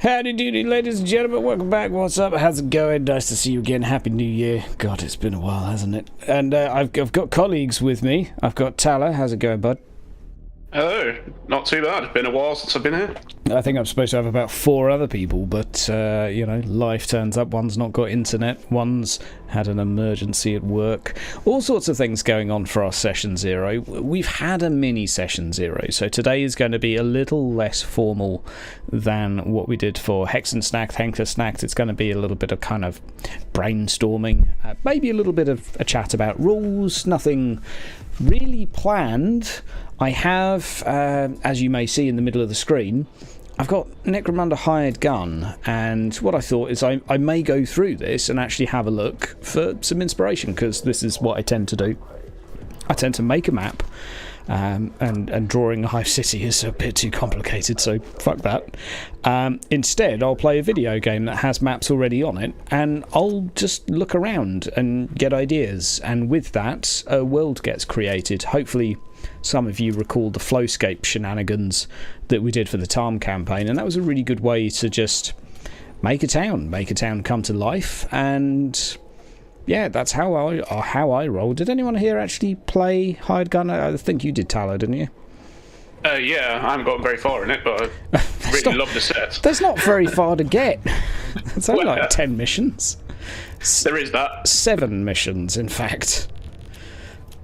Howdy doody, ladies and gentlemen, welcome back. What's up? How's it going? Nice to see you again. Happy New Year. God, it's been a while, hasn't it? And I've got colleagues with me. I've got Tyler. How's it going, bud? Hello. Not too bad. It's been a while since I've been here. I think I'm supposed to have about 4 other people, but, you know, life turns up. One's not got internet. One's had an emergency at work. All sorts of things going on for our Session Zero. We've had a mini Session Zero, so today is going to be a little less formal than what we did for Hex and Snacked, Henker Snacked. It's going to be a little bit of kind of brainstorming, maybe a little bit of a chat about rules, nothing really planned. I have, as you may see in the middle of the screen, I've got Necromunda hired gun, and what I thought is I may go through this and actually have a look for some inspiration, because this is what I tend to do. I tend to make a map, and drawing a hive city is a bit too complicated, so fuck that. Instead, I'll play a video game that has maps already on it, and I'll just look around and get ideas, and with that, a world gets created. Hopefully some of you recall the Flowscape shenanigans that we did for the Tarm campaign, and that was a really good way to just make a town come to life. And yeah, that's how I roll. Did anyone here actually play Hired Gun? I think you did, Tyler, didn't you? Yeah, I haven't gotten very far in it, but I really love the set. There's not very far to get. It's only like 10 missions. There is that. 7 missions, in fact.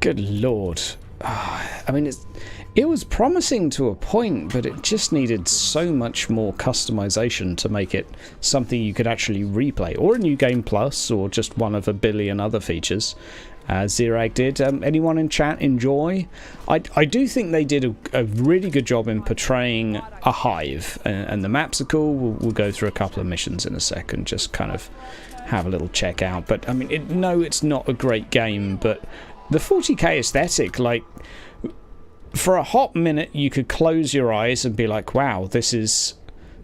Good lord. I mean, it was promising to a point, but it just needed so much more customization to make it something you could actually replay, or a new game plus, or just one of a billion other features. Zirag did. Anyone in chat enjoy? I do think they did a really good job in portraying a hive, and the maps are cool. We'll go through a couple of missions in a second, just kind of have a little check out. But I mean, no, it's not a great game, but the 40k aesthetic, like, for a hot minute you could close your eyes and be like, wow, this is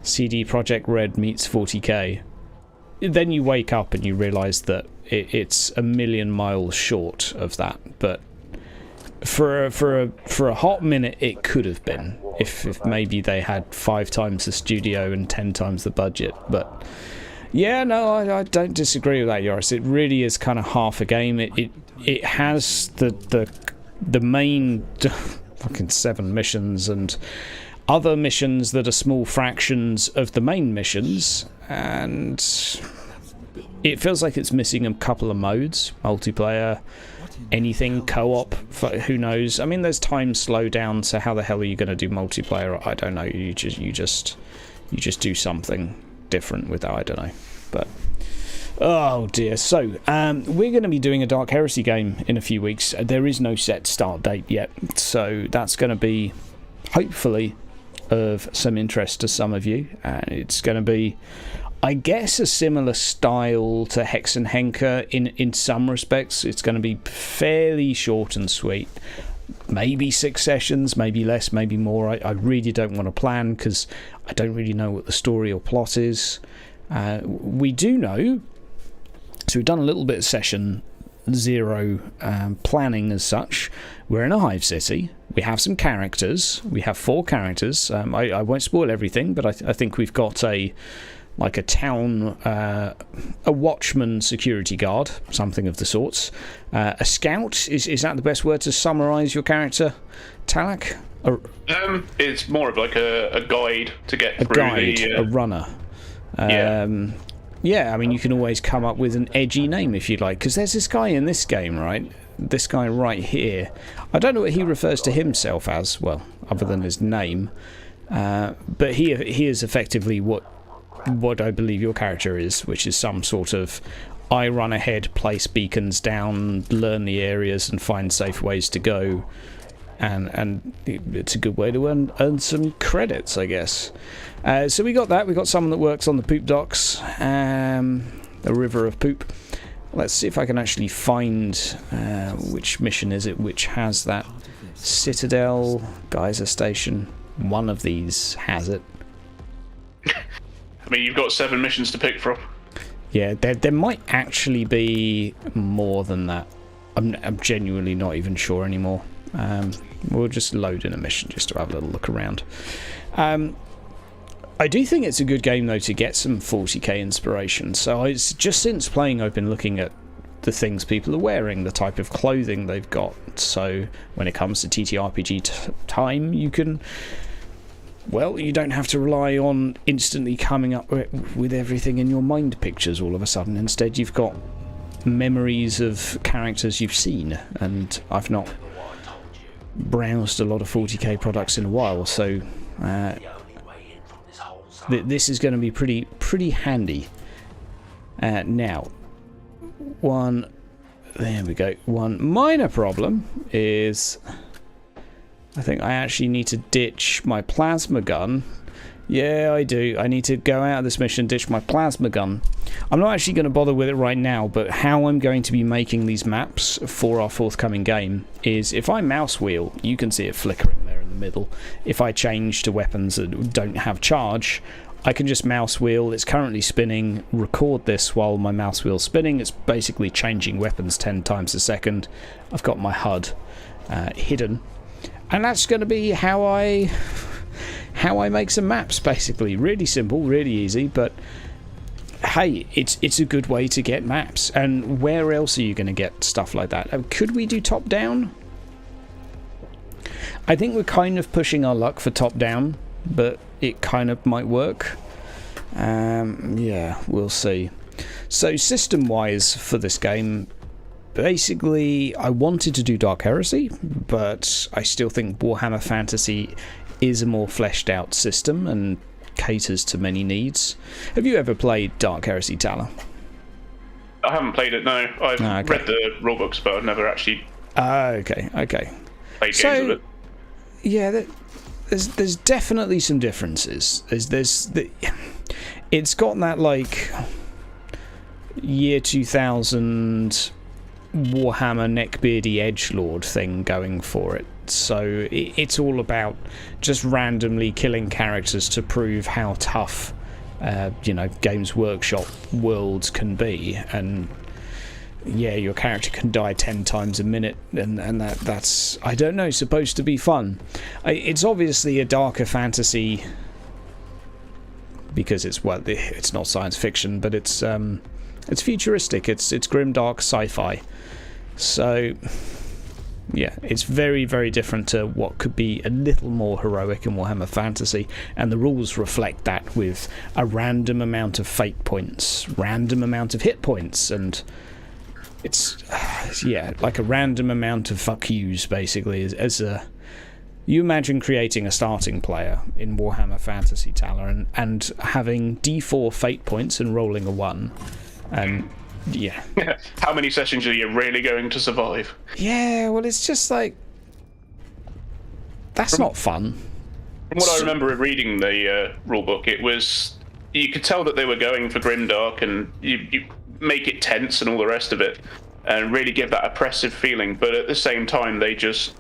CD Projekt Red meets 40k. Then you wake up and you realise that it's a million miles short of that. But for a hot minute it could have been, if maybe they had 5 times the studio and 10 times the budget. But yeah, no, I don't disagree with that, Yoris. It really is kind of half a game. It has the main fucking 7 missions and other missions that are small fractions of the main missions, and it feels like it's missing a couple of modes: multiplayer, anything, co-op, who knows. I mean, there's time slowdown, so how the hell are you going to do multiplayer? I don't know. You just do something different with that. I don't know, but oh dear. So we're going to be doing a Dark Heresy game in a few weeks. There is no set start date yet, so that's going to be hopefully of some interest to some of you, and it's going to be, I guess, a similar style to Hex and Henker in some respects. It's going to be fairly short and sweet. Maybe 6 sessions, maybe less, maybe more. I really don't want to plan, because I don't really know what the story or plot is. We do know, so we've done a little bit of Session Zero planning as such. We're in a hive city. We have some characters. We have 4 characters. I won't spoil everything, but I think we've got a town, a watchman, security guard, something of the sorts. A scout, is that the best word to summarise your character, Talak? It's more of like a guide to get through. A guide, a runner. Yeah, I mean, you can always come up with an edgy name if you'd like, because there's this guy in this game, right? This guy right here. I don't know what he refers to himself as, well, other than his name. But he is effectively what I believe your character is, which is some sort of, I run ahead, place beacons down, learn the areas and find safe ways to go, and it's a good way to earn some credits, I guess. So we got that. We got someone that works on the poop docks, the river of poop. Let's see if I can actually find which mission is it which has that. Citadel, Geyser Station, one of these has it. I mean, you've got 7 missions to pick from. Yeah, there might actually be more than that. I'm genuinely not even sure anymore. We'll just load in a mission just to have a little look around. I do think it's a good game, though, to get some 40k inspiration. So just since playing, I've been looking at the things people are wearing, the type of clothing they've got. So when it comes to TTRPG time, you can... Well, you don't have to rely on instantly coming up with everything in your mind pictures all of a sudden. Instead, you've got memories of characters you've seen. And I've not browsed a lot of 40k products in a while, so... this is going to be pretty handy. Now, there we go. One minor problem is I think I actually need to ditch my plasma gun. Yeah, I do. I need to go out of this mission, ditch my plasma gun. I'm not actually going to bother with it right now, but how I'm going to be making these maps for our forthcoming game is if I mouse wheel, you can see it flickering there in the middle. If I change to weapons that don't have charge, I can just mouse wheel. It's currently spinning. Record this while my mouse wheel's spinning. It's basically changing weapons 10 times a second. I've got my HUD hidden. And that's going to be how I make some maps, basically. Really simple, really easy, but hey, it's a good way to get maps. And where else are you going to get stuff like that? Could we do top-down? I think we're kind of pushing our luck for top-down, but it kind of might work. Yeah, we'll see. So system-wise for this game, basically I wanted to do Dark Heresy, but I still think Warhammer Fantasy is a more fleshed out system and caters to many needs. Have you ever played Dark Heresy, Tyler? I haven't played it, no. I've read the rulebooks, but I've never actually okay. played games of it. Yeah, there's definitely some differences. It's got that like year 2000 Warhammer neckbeardy edgelord thing going for it. So it's all about just randomly killing characters to prove how tough Games Workshop worlds can be, and yeah, your character can die 10 times a minute, and that's, I don't know, supposed to be fun. It's obviously a darker fantasy because it's not science fiction, but it's futuristic. It's grimdark sci-fi. So yeah, it's very, very different to what could be a little more heroic in Warhammer Fantasy, and the rules reflect that with a random amount of fate points, random amount of hit points, and it's like a random amount of fuck yous, basically. You imagine creating a starting player in Warhammer Fantasy, Tyler, and having D4 fate points and rolling a 1, and yeah. How many sessions are you really going to survive? Yeah, well, it's just like, that's not fun. From what I remember of reading the rulebook, it was, you could tell that they were going for grimdark, and you make it tense and all the rest of it, and really give that oppressive feeling, but at the same time they just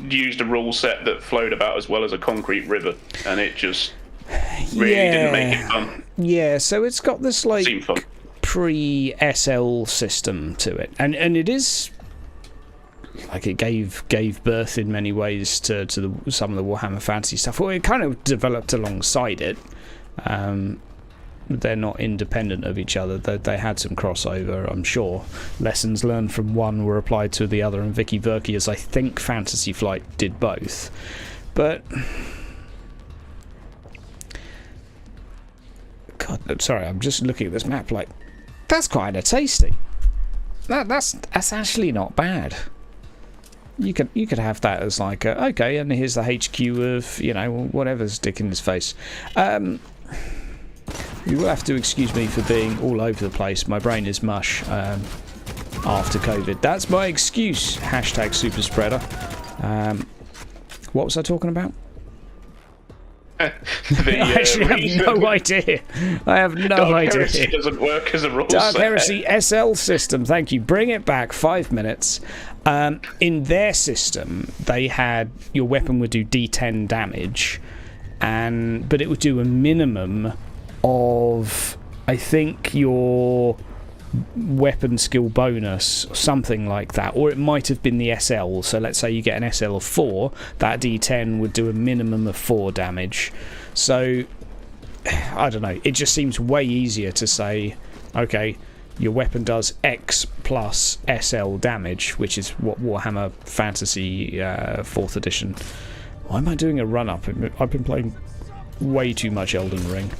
used a rule set that flowed about as well as a concrete river, and it just really didn't make it fun. Yeah, so it's got this like Seemed fun. Pre-SL system to it, and it is like it gave birth in many ways to some of the Warhammer Fantasy stuff. Well, it kind of developed alongside it. They're not independent of each other. They had some crossover, I'm sure. Lessons learned from one were applied to the other, and Vicky Verkiers, I think Fantasy Flight did both. But God, I'm sorry, I'm just looking at this map like, that's kind of tasty. That's actually not bad. You could have that as like okay, and here's the HQ of whatever's dick in his face. You will have to excuse me for being all over the place. My brain is mush after COVID. That's my excuse. Hashtag super spreader. What was I talking about? I actually have no idea. I have no Dark idea. Heresy doesn't work as a rule Dark set. Heresy SL system. Thank you. Bring it back. 5 minutes. In their system, they had your weapon would do D10 damage, but it would do a minimum of, I think, your weapon skill bonus, something like that, or it might have been the SL. So let's say you get an SL of 4, that D10 would do a minimum of 4 damage. So I don't know, it just seems way easier to say, okay, your weapon does X plus SL damage, which is what Warhammer Fantasy 4th edition. Why am I doing a run-up? I've been playing way too much Elden Ring.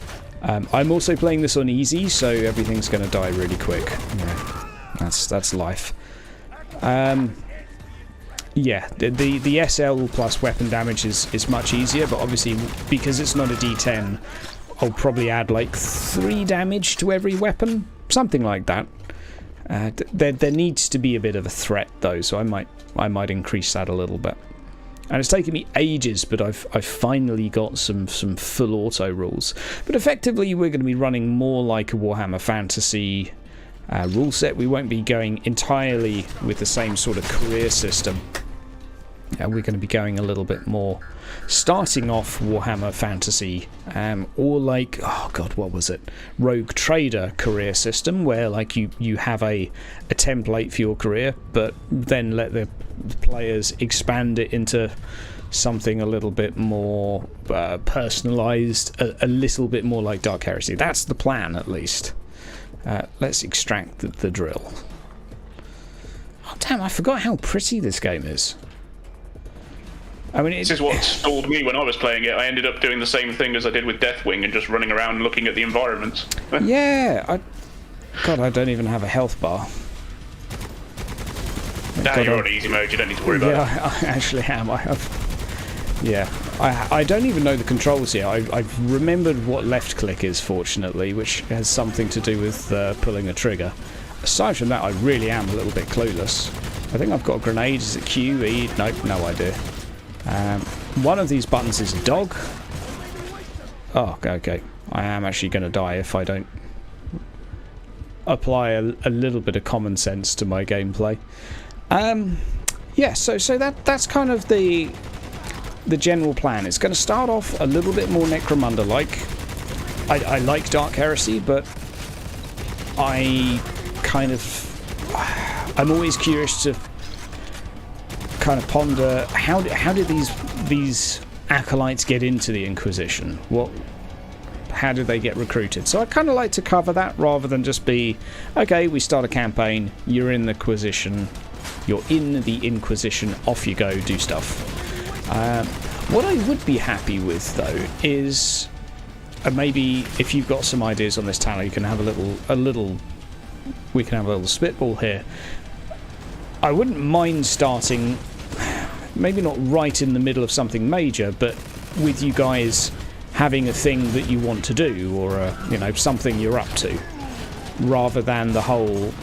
I'm also playing this on easy, so everything's going to die really quick. Yeah, that's life. Yeah, the SL plus weapon damage is much easier, but obviously because it's not a D10, I'll probably add like 3 damage to every weapon, something like that. There needs to be a bit of a threat though, so I might increase that a little bit. And it's taken me ages, but I've finally got some full auto rules. But effectively, we're going to be running more like a Warhammer Fantasy rule set. We won't be going entirely with the same sort of career system. We're going to be going a little bit more, starting off Warhammer Fantasy, or like, oh god, what was it? Rogue Trader career system, where like you have a template for your career, but then let the players expand it into something a little bit more personalized, a little bit more like Dark Heresy. That's the plan, at least. Let's extract the drill. Oh damn, I forgot how pretty this game is. I mean, this is what stalled me when I was playing it. I ended up doing the same thing as I did with Deathwing and just running around looking at the environments. Yeah, God, I don't even have a health bar. Nah, you're on easy mode, you don't need to worry about it. Yeah, I actually am. I have. Yeah, I don't even know the controls here. I've remembered what left click is, fortunately, which has something to do with pulling a trigger. Aside from that, I really am a little bit clueless. I think I've got a grenade. Is it Q, E? Nope, no idea. One of these buttons is a dog. Oh, okay. I am actually going to die if I don't apply a little bit of common sense to my gameplay. Yeah, so that's kind of the general plan. It's going to start off a little bit more Necromunda-like. I like Dark Heresy, but I'm always curious to kind of ponder how did these acolytes get into the Inquisition? How did they get recruited? So I kind of like to cover that rather than just be, okay, we start a campaign, you're in the Inquisition, off you go, do stuff. What I would be happy with though is maybe if you've got some ideas on this, Tanner, you can have we can have a little spitball here. I wouldn't mind starting, maybe not right in the middle of something major, but with you guys having a thing that you want to do, or something you're up to, rather than the whole,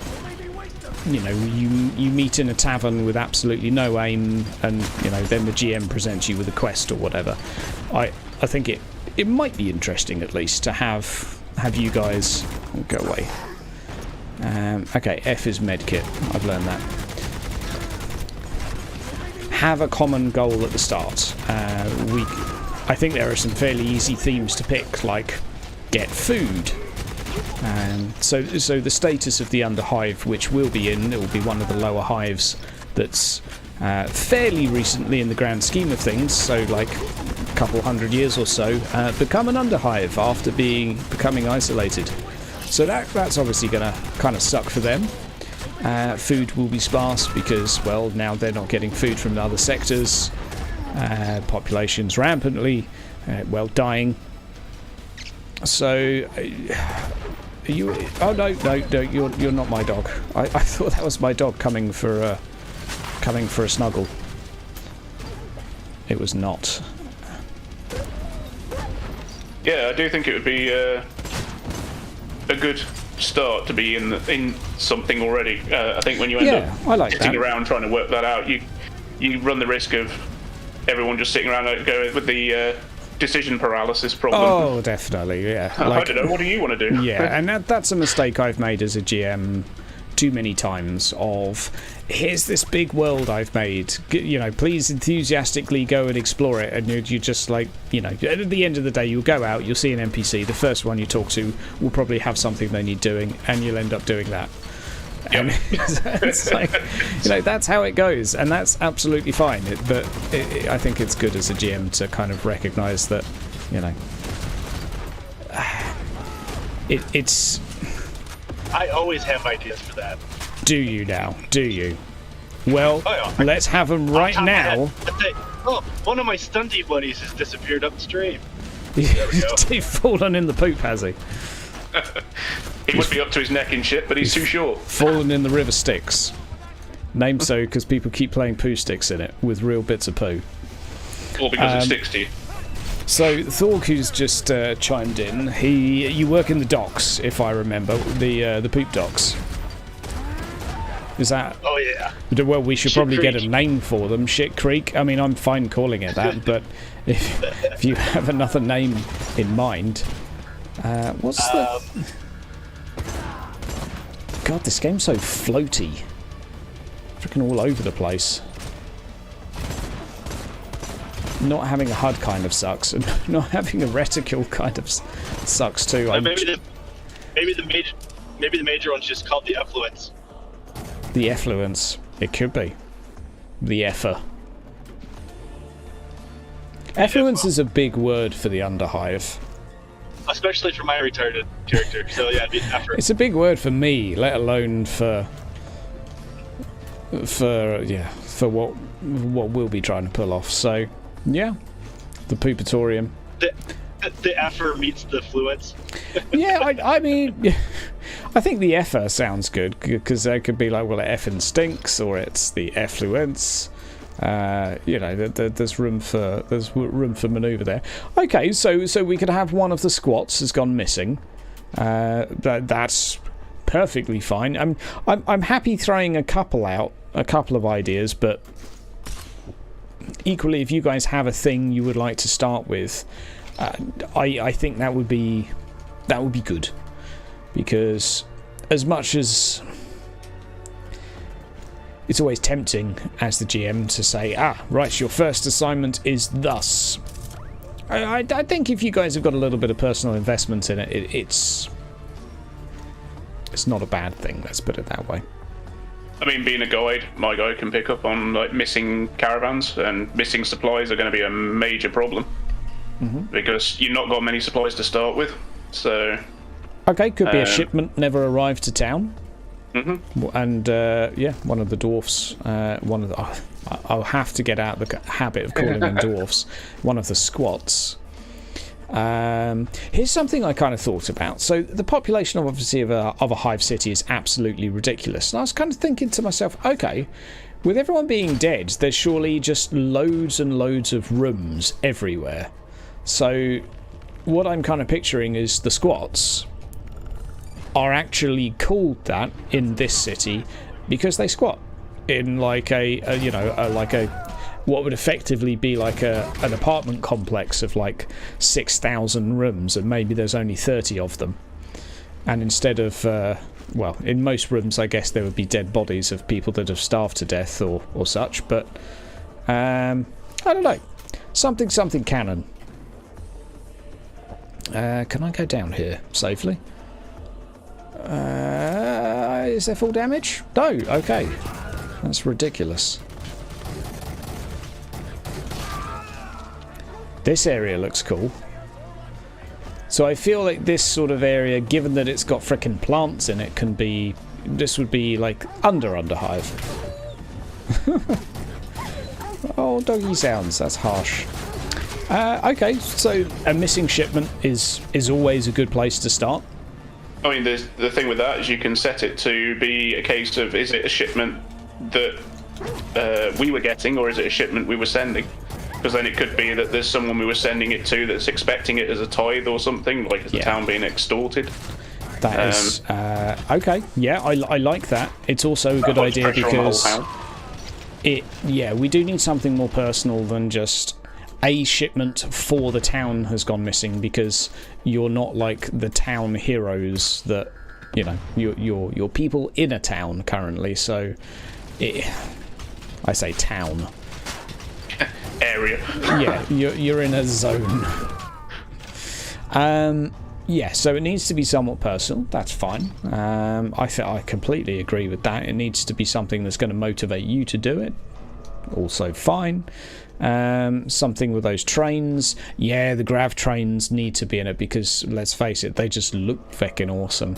you meet in a tavern with absolutely no aim, and then the GM presents you with a quest or whatever. I think it might be interesting at least to have you guys go away. Okay, F is medkit. I've learned that. Have a common goal at the start. I think there are some fairly easy themes to pick, like get food. So the status of the Underhive, which we'll be in, it will be one of the lower hives that's fairly recently in the grand scheme of things, so like a couple hundred years or so, become an Underhive after becoming isolated. So that's obviously going to kind of suck for them. Food will be sparse because, well, now they're not getting food from the other sectors. Population's rampantly, dying. So, you? Oh no! You're not my dog. I thought that was my dog coming for a snuggle. It was not. Yeah, I do think it would be a good start to be in something already. I think when you end up sitting around trying to work that out, you run the risk of everyone just sitting around going with the decision paralysis problem. Oh, definitely, yeah. I don't know, what do you want to do? Yeah, and that's a mistake I've made as a GM too many times of, here's this big world I've made, please enthusiastically go and explore it, and you just like, at the end of the day you'll go out, you'll see an NPC, the first one you talk to will probably have something they need doing, and you'll end up doing that. And it's like, that's how it goes, and that's absolutely fine. But I think it's good as a GM to kind of recognise that, it's. I always have ideas for that. Do you now? Do you? Well, Oh, yeah. let's have them right now. Oh, one of my stunty buddies has disappeared upstream. He's fallen in the poop, has he? He must be up to his neck in shit, but he's too short. Fallen in the river Styx. Named so because people keep playing poo sticks in it with real bits of poo. Or because it sticks to you. So Thorg, who's just chimed in, you work in the docks, if I remember, the poop docks. Is that? Oh yeah. Well, we should Shit probably Creek. get a name for them. Shit Creek. I mean, I'm fine calling it that, but if you have another name in mind, what's the? God, this game's so floaty. Freaking all over the place. Not having a HUD kind of sucks, and not having a reticule kind of sucks too. Maybe the major one's just called the Efffluence. The Efffluence. It could be. The Effer. Effluence is a big word for the Underhive. Especially for my retarded character. So yeah, the effort. It's a big word for me, let alone for what we'll be trying to pull off. So yeah, the Poopatorium. The effort meets the fluence. Yeah, I mean, I think the effer sounds good because there could be like, well, it effing stinks, or it's the effluence. You know, there's room for manoeuvre there. Okay, so we could have one of the squats has gone missing. That's perfectly fine. I'm happy throwing a couple of ideas, but equally, if you guys have a thing you would like to start with, I think that would be good, because as much as it's always tempting as the GM to say, right, your first assignment is thus. I think if you guys have got a little bit of personal investment in it, it's not a bad thing, let's put it that way. I mean, being a guide, my guide can pick up on like missing caravans, and missing supplies are going to be a major problem. Because you've not got many supplies to start with. So okay, could be a shipment never arrived to town. And yeah, one of the dwarfs, I'll have to get out the habit of calling them dwarfs. One of the squats. Here's something I kind of thought about. So the population of obviously of a hive city is absolutely ridiculous, and I was kind of thinking to myself, okay, with everyone being dead, there's surely just loads and loads of rooms everywhere. So what I'm kind of picturing is the squats are actually called that in this city because they squat in like what would effectively be like an apartment complex of like 6,000 rooms, and maybe there's only 30 of them. And instead of well, in most rooms I guess there would be dead bodies of people that have starved to death or such, but I don't know, something canon. Can I go down here safely? Is there full damage? No, okay. That's ridiculous. This area looks cool. So I feel like this sort of area, given that it's got frickin' plants in it, this would be like Underhive. Oh, doggy sounds, that's harsh. Okay, so a missing shipment is always a good place to start. I mean, the thing with that is you can set it to be a case of, is it a shipment that we were getting, or is it a shipment we were sending? Because then it could be that there's someone we were sending it to that's expecting it as a tithe or something, like as the town being extorted. That is okay. Yeah, I like that. It's also a good idea because we do need something more personal than just a shipment for the town has gone missing, because you're not like the town heroes that, you know, you're people in a town currently. So I say town area. Yeah, you're in a zone. Yeah, so it needs to be somewhat personal. That's fine. I completely agree with that. It needs to be something that's going to motivate you to do it. also fine. Something with those trains. Yeah, the grav trains need to be in it because, let's face it, they just look fucking awesome.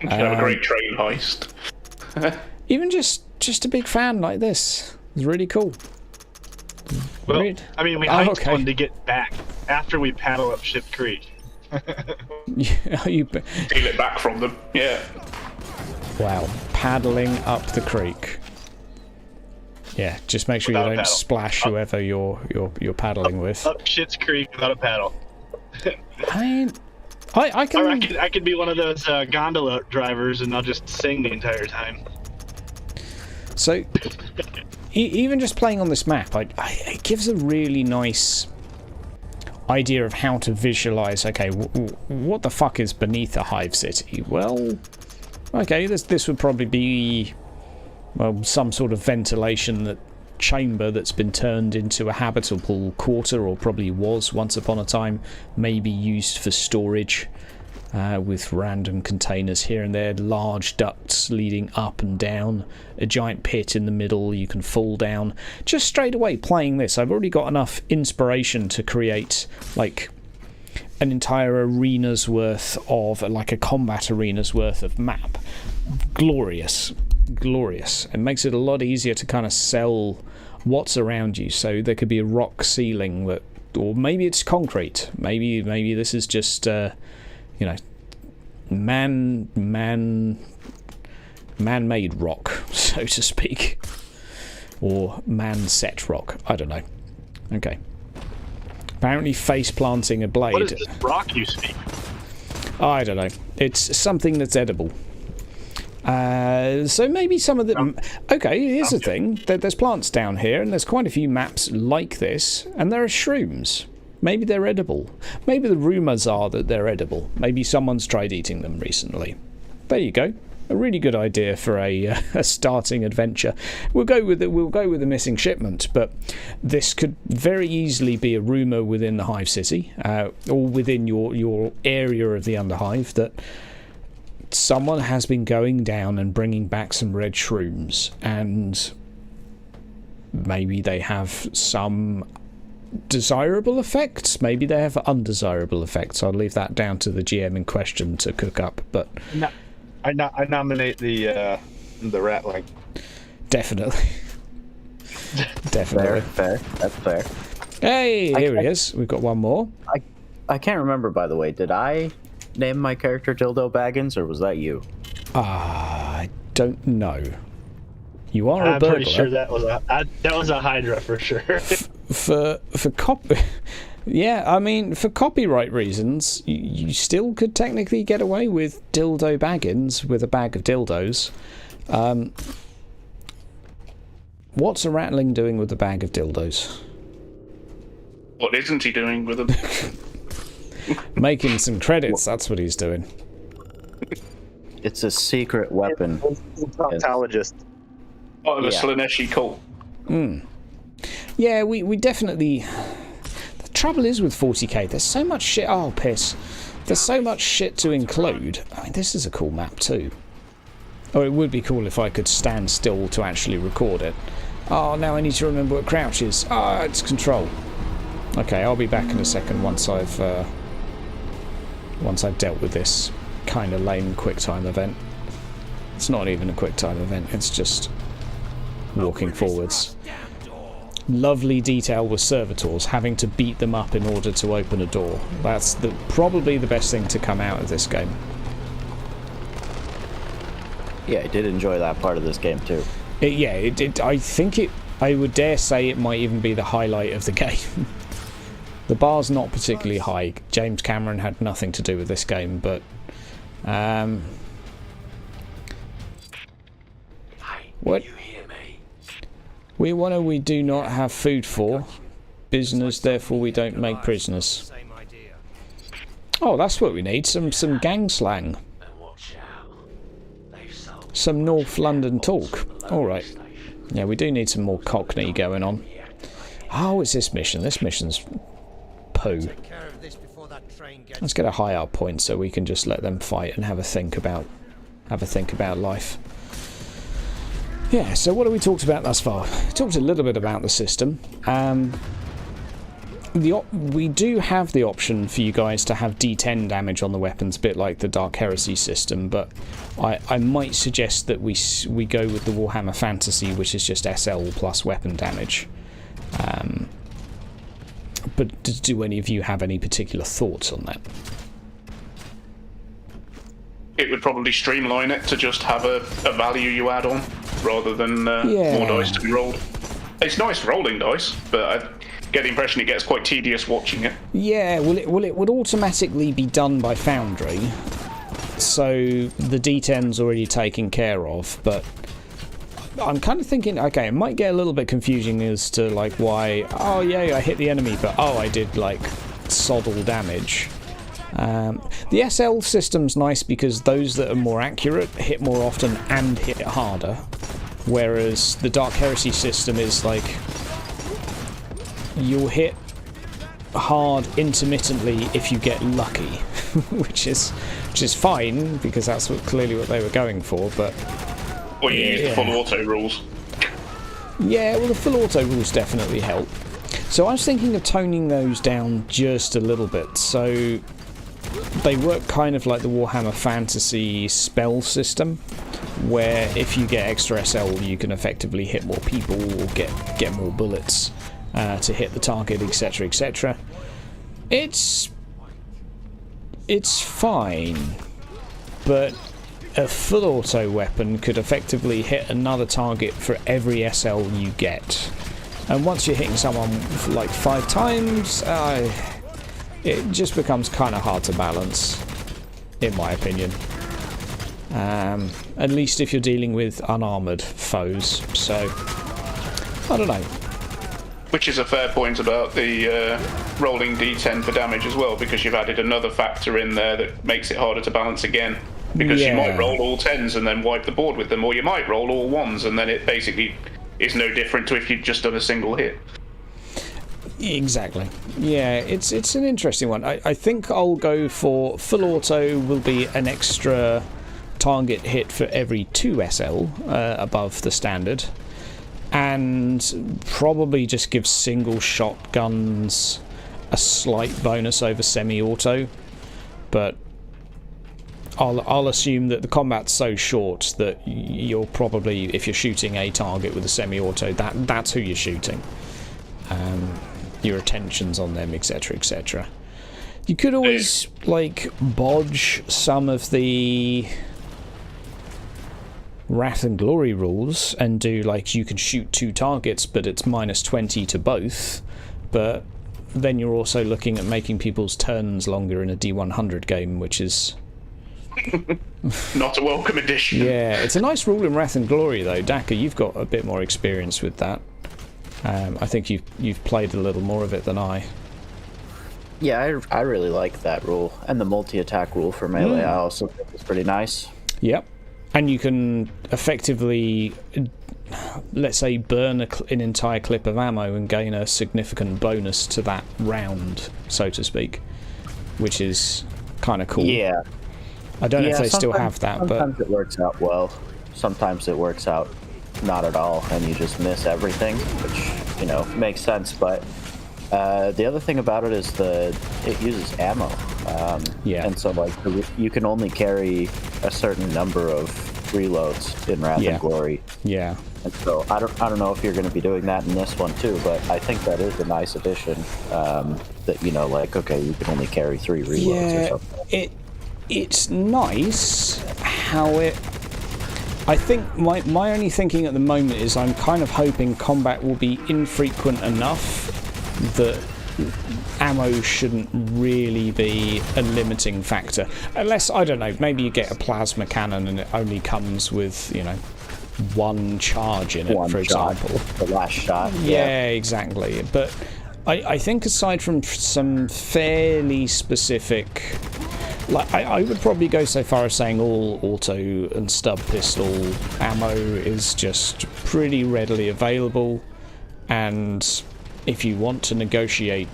You can have a great train heist. Even just a big fan like this. It's really cool. Well, we heist one to get back after we paddle up Ship Creek. Yeah, Steal it back from them. Yeah. Wow, paddling up the creek. Yeah, just make sure you don't splash whoever you're paddling with. Up Shit's Creek without a paddle. I can. Or I could be one of those gondola drivers, and I'll just sing the entire time. So, even just playing on this map, it gives a really nice idea of how to visualize. Okay, what the fuck is beneath a hive city? Well, okay, this would probably be, well, some sort of ventilation chamber that's been turned into a habitable quarter, or probably was once upon a time, maybe used for storage, with random containers here and there, large ducts leading up and down, a giant pit in the middle you can fall down. Just straight away playing this, I've already got enough inspiration to create like an entire arena's worth of, like a combat arena's worth of map. Glorious. It makes it a lot easier to kind of sell what's around you. So there could be a rock ceiling that, or maybe it's concrete. Maybe this is just man-made rock, so to speak, or man-set rock. I don't know. Okay. Apparently, face planting a blade. What is this rock you speak? I don't know. It's something that's edible. So maybe some of the... Okay, here's the thing. There's plants down here, and there's quite a few maps like this, and there are shrooms. Maybe they're edible. Maybe the rumours are that they're edible. Maybe someone's tried eating them recently. There you go. A really good idea for a starting adventure. We'll go with the missing shipment, but this could very easily be a rumour within the Hive City, or within your area of the Underhive, that someone has been going down and bringing back some red shrooms, and maybe they have some desirable effects, maybe they have undesirable effects. I'll leave that down to the GM in question to cook up, but no, I nominate the ratling. Definitely. Fair. That's fair. Hey, here he is. We've got one more. I can't remember, by the way. Did I name my character Dildo Baggins, or was that you? I don't know. You are a burglar. I'm pretty sure that was a Hydra for sure. For yeah, I mean, for copyright reasons, you still could technically get away with Dildo Baggins with a bag of dildos. What's a ratling doing with a bag of dildos? What isn't he doing with them? Making some credits, that's what he's doing. It's a secret weapon. Proctologist. Part of a Slaneshi cult. Yeah, we definitely... The trouble is with 40k, there's so much shit... Oh, piss. There's so much shit to include. I mean, this is a cool map too. Oh, it would be cool if I could stand still to actually record it. Oh, now I need to remember what crouch is. Ah, it's control. Okay, I'll be back in a second once I've dealt with this kind of lame QuickTime event. It's not even a QuickTime event, it's just walking forwards. Lovely detail with servitors, having to beat them up in order to open a door. That's probably the best thing to come out of this game. Yeah, I did enjoy that part of this game too. I would dare say it might even be the highlight of the game. The bar's not particularly high. James Cameron had nothing to do with this game, but what? We want we do not have food for. Business, therefore we don't make prisoners. Oh, that's what we need. Some gang slang. Some North London talk. Alright. Yeah, we do need some more Cockney going on. Oh, it's this mission. This mission's poo. Let's get a high up point so we can just let them fight and have a think about life. Yeah, so what have we talked about thus far? We talked a little bit about the system. We do have the option for you guys to have D10 damage on the weapons, a bit like the Dark Heresy system, but I might suggest that we go with the Warhammer Fantasy, which is just SL plus weapon damage. But do any of you have any particular thoughts on that? It would probably streamline it to just have a value you add on, rather than more dice to be rolled. It's nice rolling dice, but I get the impression it gets quite tedious watching it. Yeah, well, it would automatically be done by Foundry, so the D10's already taken care of, but I'm kind of thinking, okay, it might get a little bit confusing as to, like, why, oh, yeah, I hit the enemy, but, oh, I did, like, sod all damage. The SL system's nice because those that are more accurate hit more often and hit harder, whereas the Dark Heresy system is, like, you'll hit hard intermittently if you get lucky, which is fine, because that's clearly what they were going for, but... Or you use the full auto rules. Yeah, well, the full auto rules definitely help. So I was thinking of toning those down just a little bit. So they work kind of like the Warhammer Fantasy spell system, where if you get extra SL, you can effectively hit more people or get more bullets to hit the target, etc., etc. It's fine, but a full auto weapon could effectively hit another target for every SL you get, and once you're hitting someone like 5 times, it just becomes kind of hard to balance, in my opinion. At least if you're dealing with unarmoured foes. So I don't know. Which is a fair point about the rolling D10 for damage as well, because you've added another factor in there that makes it harder to balance again. Because you might roll all 10s and then wipe the board with them, or you might roll all 1s and then it basically is no different to if you'd just done a single hit. Exactly. Yeah, it's an interesting one. I think I'll go for full auto will be an extra target hit for every 2 SL above the standard, and probably just give single shotguns a slight bonus over semi-auto, but I'll assume that the combat's so short that you're probably, if you're shooting a target with a semi-auto, that's who you're shooting. Your attention's on them, etc., etc. You could always, like, bodge some of the Wrath and Glory rules and do, like, you can shoot 2 targets, but it's -20 to both. But then you're also looking at making people's turns longer in a D100 game, which is... not a welcome addition. Yeah, it's a nice rule in Wrath and Glory, though. Daka, you've got a bit more experience with that. I think you've played a little more of it than I. Yeah, I really like that rule, and the multi-attack rule for melee I also think is pretty nice. Yep, and you can effectively, let's say, burn an entire clip of ammo and gain a significant bonus to that round, so to speak, which is kind of cool. Yeah. I don't know if they still have that, but sometimes it works out well. Sometimes it works out not at all, and you just miss everything, which, you know, makes sense. But the other thing about it is it uses ammo. Yeah. And so, like, you can only carry a certain number of reloads in Wrath and Glory. Yeah. And so I don't know if you're going to be doing that in this one too, but I think that is a nice addition. That, you know, like, okay, you can only carry 3 reloads or something. It's nice how it... I think my only thinking at the moment is I'm kind of hoping combat will be infrequent enough that ammo shouldn't really be a limiting factor. Unless, I don't know, maybe you get a plasma cannon and it only comes with, you know, 1 charge in it, for example. The last shot. Yeah, exactly. But I think aside from some fairly specific... Like, I would probably go so far as saying all auto and stub pistol ammo is just pretty readily available, and if you want to negotiate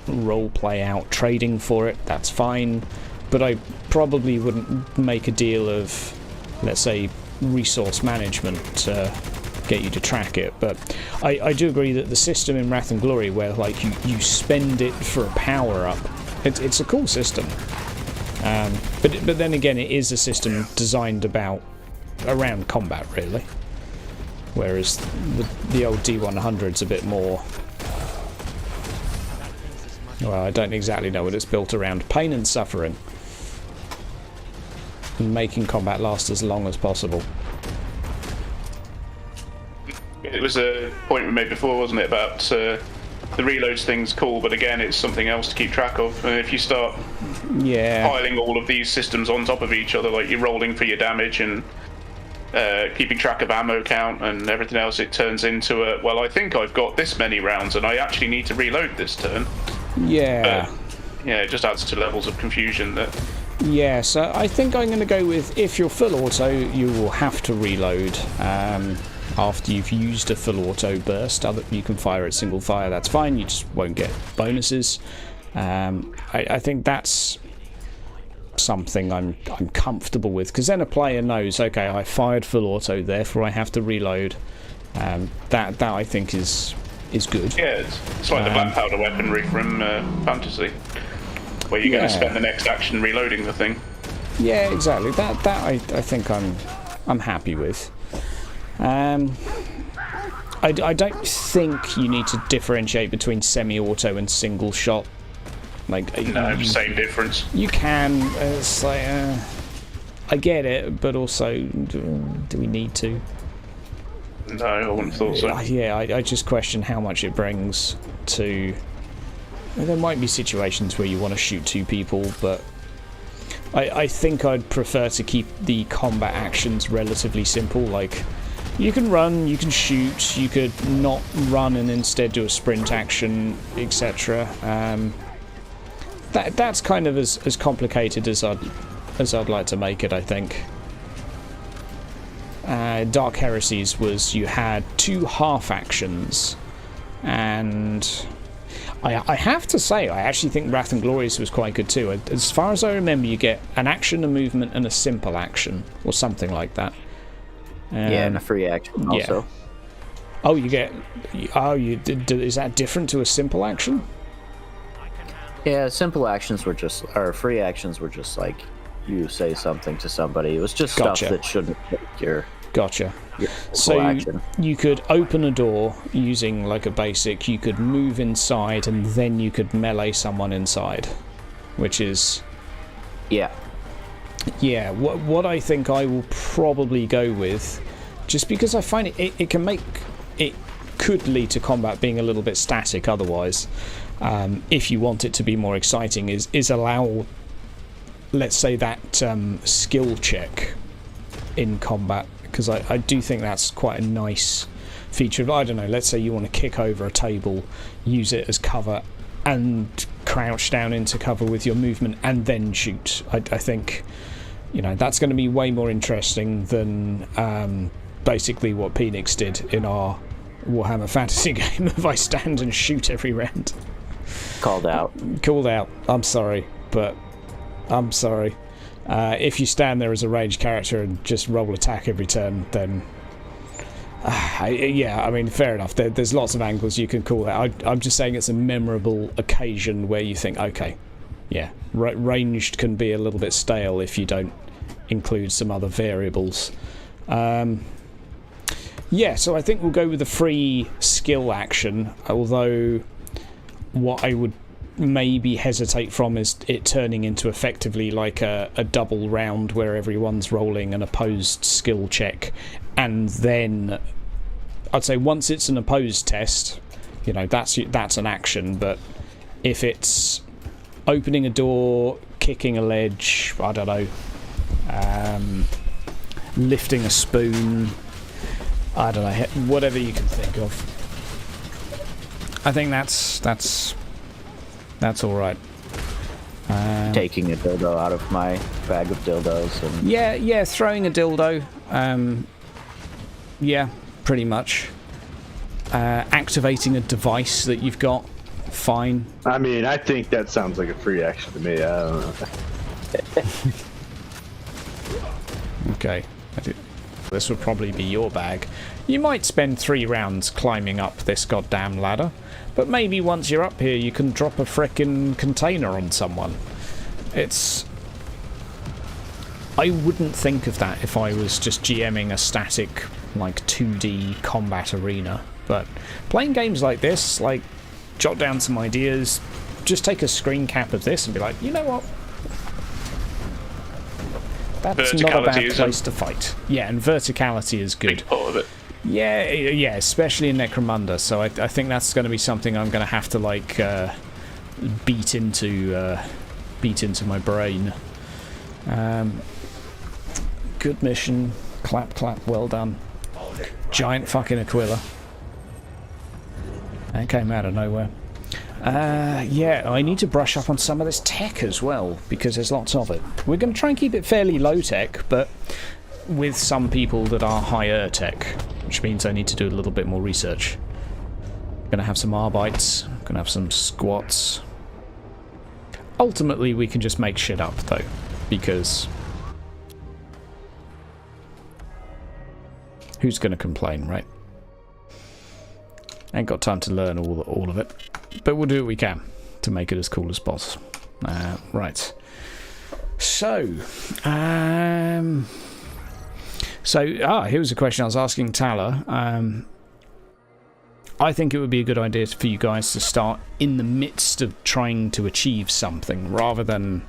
roleplay out trading for it, that's fine, but I probably wouldn't make a deal of, let's say, resource management to get you to track it. But I do agree that the system in Wrath and Glory, where like you spend it for a power up, it's a cool system. But then again, it is a system designed around combat, really. Whereas the old D100's a bit more. Well, I don't exactly know what it's built around. Pain and suffering. And making combat last as long as possible. It was a point we made before, wasn't it, about the reloads thing's cool, but again, it's something else to keep track of. And if you start piling all of these systems on top of each other, like you're rolling for your damage and keeping track of ammo count and everything else, it turns into a, well, I think I've got this many rounds and I actually need to reload this turn. Yeah. Yeah, it just adds to levels of confusion that... Yeah, so I think I'm going to go with, if you're full auto, you will have to reload after you've used a full auto burst. You can fire at single fire, that's fine, you just won't get bonuses. I think that's something I'm comfortable with, because then a player knows, okay, I fired full auto, therefore I have to reload. That I think is good. Yeah, it's like the black powder weaponry from Fantasy, where you're going to spend the next action reloading the thing. Yeah, exactly. That I think I'm happy with. I don't think you need to differentiate between semi-auto and single shot. Like, no, same difference. You can. It's like I get it, but also, do we need to? No, I wouldn't have thought so. Yeah, I just question how much it brings to... There might be situations where you want to shoot two people, but I think I'd prefer to keep the combat actions relatively simple. Like, you can run, you can shoot, you could not run and instead do a sprint action, etc. That's kind of as complicated as I'd like to make it, I think. Dark Heresies was you had two half actions, and I have to say I actually think Wrath and Glories was quite good too. As far as I remember, you get an action, a movement, and a simple action, or something like that. Yeah, and a free action also. Yeah. Oh, you get. Oh, is that different to a simple action? Yeah, simple actions were just, or free actions were just like you say something to somebody. It was just stuff that shouldn't take your. Gotcha. So you could open a door using like a basic, you could move inside, and then you could melee someone inside, which is... Yeah, what I think I will probably go with, just because I find it can make... It could lead to combat being a little bit static otherwise. If you want it to be more exciting, is allow, let's say, that skill check in combat. Because I do think that's quite a nice feature. I don't know, let's say you want to kick over a table, use it as cover, and crouch down into cover with your movement, and then shoot. I think, that's going to be way more interesting than basically what Phoenix did in our Warhammer Fantasy game of I stand and shoot every round. Called out. I'm sorry, but I'm sorry. If you stand there as a ranged character and just roll attack every turn, then fair enough. There's lots of angles you can call that. I'm just saying it's a memorable occasion where you think, okay, yeah, ranged can be a little bit stale if you don't include some other variables. So I think we'll go with the free skill action, although what I would maybe hesitate from is it turning into effectively like a double round where everyone's rolling an opposed skill check, and then I'd say once it's an opposed test, that's an action. But if it's opening a door, kicking a ledge, I don't know, lifting a spoon, I don't know, whatever you can think of, I think that's all right. Taking a dildo out of my bag of dildos. And... Yeah, throwing a dildo. Yeah, pretty much. Activating a device that you've got. Fine. I mean, I think that sounds like a free action to me. I don't know. Okay. this would probably be your bag. You might spend 3 rounds climbing up this goddamn ladder, but maybe once you're up here you can drop a frickin' container on someone. I wouldn't think of that if I was just GMing a static, like, 2D combat arena. But playing games like this, like, jot down some ideas, just take a screen cap of this and be like, you know what? That's not a bad place to fight. Yeah, and verticality is good. Big part of it. Yeah, especially in Necromunda. So I think that's going to be something I'm going to have to, like, beat into my brain. Good mission. Clap, clap. Well done. Giant fucking Aquila. That came out of nowhere. Yeah, I need to brush up on some of this tech as well, because there's lots of it. We're going to try and keep it fairly low tech, but with some people that are higher tech, which means I need to do a little bit more research. Going to have some arbites. Going to have some squats. Ultimately, we can just make shit up, though, because who's going to complain, right? Ain't got time to learn all of it, but we'll do what we can to make it as cool as possible. Right. So, here's a question I was asking Tala. I think it would be a good idea for you guys to start in the midst of trying to achieve something, rather than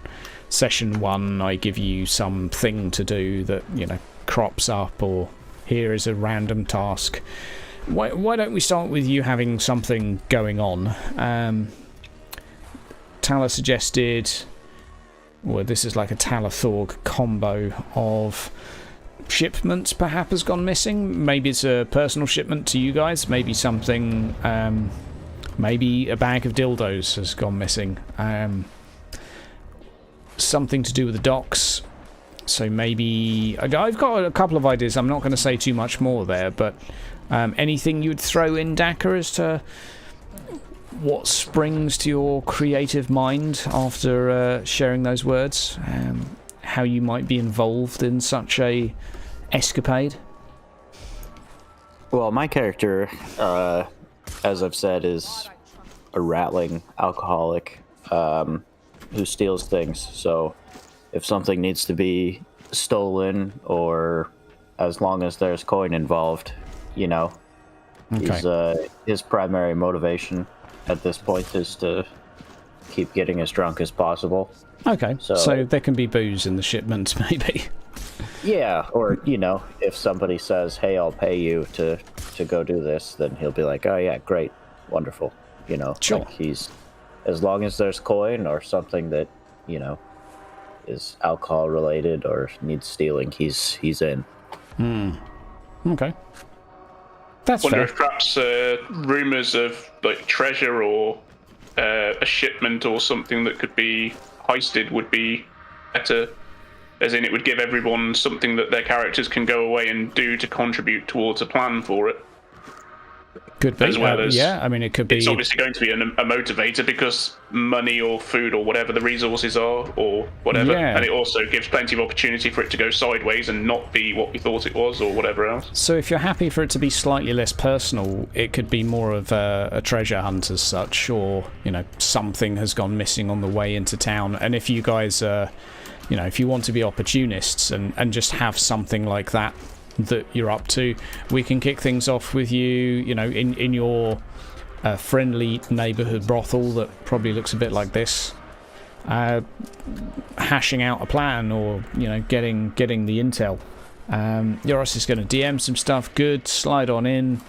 session 1 I give you something to do that, you know, crops up, or here is a random task. Why don't we start with you having something going on? Tala suggested, well, this is like a Tala-Thorg combo of shipments perhaps has gone missing. Maybe it's a personal shipment to you guys. Maybe something, maybe a bag of dildos has gone missing. Something to do with the docks. So maybe I've got a couple of ideas. I'm not going to say too much more there, but anything you'd throw in, Dakar, as to what springs to your creative mind after sharing those words? How you might be involved in such a escapade? Well, my character, as I've said, is a rattling alcoholic who steals things. So if something needs to be stolen, or as long as there's coin involved, you know, his primary motivation at this point is to keep getting as drunk as possible. Okay, so there can be booze in the shipment, maybe. Yeah, or, you know, if somebody says, hey, I'll pay you to go do this, then he'll be like, oh yeah, great, wonderful, you know. Sure. Like he's, as long as there's coin or something that, you know, is alcohol related or needs stealing, he's in. Okay. That's wonder fair. if perhaps rumours of like treasure or a shipment or something that could be heisted would be better, as in it would give everyone something that their characters can go away and do to contribute towards a plan for it. Could be. As well as, yeah, I mean, it could be. It's obviously going to be a motivator because money or food or whatever the resources are or whatever. Yeah. And it also gives plenty of opportunity for it to go sideways and not be what we thought it was or whatever else. So if you're happy for it to be slightly less personal, it could be more of a treasure hunt as such, or, you know, something has gone missing on the way into town. And if you guys, you know, if you want to be opportunists and just have something like that you're up to, we can kick things off with you know, in your friendly neighbourhood brothel that probably looks a bit like this, hashing out a plan, or, you know, getting the intel. Yoros is going to DM some stuff. Good, slide on in.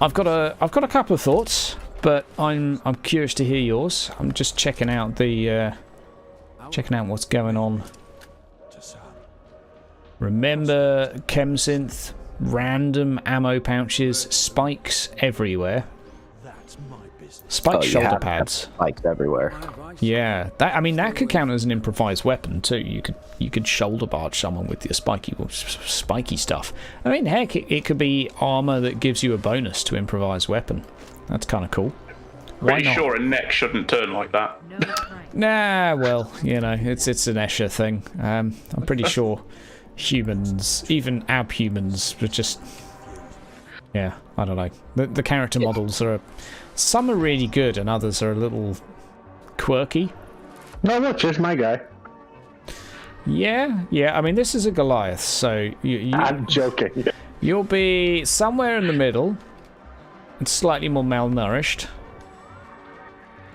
I've got a couple of thoughts, but I'm curious to hear yours. I'm just checking out what's going on. Remember, Chemsynth, random ammo pouches, spikes everywhere. Spike shoulder pads. Spikes everywhere. Yeah, that could count as an improvised weapon too. You could shoulder barge someone with your spiky stuff. I mean, heck, it could be armor that gives you a bonus to improvised weapon. That's kind of cool. Why Pretty not? sure a neck shouldn't turn like that. Nah, well, you know, it's an Escher thing. I'm pretty sure humans, even abhumans, are just... Yeah, I don't know. The character models are... Some are really good and others are a little quirky. No, look, just my guy. Yeah. I mean, this is a Goliath, so... I'm joking. You'll be somewhere in the middle and slightly more malnourished.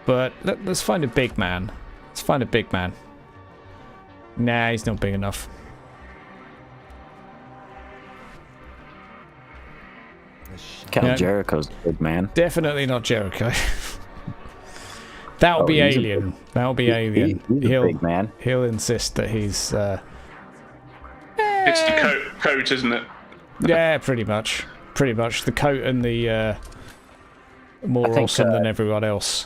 But let's find a big man. Let's find a big man. Nah, he's not big enough. Count Jericho's a big man. Definitely not Jericho. That'll be Alien. That'll be Alien. He's a big man. He'll insist that he's... It's the coat, isn't it? Yeah, pretty much. Pretty much. The coat and the more awesome than everyone else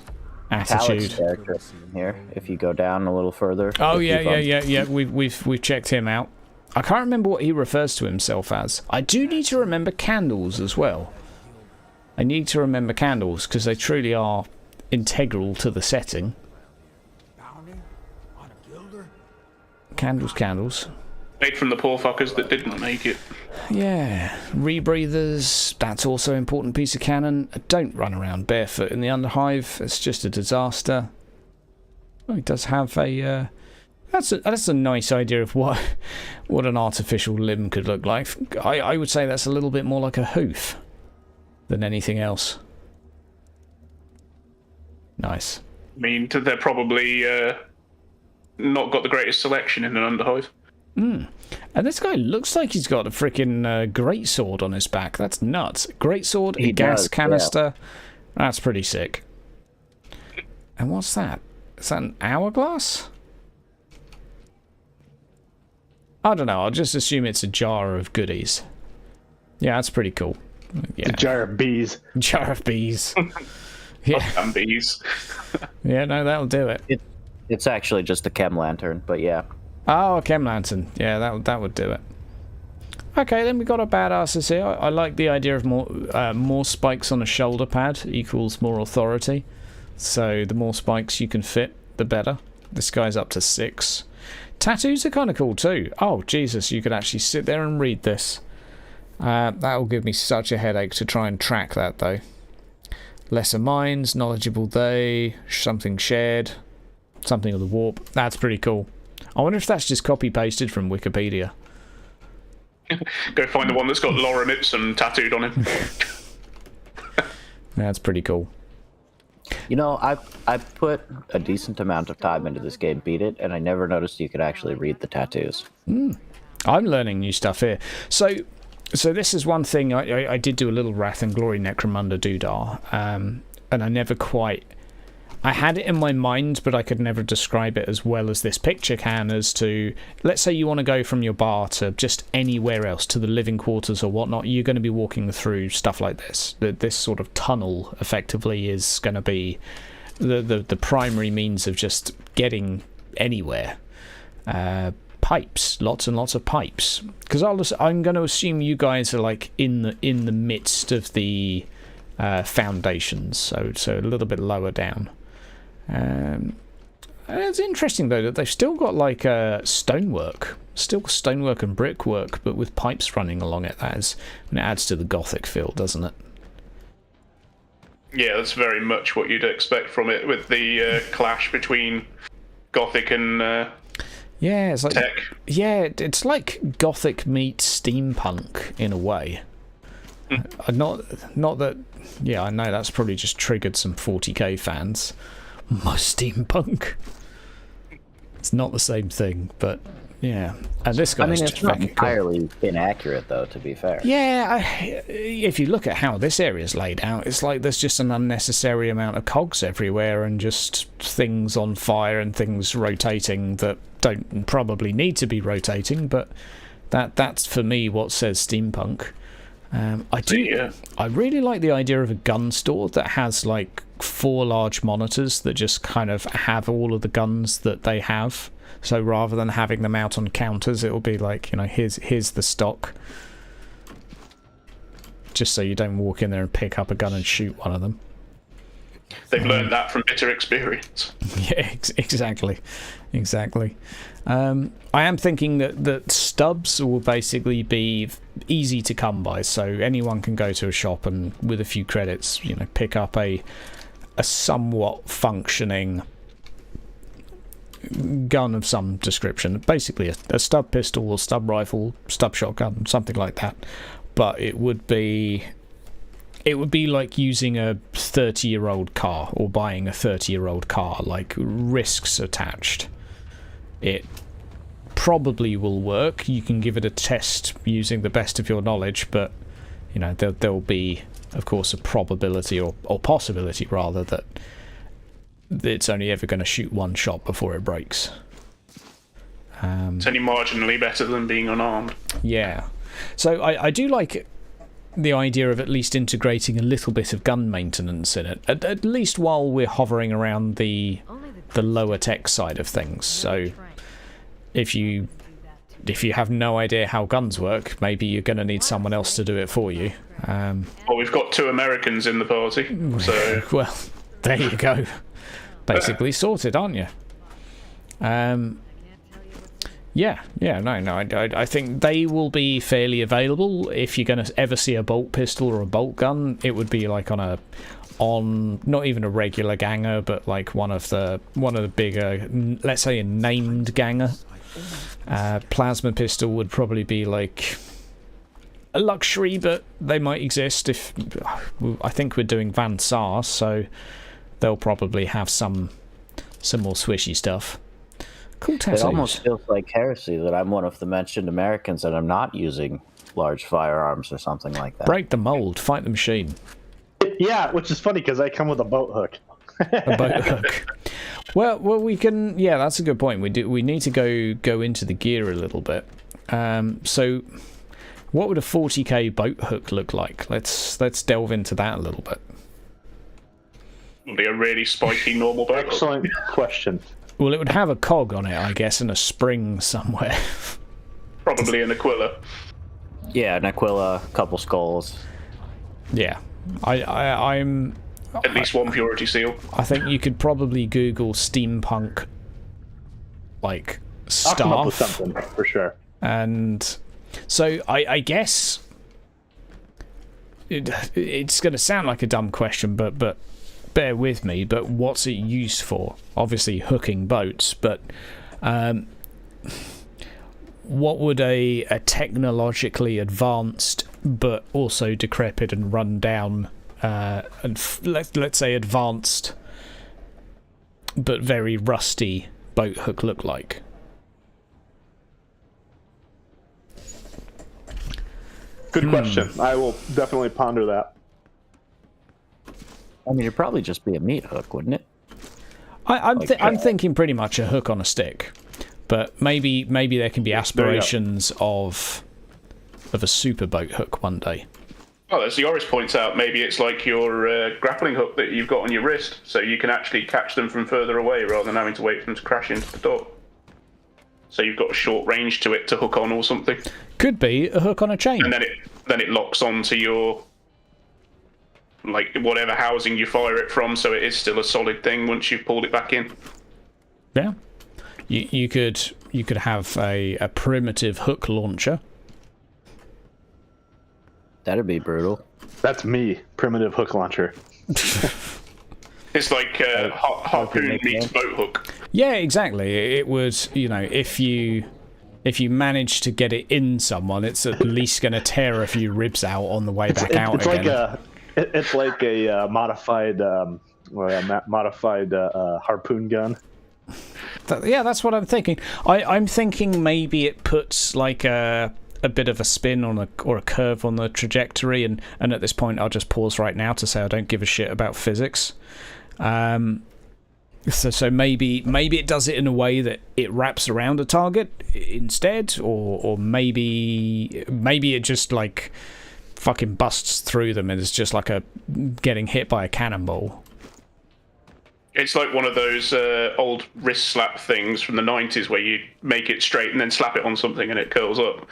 attitude. Talik's character in here, if you go down a little further. Oh, yeah. We've checked him out. I can't remember what he refers to himself as. I do need to remember candles as well. I need to remember candles, because they truly are integral to the setting. Candles. Made from the poor fuckers that didn't make it. Yeah. Rebreathers, that's also an important piece of canon. Don't run around barefoot in the Underhive. It's just a disaster. Oh, he does have a... That's a nice idea of what an artificial limb could look like. I would say that's a little bit more like a hoof than anything else. Nice. I mean, they're probably not got the greatest selection in an Underhive. And this guy looks like he's got a freaking greatsword on his back. That's nuts. Greatsword, a gas canister. Yeah. That's pretty sick. And what's that? Is that an hourglass? I don't know. I'll just assume it's a jar of goodies. Yeah, that's pretty cool. Yeah. A jar of bees. Jar of bees. Yeah. And bees. Yeah, no, that'll do it. It's actually just a chem lantern, but yeah. Oh, a chem lantern. Yeah, that would do it. Okay, then we got a badasses here. I like the idea of more spikes on a shoulder pad equals more authority. So the more spikes you can fit, the better. This guy's up to 6. Tattoos are kind of cool too. Oh, Jesus, you could actually sit there and read this. That will give me such a headache to try and track that, though. Lesser minds, knowledgeable they, something shared, something of the warp. That's pretty cool. I wonder if that's just copy-pasted from Wikipedia. Go find the one that's got Lorem Ipsum tattooed on him. That's pretty cool. You know, I put a decent amount of time into this game, beat it, and I never noticed you could actually read the tattoos. I'm learning new stuff here. So this is one thing. I did do a little Wrath and Glory Necromunda doodah, and I never quite... I had it in my mind, but I could never describe it as well as this picture can, as to, let's say you want to go from your bar to just anywhere else, to the living quarters or whatnot, you're going to be walking through stuff like this. This sort of tunnel, effectively, is going to be the primary means of just getting anywhere. Pipes, lots and lots of pipes. Because I'm going to assume you guys are like in the midst of the foundations, so a little bit lower down. It's interesting though that they've still got like stonework and brickwork, but with pipes running along it. And it adds to the gothic feel, doesn't it? Yeah, that's very much what you'd expect from it, with the clash between gothic and yeah, it's like tech. Yeah, it's like gothic meets steampunk in a way. Not that. Yeah, I know that's probably just triggered some 40k fans. My steampunk. It's not the same thing, but yeah. And this guy's it's not entirely inaccurate, though, to be fair. Yeah, if you look at how this area's laid out, it's like there's just an unnecessary amount of cogs everywhere and just things on fire and things rotating that don't probably need to be rotating, but that's for me what says steampunk. I really like the idea of a gun store that has like 4 large monitors that just kind of have all of the guns that they have. So rather than having them out on counters, it will be like, you know, here's the stock. Just so you don't walk in there and pick up a gun and shoot one of them. They've learned that from bitter experience. Yeah, exactly. I am thinking that stubs will basically be easy to come by, so anyone can go to a shop and with a few credits, pick up a somewhat functioning gun of some description. Basically a stub pistol or stub rifle, stub shotgun, something like that. But it would be like using a 30-year-old car or buying a 30-year-old car, like risks attached. It probably will work. You can give it a test using the best of your knowledge, but there'll be, of course, a probability or possibility rather that it's only ever going to shoot one shot before it breaks. It's only marginally better than being unarmed. Yeah. So I do like the idea of at least integrating a little bit of gun maintenance in it, at least while we're hovering around the lower tech side of things. So if you have no idea how guns work, maybe you're going to need someone else to do it for you. Well, we've got 2 Americans in the party, so... Well, there you go. Basically sorted, aren't you? I think they will be fairly available. If you're going to ever see a bolt pistol or a bolt gun, it would be like on not even a regular ganger, but like one of the bigger, let's say a named ganger. Plasma pistol would probably be like a luxury, but they might exist. If I think we're doing Van Saar, so they'll probably have some more swishy stuff. Cool tattoos. It almost feels like heresy that I'm one of the mentioned Americans and I'm not using large firearms or something like that. Break the mold, fight the machine. Yeah, which is funny because I come with a boat hook. A boat hook. Well, we can. Yeah, that's a good point. We need to go into the gear a little bit. So, what would a 40k boat hook look like? Let's delve into that a little bit. It'll be a really spiky normal boat. Excellent question. Well, it would have a cog on it, I guess, and a spring somewhere. Probably an Aquila. Yeah, an Aquila, couple skulls. Yeah, I'm. At least one purity seal. I think you could probably Google steampunk, like stuff. I'll come up with something for sure. And so I guess it's going to sound like a dumb question, but bear with me. But what's it used for? Obviously, hooking boats. But what would a technologically advanced but also decrepit and run down let's say advanced but very rusty boat hook look like? Good question. I will definitely ponder that. I mean, it'd probably just be a meat hook, wouldn't it? I'm thinking pretty much a hook on a stick, but maybe there can be aspirations of a super boat hook one day. Well, as Yoris points out, maybe it's like your grappling hook that you've got on your wrist, so you can actually catch them from further away rather than having to wait for them to crash into the dock. So you've got a short range to it to hook on or something. Could be a hook on a chain. And then it locks onto your, like, whatever housing you fire it from, so it is still a solid thing once you've pulled it back in. Yeah. You could have a primitive hook launcher. That'd be brutal. That's me, primitive hook launcher. It's like harpoon meets boat hook. Yeah, exactly. It would, if you manage to get it in someone, it's at least going to tear a few ribs out on the way back out again. It's like a modified harpoon gun. Yeah, that's what I'm thinking. I'm thinking maybe it puts like a bit of a spin on or a curve on the trajectory, and at this point I'll just pause right now to say I don't give a shit about physics. So maybe it does it in a way that it wraps around a target instead, or maybe it just like fucking busts through them and it's just like a getting hit by a cannonball. It's like one of those old wrist slap things from the 90s where you make it straight and then slap it on something and it curls up.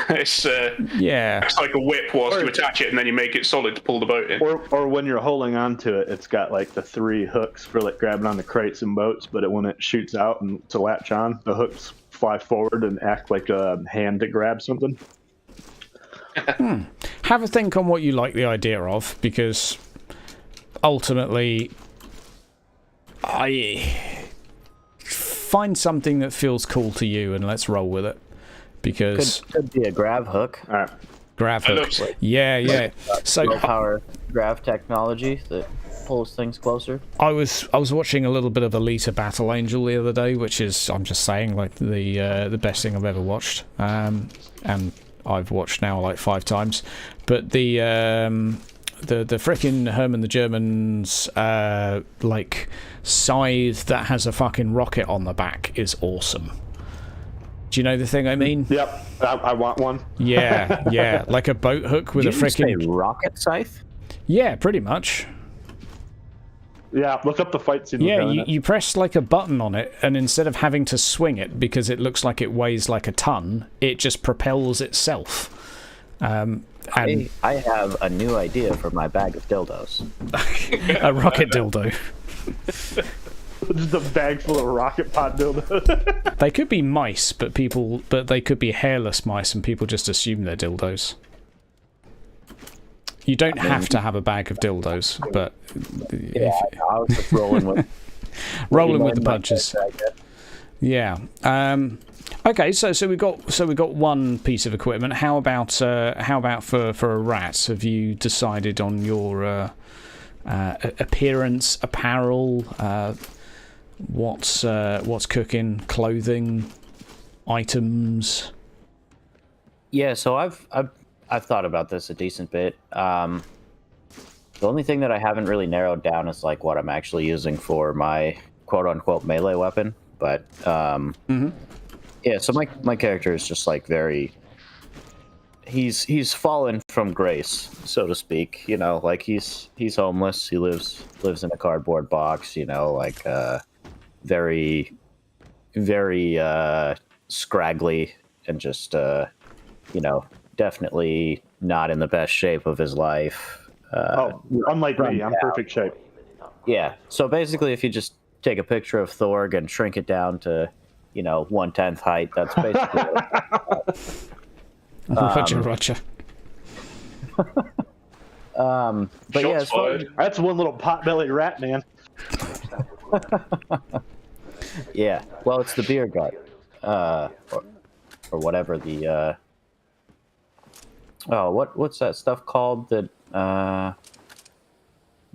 It's Yeah. it's like a whip whilst you attach it, and then you make it solid to pull the boat in. Or when you're holding on to it, it's got like the 3 hooks for like grabbing on the crates and boats, but when it shoots out and to latch on, the hooks fly forward and act like a hand to grab something. Have a think on what you like the idea of, because ultimately I find something that feels cool to you and let's roll with it. Because Could be a grav hook. All right. grav hook. Yeah. So Low power grav technology that pulls things closer. I was watching a little bit of Alita Battle Angel the other day, which is, I'm just saying, like the best thing I've ever watched. And I've watched now like 5 times. But the frickin' Herman the German's like scythe that has a fucking rocket on the back is awesome. Do you know the thing I mean? Yep, I want one. Yeah, like a boat hook with Did a you say frickin' rocket scythe? Yeah, pretty much. Yeah, look up the fight scene. Yeah, you press like a button on it, and instead of having to swing it because it looks like it weighs like a ton, it just propels itself. And I have a new idea for my bag of dildos. a rocket dildo. Just a bag full of rocket pod dildos. They could be mice, but they could be hairless mice, and people just assume they're dildos. You don't have to have a bag of dildos, but Yeah, I was just rolling with the punches. Yeah. Okay. So we got one piece of equipment. How about for a rat? Have you decided on your appearance, apparel? What's cooking? Clothing, items. Yeah, so I've thought about this a decent bit. The only thing that I haven't really narrowed down is like what I'm actually using for my quote unquote melee weapon. But yeah, so my character is just like very. He's fallen from grace, so to speak. You know, like he's homeless. He lives in a cardboard box. You know, like very scraggly and just you know, definitely not in the best shape of his life. Unlike me, I'm perfect shape. Yeah. So basically, if you just take a picture of Thorg and shrink it down to, you know, 1/10 height, that's basically Roger. but yeah, as far as, That's one little pot-bellied rat, man. yeah. Well, it's the beer gut, or whatever the. Oh, what's that stuff called? That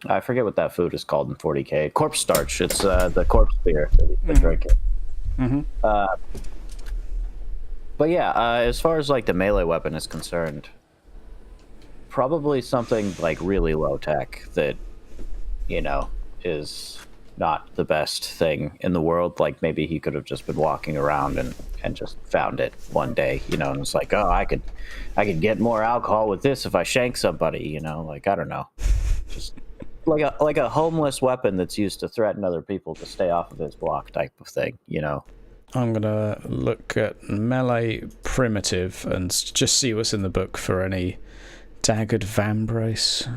I forget what that food is called in 40K. Corpse starch. It's the corpse beer that he's been drinking. But yeah, as far as like the melee weapon is concerned, probably something like really low tech that, you know, is not the best thing in the world. Like maybe he could have just been walking around and just found it one day, you know, and it's like, oh, I could get more alcohol with this if I shank somebody, you know, like I don't know, just like a homeless weapon that's used to threaten other people to stay off of his block type of thing, you know. I'm gonna look at melee primitive and just see what's in the book for any daggered vambrace.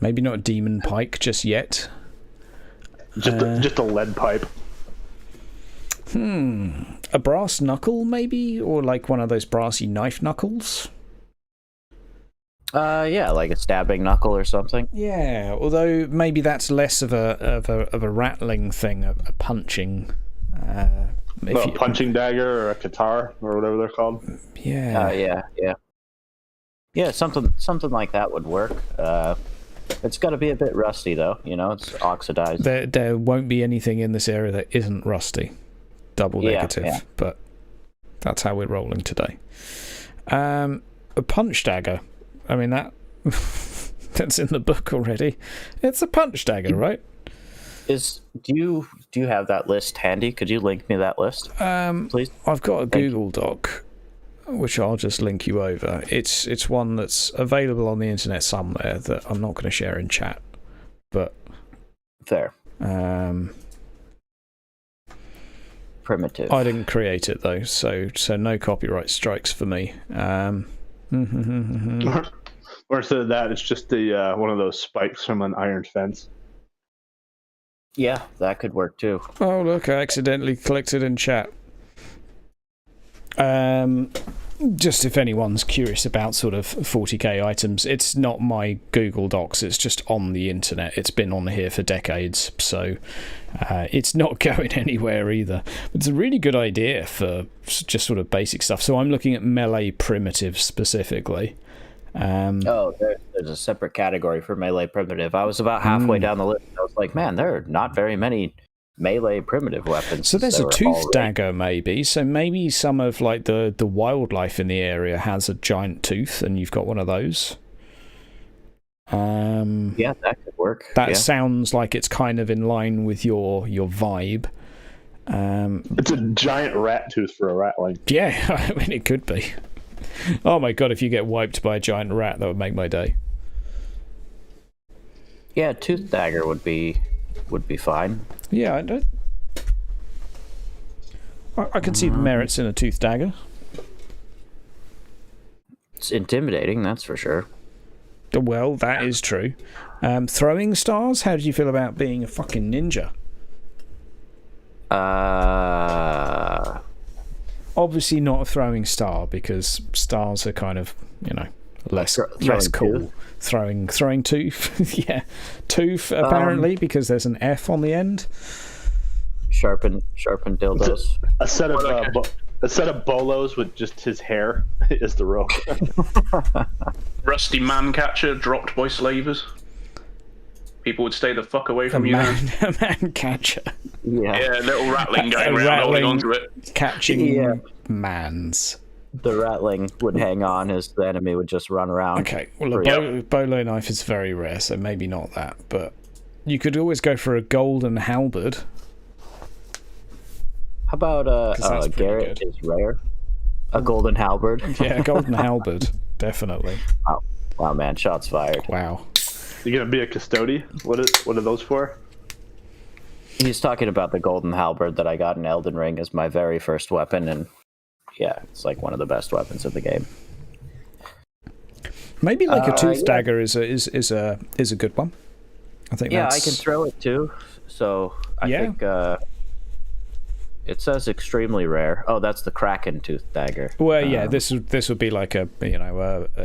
Maybe not demon pike just yet. Just a lead pipe. A brass knuckle, maybe, or like one of those brassy knife knuckles. Yeah, like a stabbing knuckle or something. Yeah, although maybe that's less of a rattling thing, a punching. Punching dagger or a katar or whatever they're called. Yeah. Yeah, something like that would work. It's got to be a bit rusty though, you know. It's oxidized. There won't be anything in this area that isn't rusty. Double negative, yeah. But that's how we're rolling today. A punch dagger. I mean that's in the book already. It's a punch dagger, right? Do you have that list handy? Could you link me that list, please? I've got a Google Doc, which I'll just link you over. It's one that's available on the internet somewhere that I'm not going to share in chat. But fair. primitive. I didn't create it though, so no copyright strikes for me. Or instead of that, it's just the one of those spikes from an iron fence. Yeah, that could work too. Oh look, I accidentally clicked it in chat. Just if anyone's curious about sort of 40k items, it's not my Google Docs, it's just on the internet. It's been on here for decades, so it's not going anywhere either. But it's a really good idea for just sort of basic stuff. So I'm looking at melee primitive specifically. There's a separate category for melee primitive. I was about halfway down the list. I was like, man, there are not very many melee primitive weapons. So there's a tooth dagger, maybe. So maybe some of like the wildlife in the area has a giant tooth, and you've got one of those. Yeah, that could work. That sounds like it's kind of in line with your vibe. It's a giant rat tooth for a ratling. Yeah, I mean it could be. Oh my god, if you get wiped by a giant rat, that would make my day. Yeah, tooth dagger would be fine. Yeah, I can see the merits in a tooth dagger. It's intimidating, that's for sure. Well, that is true. Throwing stars, how do you feel about being a fucking ninja? Obviously not a throwing star, because stars are kind of, less cool. Tooth. Throwing tooth. Yeah. Tooth, apparently, because there's an F on the end. Sharpen dildos. A set of bolos with just his hair is the rope. Rusty man catcher dropped by slavers. People would stay the fuck away from you. A man catcher. Yeah, little rattling going around holding onto it. Catching mans. The rattling would hang on as the enemy would just run around. Okay, well, a bolo knife is very rare, so maybe not that, but you could always go for a golden halberd. How about Garrett is rare? A golden halberd? Yeah, a golden halberd, definitely. Wow, man, shots fired. Wow. You gonna be a custodian? What are those for? He's talking about the golden halberd that I got in Elden Ring as my very first weapon, and yeah, it's like one of the best weapons of the game. Maybe like a tooth dagger is a good one. I think. Yeah, I can throw it too. So I think it says extremely rare. Oh, that's the Kraken tooth dagger. Well, yeah, this would be like a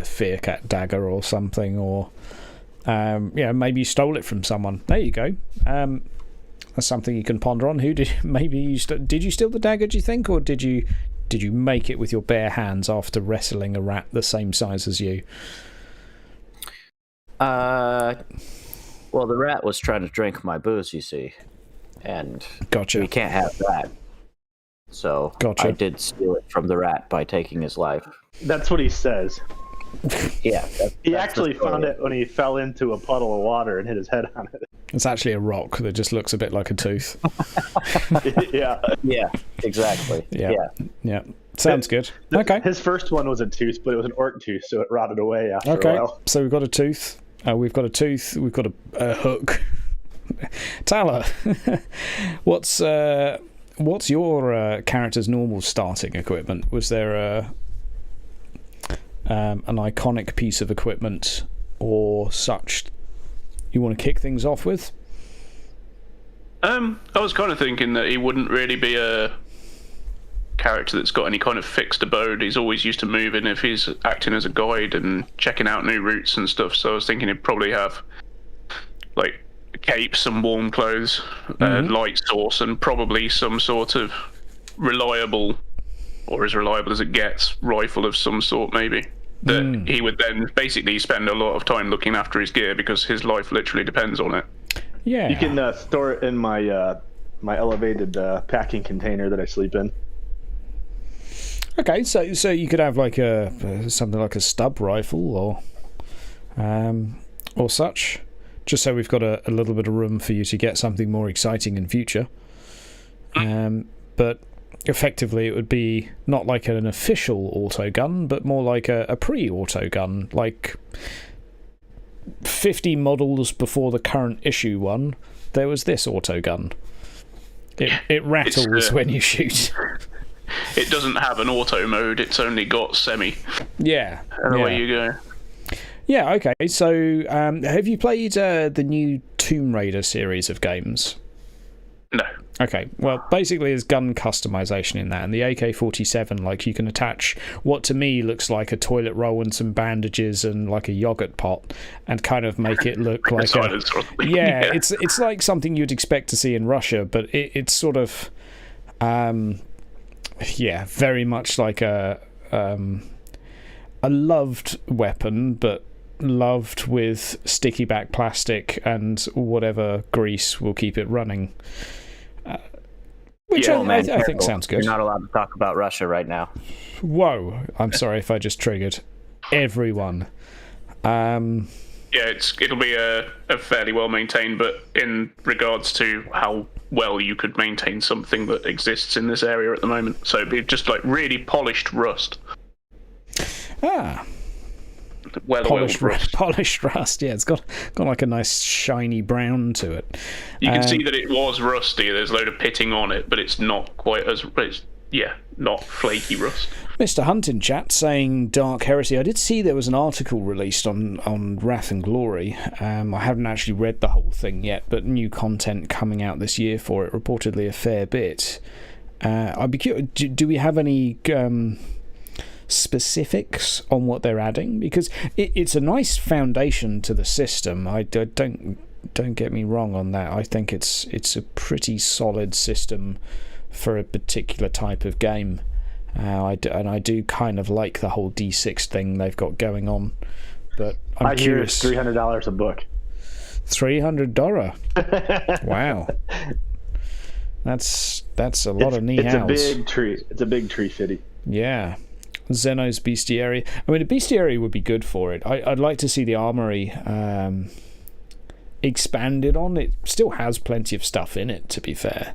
fear cat dagger or something, or maybe you stole it from someone. There you go. That's something you can ponder on. Did you steal the dagger? Do you think, or did you make it with your bare hands after wrestling a rat the same size as you? Well, the rat was trying to drink my booze, you see, and gotcha. We can't have that. So I did steal it from the rat by taking his life. That's what he says. Yeah. He actually found it when he fell into a puddle of water and hit his head on it. It's actually a rock that just looks a bit like a tooth. Yeah. Yeah, exactly. Yeah. Sounds good. Okay. His first one was a tooth, but it was an orc tooth, so it rotted away after a while. So we've got a tooth. We've got a hook. Tala, what's your character's normal starting equipment? Was there an iconic piece of equipment or such you want to kick things off with? I was kind of thinking that he wouldn't really be a character that's got any kind of fixed abode. He's always used to moving if he's acting as a guide and checking out new routes and stuff. So I was thinking he'd probably have like a cape, some warm clothes, light source, and probably some sort of reliable, or as reliable as it gets, rifle of some sort maybe. That he would then basically spend a lot of time looking after his gear because his life literally depends on it. Yeah. You can store it in my my elevated packing container that I sleep in. Okay, so you could have like something like a stub rifle or such, just so we've got a little bit of room for you to get something more exciting in future. But effectively, it would be not like an official auto gun, but more like a pre-auto gun, like 50 models before the current issue one. There was this auto gun. It rattles when you shoot. It doesn't have an auto mode. It's only got semi. Yeah. And away you go. Yeah. Okay. So, have you played the new Tomb Raider series of games? No. Okay, well, basically there's gun customization in that, and the AK-47, like, you can attach what to me looks like a toilet roll and some bandages and like a yogurt pot, and kind of make it look like yeah, it's like something you'd expect to see in Russia, but it's sort of very much like a loved weapon, but loved with sticky back plastic and whatever grease will keep it running. Which I think sounds good. You're not allowed to talk about Russia right now. Whoa, I'm sorry if I just triggered everyone. Yeah, it'll be a fairly well maintained, but in regards to how well you could maintain something that exists in this area at the moment, so it'd be just like really polished rust. Polished rust. Yeah, it's got like a nice shiny brown to it. You can see that it was rusty. There's a load of pitting on it, but it's not quite as not flaky rust. Mr. Hunt in chat saying Dark Heresy. I did see there was an article released on Wrath and Glory. I haven't actually read the whole thing yet, but new content coming out this year for it, reportedly a fair bit. I'd be curious, do we have any specifics on what they're adding? Because it's a nice foundation to the system. Don't get me wrong on that. I think it's a pretty solid system for a particular type of game. I do kind of like the whole D6 thing they've got going on. But I'm curious. Hear it's $300 a book. $300. Wow. That's a lot of knee hows. It's a big tree. It's a big tree city. Yeah. Zeno's Bestiary. I mean, a Bestiary would be good for it. I'd like to see the armory expanded on. It still has plenty of stuff in it, to be fair.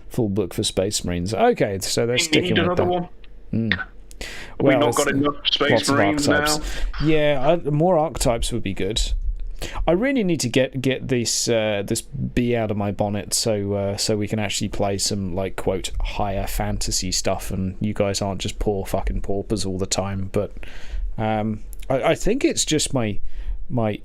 Full book for Space Marines. Okay, so they're sticking with that. One. We've not got enough Space Marines now. Yeah, more archetypes would be good. I really need to get this bee out of my bonnet so we can actually play some, like, quote, higher fantasy stuff, and you guys aren't just poor fucking paupers all the time. But I think it's just my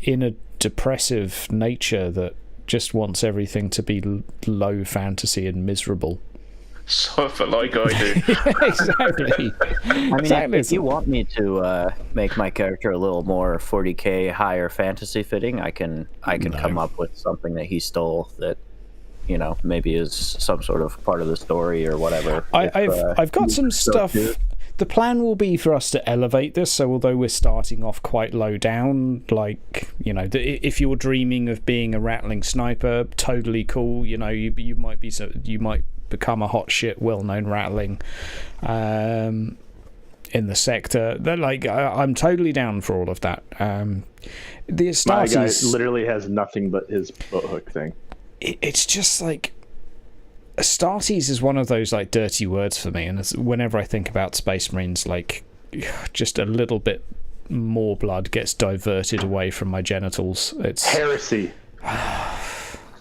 inner depressive nature that just wants everything to be low fantasy and miserable. Suffer like I do. Exactly. I mean, if you want me to make my character a little more 40k higher fantasy fitting, I can come up with something that he stole that, you know, maybe is some sort of part of the story or whatever. I've got some stuff. The plan will be for us to elevate this, so although we're starting off quite low down, like, you know, if you're dreaming of being a rattling sniper, totally cool. You know, you might become a hot shit, well-known rattling in the sector. They're like, I'm totally down for all of that. The Astartes, my guy literally has nothing but his boat hook thing. It's just like, Astartes is one of those, like, dirty words for me, and whenever I think about Space Marines, like, just a little bit more blood gets diverted away from my genitals. It's heresy.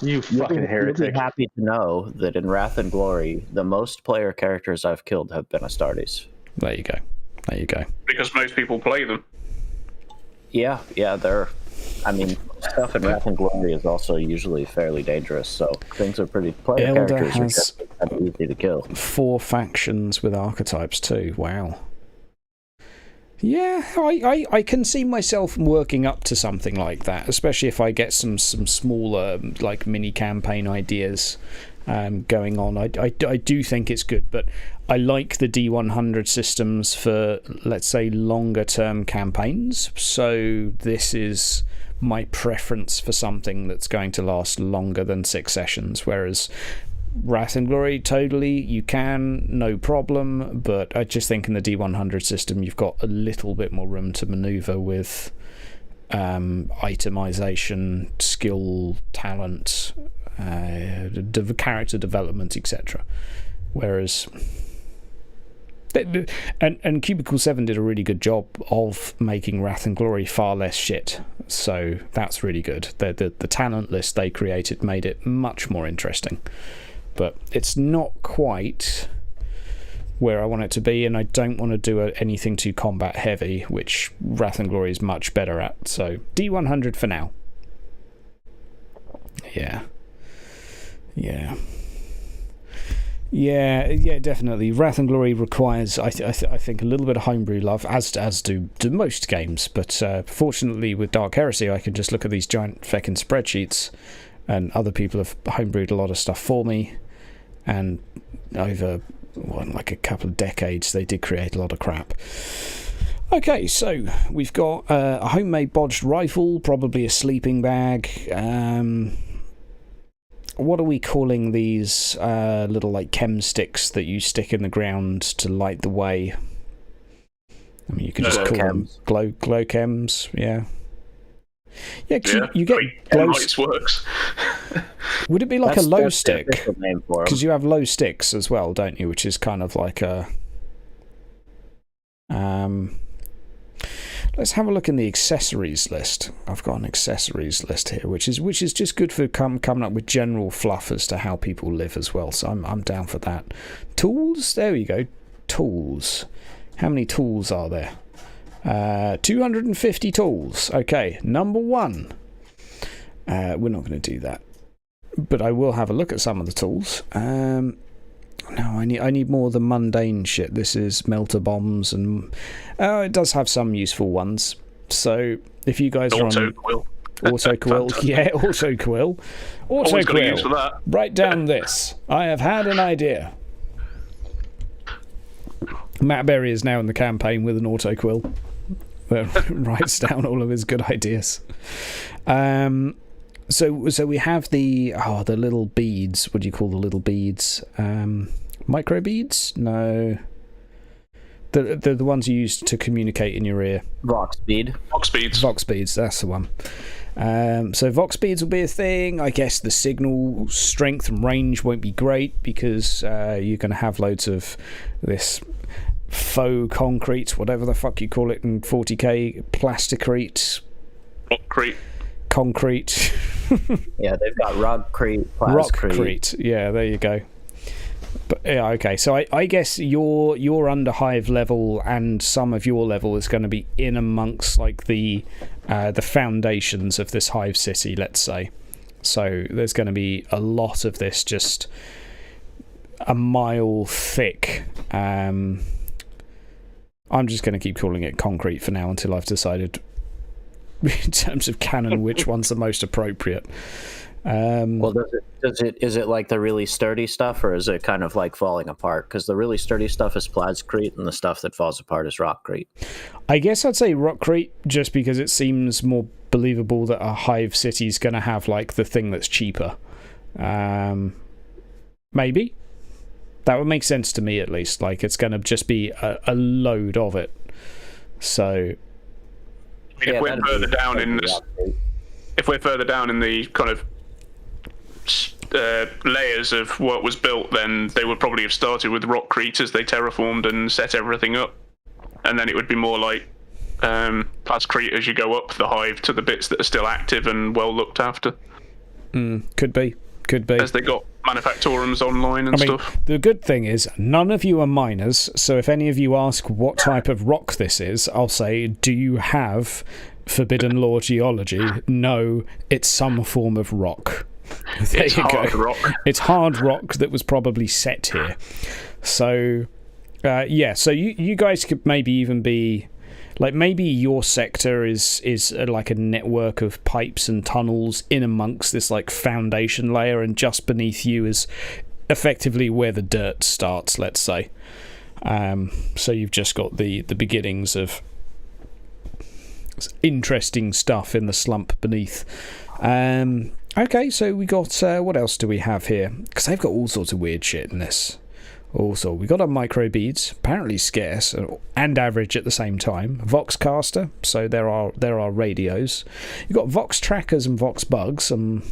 You fucking heretic. You'll be happy to know that in Wrath and Glory, the most player characters I've killed have been Astartes. There you go. Because most people play them. Yeah, I mean, stuff in Wrath and Glory is also usually fairly dangerous, so things are pretty... Player Elder characters has are kind of easy to kill. 4 factions with archetypes too. Wow. Yeah, I can see myself working up to something like that, especially if I get some smaller, like, mini campaign ideas going on. I do think it's good, but I like the D100 systems for, let's say, longer term campaigns. So this is my preference for something that's going to last longer than 6 sessions, whereas Wrath and Glory, totally, you can, no problem, but I just think in the D100 system you've got a little bit more room to maneuver with itemization, skill, talent, character development, etc. Whereas and Cubicle 7 did a really good job of making Wrath and Glory far less shit, so that's really good. The talent list they created made it much more interesting. but it's not quite where I want it to be, and I don't want to do anything too combat heavy, which Wrath and Glory is much better at. So D100 for now. Yeah, definitely. Wrath and Glory requires, I think, a little bit of homebrew love, as do most games. But fortunately, with Dark Heresy, I can just look at these giant feckin' spreadsheets, and other people have homebrewed a lot of stuff for me. And over like a couple of decades, they did create a lot of crap. Okay, so we've got a homemade bodged rifle, probably a sleeping bag. What are we calling these little like chem sticks that you stick in the ground to light the way? I mean, you could just call them glow chems. Yeah. Yeah, you get glow. Works. Would it be like a low stick? Because you have low sticks as well, don't you? Which is kind of like a. Let's have a look in the accessories list. I've got an accessories list here, which is just good for coming up with general fluff as to how people live as well. So I'm down for that. Tools. There we go. Tools. How many tools are there? 250 tools. Okay, number 1. We're not going to do that, but I will have a look at some of the tools. No, I need more of the mundane shit. This is melter bombs, and it does have some useful ones. So if you guys are on auto quill, yeah, auto quill, write down this. I have had an idea. Matt Berry is now in the campaign with an auto quill. Writes down all of his good ideas. So we have the little beads. What do you call the little beads? Micro beads? No. They're the ones you use to communicate in your ear. Vox beads, that's the one. So Vox beads will be a thing. I guess the signal strength and range won't be great because you're going to have loads of this faux concrete, whatever the fuck you call it in 40k, plasticrete. Concrete. Yeah, they've got rockcrete, rockcrete. Yeah, there you go. But yeah, okay. So I guess your Underhive level and some of your level is going to be in amongst like the foundations of this hive city, let's say. So there's going to be a lot of this just a mile thick. I'm just going to keep calling it concrete for now until I've decided in terms of canon which one's the most appropriate. Well, is it like the really sturdy stuff, or is it kind of like falling apart? Because the really sturdy stuff is plascrete, and the stuff that falls apart is rockcrete. I guess I'd say rockcrete, just because it seems more believable that a hive city's going to have like the thing that's cheaper. Maybe that would make sense to me, at least. Like it's going to just be a load of it. So, I mean, if we're further down in this, if we're further down in the kind of layers of what was built, then they would probably have started with rockcrete as they terraformed and set everything up, and then it would be more like plascrete as you go up the hive to the bits that are still active and well looked after. Could be. As they got manufactorums online and stuff. The good thing is none of you are miners, so if any of you ask what type of rock this is, I'll say, do you have Forbidden Law geology? No, it's some form of rock. There you go. Rock. It's hard rock that was probably set here. So, so you guys could maybe even be like, maybe your sector is like a network of pipes and tunnels in amongst this like foundation layer, and just beneath you is effectively where the dirt starts, let's say. So you've just got the beginnings of interesting stuff in the slump beneath. Okay, so we got what else do we have here? Because they've got all sorts of weird shit in this. Also, we got our micro beads, apparently scarce and average at the same time. Vox caster, so there are radios. You've got Vox trackers and Vox bugs, and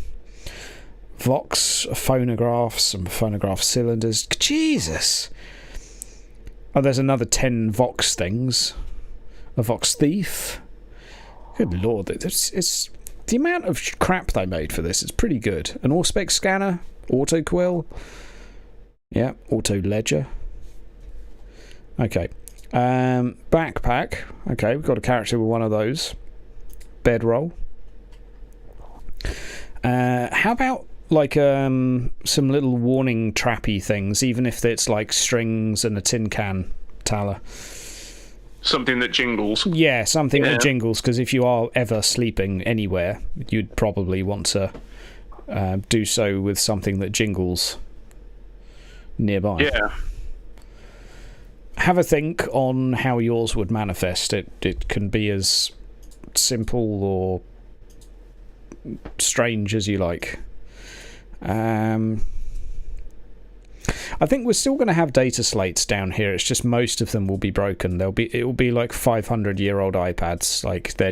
Vox phonographs and phonograph cylinders. Jesus! Oh, there's another 10 Vox things. A Vox thief. Good lord, it's the amount of crap they made for this is pretty good. An Auspex scanner, auto quill. Yeah, auto ledger. Okay. Backpack. Okay, we've got a character with one of those. Bedroll. How about like some little warning trappy things, even if it's like strings and a tin can, Tala? Something that jingles. Yeah, something that jingles, because if you are ever sleeping anywhere, you'd probably want to do so with something that jingles nearby. Yeah. Have a think on how yours would manifest. It can be as simple or strange as you like. I think we're still going to have data slates down here. It's just most of them will be broken. It will be like 500-year-old iPads. Like they're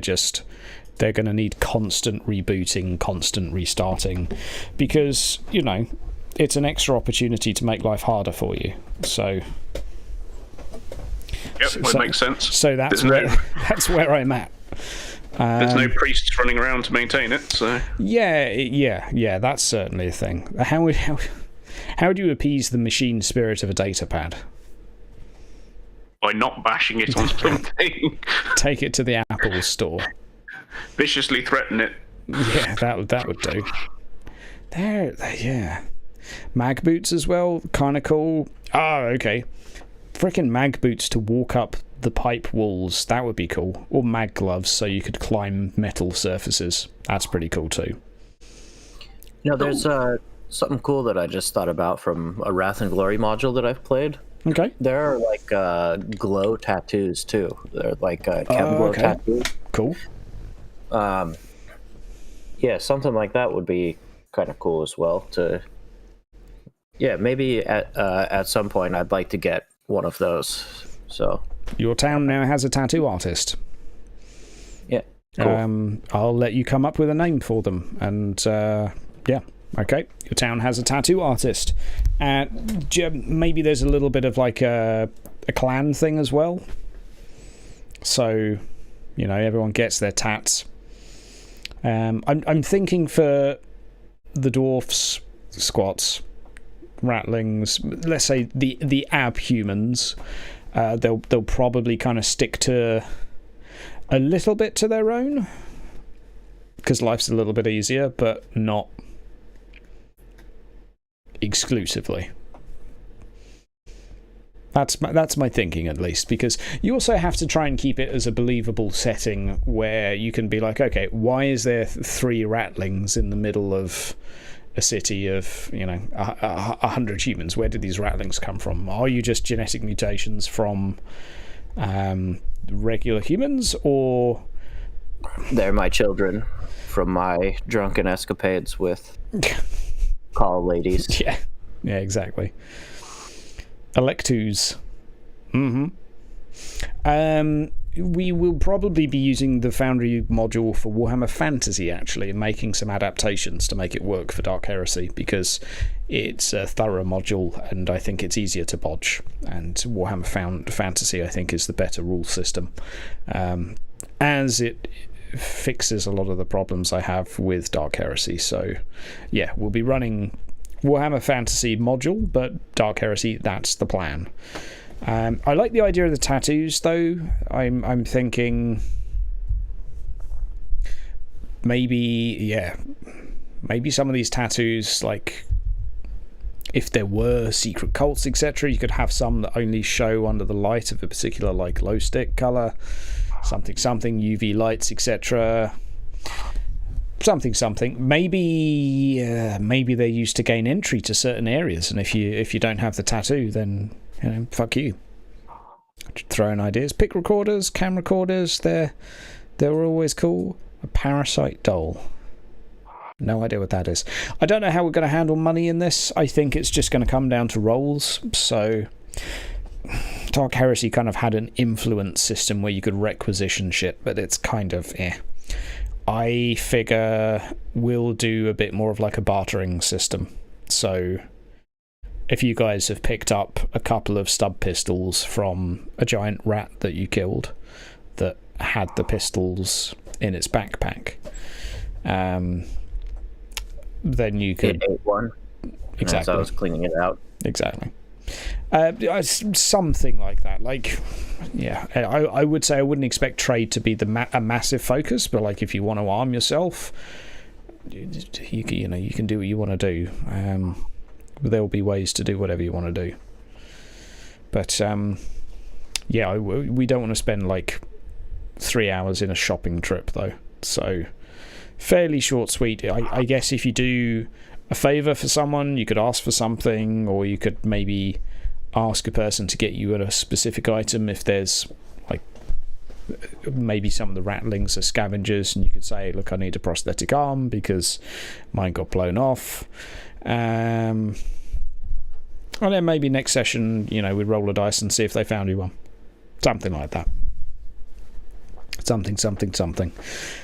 going to need constant rebooting, constant restarting, because it's an extra opportunity to make life harder for you. So. Yep, that makes sense. So that's where I'm at. There's no priests running around to maintain it, so... Yeah, that's certainly a thing. How do you appease the machine spirit of a datapad? By not bashing it on something. Take it to the Apple store. Viciously threaten it. Yeah, that would do. Yeah. Mag boots as well, kind of cool. Oh, okay. Frickin' mag boots to walk up the pipe walls, that would be cool. Or mag gloves so you could climb metal surfaces. That's pretty cool too. There's something cool that I just thought about from a Wrath and Glory module that I've played. Okay. There are like glow tattoos too. They're like chem glow tattoos. Cool. Yeah, something like that would be kind of cool as well. Maybe at some point I'd like to get one of those. So your town now has a tattoo artist. Yeah. Cool. I'll let you come up with a name for them, and okay. Your town has a tattoo artist. Maybe there's a little bit of like a clan thing as well. So, everyone gets their tats. I'm thinking for the dwarfs, squats, ratlings, let's say the ab humans, they'll probably kind of stick to a little bit to their own, because life's a little bit easier, but not exclusively. That's my thinking, at least, because you also have to try and keep it as a believable setting where you can be like, okay, why is there 3 ratlings in the middle of a city of 100 humans? Where did these ratlings come from? Are you just genetic mutations from regular humans, or they're my children from my drunken escapades with call ladies? Yeah, exactly. Electus. We will probably be using the Foundry module for Warhammer Fantasy, actually, and making some adaptations to make it work for Dark Heresy, because it's a thorough module and I think it's easier to bodge, and Warhammer Fantasy I think is the better rule system, as it fixes a lot of the problems I have with Dark Heresy. So yeah, we'll be running Warhammer Fantasy module, but Dark Heresy, that's the plan. I like the idea of the tattoos, though. I'm thinking maybe some of these tattoos, like if there were secret cults, etc., you could have some that only show under the light of a particular like glow stick color, something UV lights, etc. Something. Maybe they're used to gain entry to certain areas, and if you don't have the tattoo, then fuck you. Throw in ideas. Pick recorders, cam recorders. They're always cool. A parasite doll. No idea what that is. I don't know how we're going to handle money in this. I think it's just going to come down to rolls. So Dark Heresy kind of had an influence system where you could requisition shit, but it's kind of I figure we'll do a bit more of like a bartering system. So if you guys have picked up a couple of stub pistols from a giant rat that you killed that had the pistols in its backpack, then you could... It ate one. Exactly. As I was cleaning it out. exactly. Something like that. Like, yeah, I would say I wouldn't expect trade to be a massive focus, but like if you want to arm yourself, you can do what you want to do. There will be ways to do whatever you want to do. But yeah, we don't want to spend like 3 hours in a shopping trip though. So fairly short, sweet. I guess if you do a favour for someone, you could ask for something, or you could maybe ask a person to get you a specific item if there's like maybe some of the rattlings are scavengers, and you could say, look, I need a prosthetic arm because mine got blown off. And then maybe next session, we'd roll a dice and see if they found you one. Something like that. Something.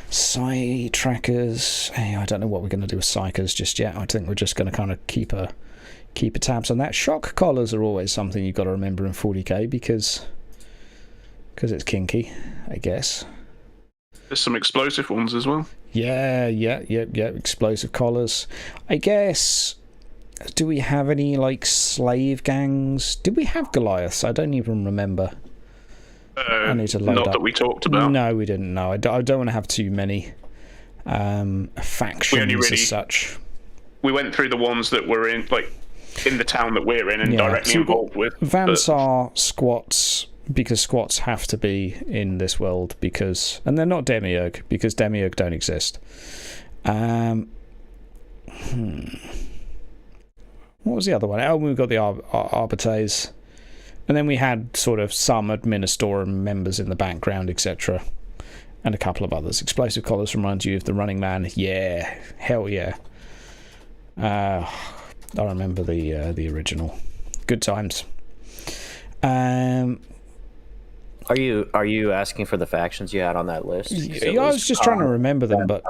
Psy trackers. Hey, I don't know what we're going to do with psychers just yet. I think we're just going to kind of keep a tabs on that. Shock collars are always something you've got to remember in 40k because it's kinky, I guess. There's some explosive ones as well. Yeah. Explosive collars. I guess. Do we have any like slave gangs? Did we have Goliaths? I don't even remember. I need to load not up. that we talked about. No, we didn't. No, I don't want to have too many factions as such. We went through the ones that were in the town that we're in and directly involved with. Vansar squats, because squats have to be in this world and they're not demiurge because demiurge don't exist. What was the other one? Oh, we've got the Arbites. And then we had sort of some Administorum members in the background, etc. And a couple of others. Explosive collars remind you of the Running Man. Yeah, hell yeah. I remember the original. Good times. Are you asking for the factions you had on that list? Yeah, I was just trying to remember them, but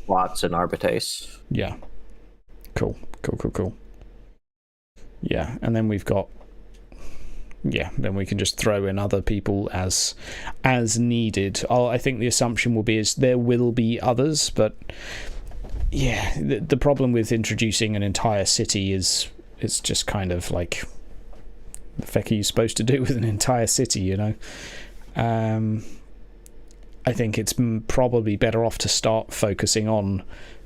Watts and Arbites. Yeah. Cool. Yeah, and then we've got. Yeah, then we can just throw in other people as needed. I think the assumption will be is there will be others, but yeah, the problem with introducing an entire city is it's just kind of like, the feck are you supposed to do with an entire city, I think it's probably better off to start focusing on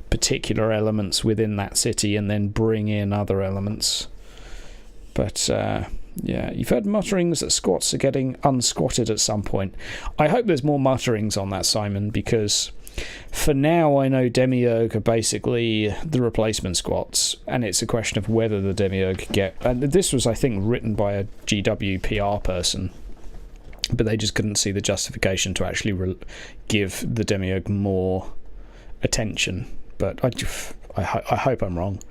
particular elements within that city and then bring in other elements. But yeah, you've heard mutterings that squats are getting unsquatted at some point. I hope there's more mutterings on that, Simon, because for now I know demiurge are basically the replacement squats, and it's a question of whether the demiurge get. And this was, I think, written by a GW PR person, but they just couldn't see the justification to actually give the demiurge more attention. But I hope I'm wrong.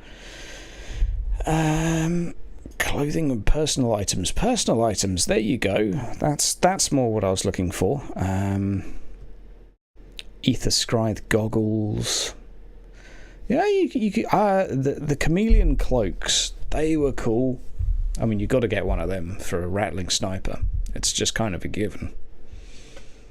Clothing and personal items. Personal items, there you go. That's more what I was looking for. Ether Scribe goggles. Yeah, the chameleon cloaks, they were cool. I mean, you've got to get one of them for a rattling sniper. It's just kind of a given.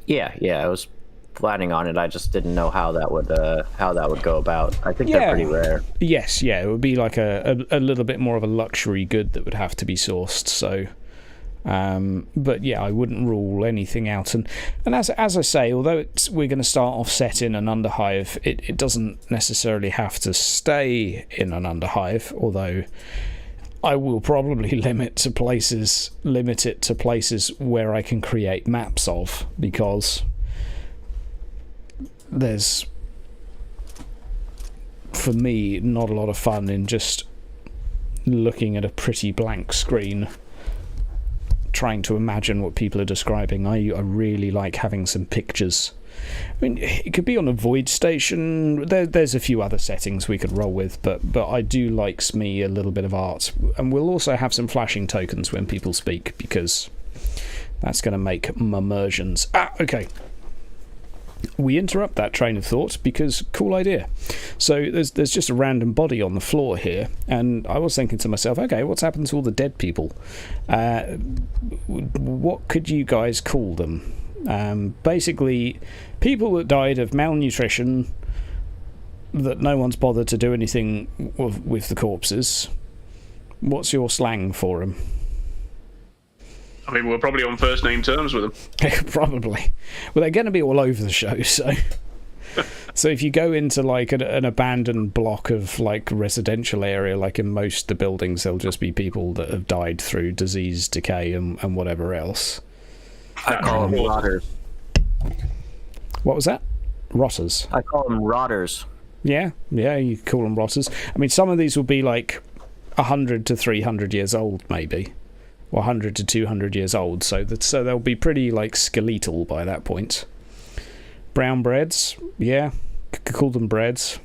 Yeah, I was planning on it. I just didn't know how that would go about. I think they're pretty rare. Yes, yeah, it would be like a little bit more of a luxury good that would have to be sourced. So, but yeah, I wouldn't rule anything out. And as I say, although we're going to start off set in an Underhive, it doesn't necessarily have to stay in an Underhive. Although I will probably limit it to places where I can create maps of, because there's, for me, not a lot of fun in just looking at a pretty blank screen trying to imagine what people are describing. I really like having some pictures. I mean, it could be on a void station. There's a few other settings we could roll with, but I do like me a little bit of art. And we'll also have some flashing tokens when people speak, because that's going to make immersions. Okay. We interrupt that train of thought because cool idea. So there's just a random body on the floor here, and I was thinking to myself, okay, what's happened to all the dead people? What could you guys call them? Basically, people that died of malnutrition, that no one's bothered to do anything with the corpses, What's your slang for them? I mean, we're probably on first name terms with them. Probably. Well, they're going to be all over the show, so... So if you go into like an abandoned block of like residential area, like in most of the buildings, there'll just be people that have died through disease, decay, and whatever else. I call them rotters. What was that? Rotters. I call them rotters. Yeah, you call them rotters. I mean, some of these will be like 100 to 300 years old, maybe, or 100 to 200 years old. So they'll be pretty like skeletal by that point. Brown breads, yeah, could call them breads.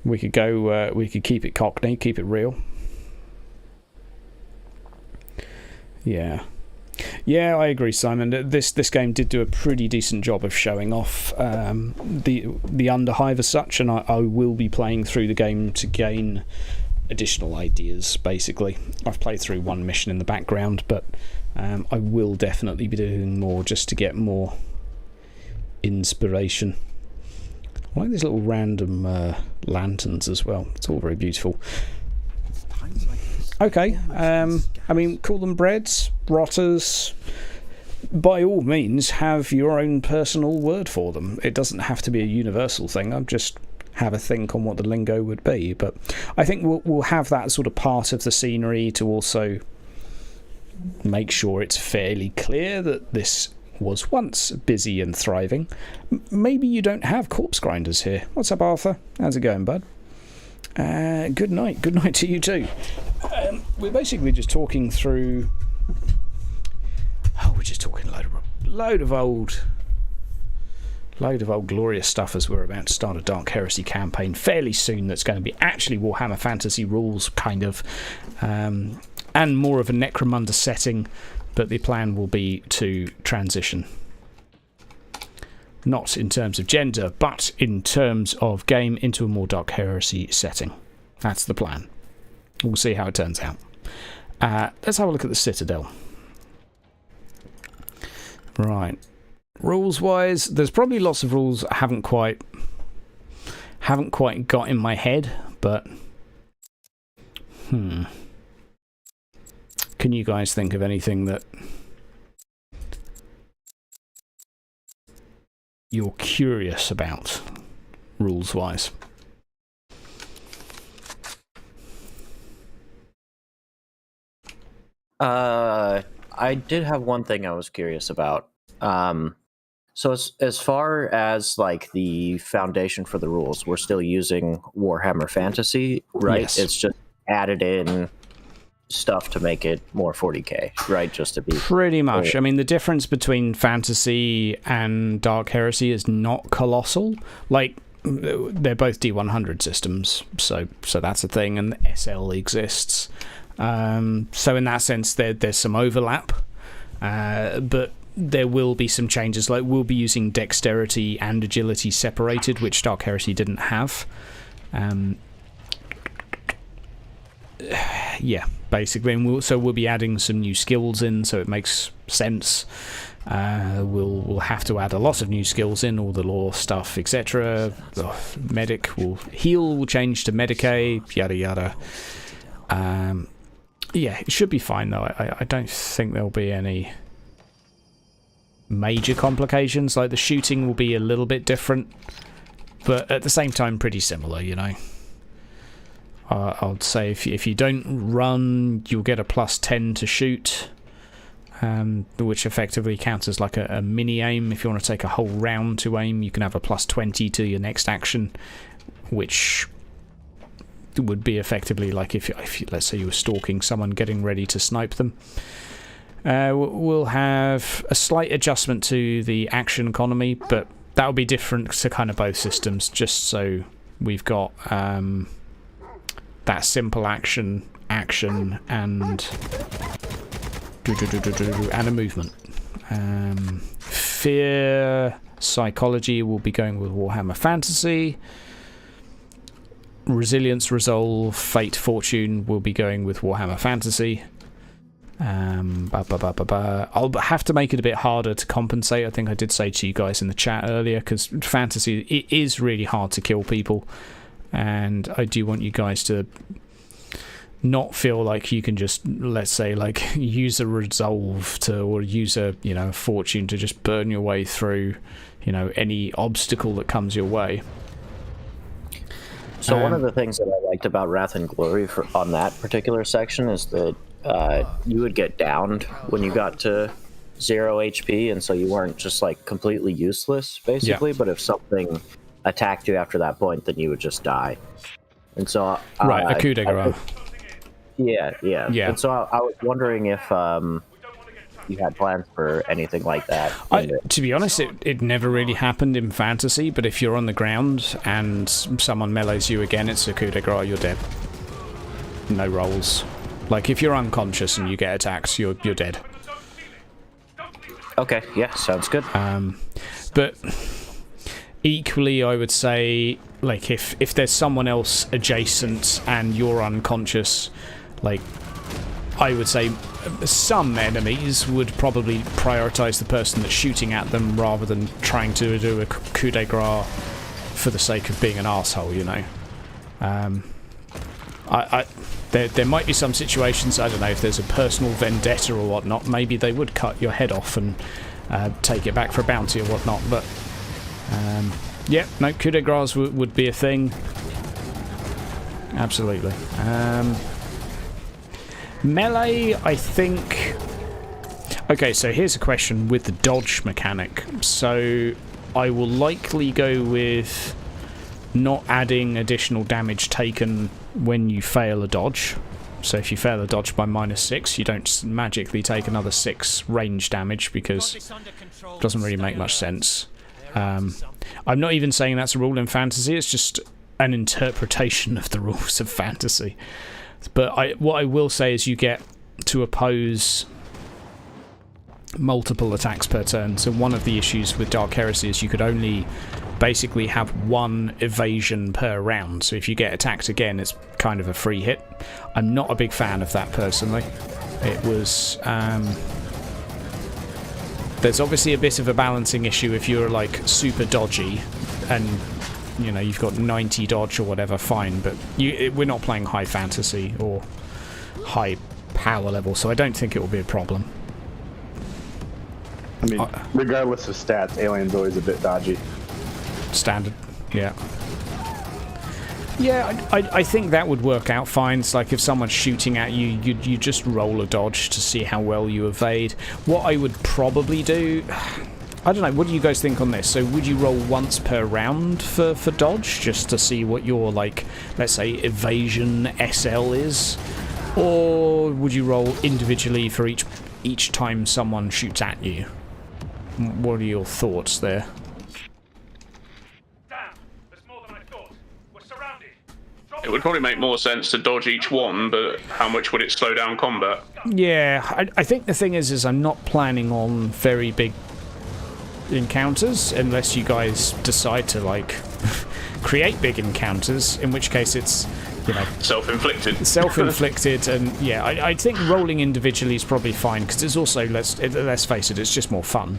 We could go. We could keep it Cockney, keep it real. Yeah, I agree, Simon. This game did do a pretty decent job of showing off the Underhive as such, and I will be playing through the game to gain additional ideas. Basically, I've played through one mission in the background, but I will definitely be doing more just to get more inspiration. I like these little random lanterns as well. It's all very beautiful. Okay, I mean, call them breads, rotters. By all means, have your own personal word for them. It doesn't have to be a universal thing. I'll just have a think on what the lingo would be. But I think we'll have that sort of part of the scenery to also make sure it's fairly clear that this was once busy and thriving. Maybe you don't have corpse grinders here. What's up, Arthur? How's it going, bud? Good night to you too. We're basically just talking through... we're just talking load of old glorious stuff as we're about to start a Dark Heresy campaign fairly soon that's going to be actually Warhammer Fantasy rules, kind of, and more of a Necromunda setting. But the plan will be to transition. Not in terms of gender, but in terms of game into a more Dark Heresy setting. That's the plan. We'll see how it turns out. Let's have a look at the Citadel. Right. Rules-wise, there's probably lots of rules I haven't quite got in my head, but... Can you guys think of anything that you're curious about, rules-wise? I did have one thing I was curious about. So as far as like the foundation for the rules, we're still using Warhammer Fantasy, right? Yes. It's just added in stuff to make it more 40k, right? Just to be pretty much. I mean, the difference between fantasy and Dark Heresy is not colossal. Like, they're both D100 systems, so that's a thing, and the SL exists. So in that sense, there's some overlap, but there will be some changes. Like, we'll be using dexterity and agility separated, which Dark Heresy didn't have. Yeah, basically, and we'll be adding some new skills in, so it makes sense. We'll have to add a lot of new skills in, all the lore stuff, etc. Medic will heal, will change to Medicae, yada yada. Yeah, it should be fine though. I don't think there'll be any major complications. Like, the shooting will be a little bit different, but at the same time pretty similar, you know. I'd say if you don't run, you'll get a +10 to shoot, which effectively counts as like a mini aim. If you want to take a whole round to aim, you can have a +20 to your next action, which would be effectively like if let's say you were stalking someone, getting ready to snipe them. We'll have a slight adjustment to the action economy, but that will be different to kind of both systems, just so we've got that simple action, and a movement. Fear, psychology will be going with Warhammer Fantasy. Resilience, resolve, fate, fortune will be going with Warhammer Fantasy. I'll have to make it a bit harder to compensate. I think I did say to you guys in the chat earlier, because fantasy, it is really hard to kill people, and I do want you guys to not feel like you can just, let's say, like use a resolve to, or use a, you know, fortune to just burn your way through, you know, any obstacle that comes your way. So one of the things that I liked about Wrath and Glory on that particular section is that you would get downed when you got to 0 HP, and so you weren't just like completely useless, basically. Yeah. But if something attacked you after that point, then you would just die. And so right, a coup de grace. Yeah. And so I was wondering if you had plans for anything like that. To be honest, it never really happened in fantasy, but if you're on the ground and someone melees you again, it's a coup de grace, you're dead. No rolls. Like, if you're unconscious and you get attacked, you're dead. Okay, yeah, sounds good. But equally, I would say, like, if there's someone else adjacent and you're unconscious, like, I would say some enemies would probably prioritize the person that's shooting at them rather than trying to do a coup de grace for the sake of being an arsehole, you know. There might be some situations, I don't know, if there's a personal vendetta or whatnot, maybe they would cut your head off and take it back for a bounty or whatnot, but yeah, no, coup de grace would be a thing. Absolutely. Melee, I think... Okay, so here's a question with the dodge mechanic. So I will likely go with not adding additional damage taken when you fail a dodge. So if you fail a dodge by -6, you don't magically take another 6 range damage, because it doesn't really make much sense. I'm not even saying that's a rule in fantasy, it's just an interpretation of the rules of fantasy. But what I will say is you get to oppose multiple attacks per turn. So one of the issues with Dark Heresy is you could only basically have 1 evasion per round. So if you get attacked again, it's kind of a free hit. I'm not a big fan of that personally. It was... there's obviously a bit of a balancing issue if you're like super dodgy and... you know, you've got 90 dodge or whatever, fine, but we're not playing high fantasy or high power level, so I don't think it will be a problem. I mean, regardless of stats, Alien's always a bit dodgy. Standard, yeah. Yeah, I think that would work out fine. It's like if someone's shooting at you, you just roll a dodge to see how well you evade. What I would probably do... I don't know, what do you guys think on this? So would you roll once per round for dodge, just to see what your, like, let's say, evasion SL is? Or would you roll individually for each time someone shoots at you? What are your thoughts there? Damn, there's more than I thought. We're surrounded. It would probably make more sense to dodge each one, but how much would it slow down combat? Yeah, I think the thing is I'm not planning on very big encounters unless you guys decide to like create big encounters, in which case it's, you know, self-inflicted. And yeah, I think rolling individually is probably fine, because it's also, let's face it, it's just more fun.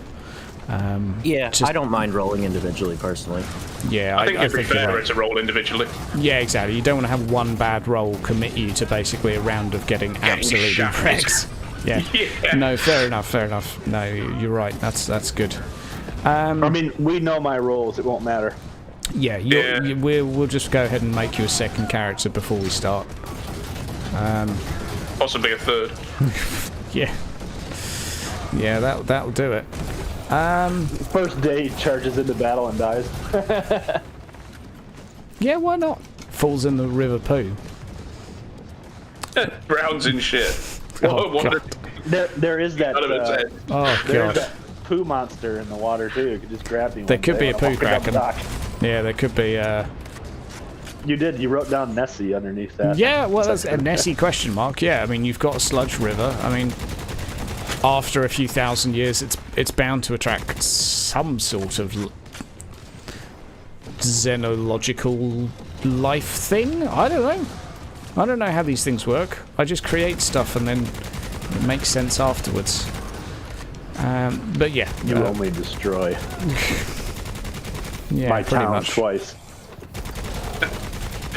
Yeah, I don't mind rolling individually personally. Yeah, I think it'd be better to roll individually. Yeah, exactly. You don't want to have one bad roll commit you to basically a round of getting absolutely wrecked. Yeah. No, fair enough. No, you're right. That's good. I mean, we know my roles. It won't matter. Yeah, we'll just go ahead and make you a second character before we start. Possibly a third. Yeah, that'll do it. First day, he charges into battle and dies. Yeah, why not? Falls in the river poo. Drowns in shit. There is that. God. That poo monster in the water too. You could just grab him. There could be a poo kraken. Yeah, there could be. You wrote down Nessie underneath that. Yeah, well, that's a Nessie question mark. Yeah, I mean, you've got a sludge river. I mean, after a few thousand years, it's bound to attract some sort of xenological life thing. I don't know how these things work. I just create stuff and then it makes sense afterwards. But yeah, you only destroy. Yeah, my pretty town much. Twice.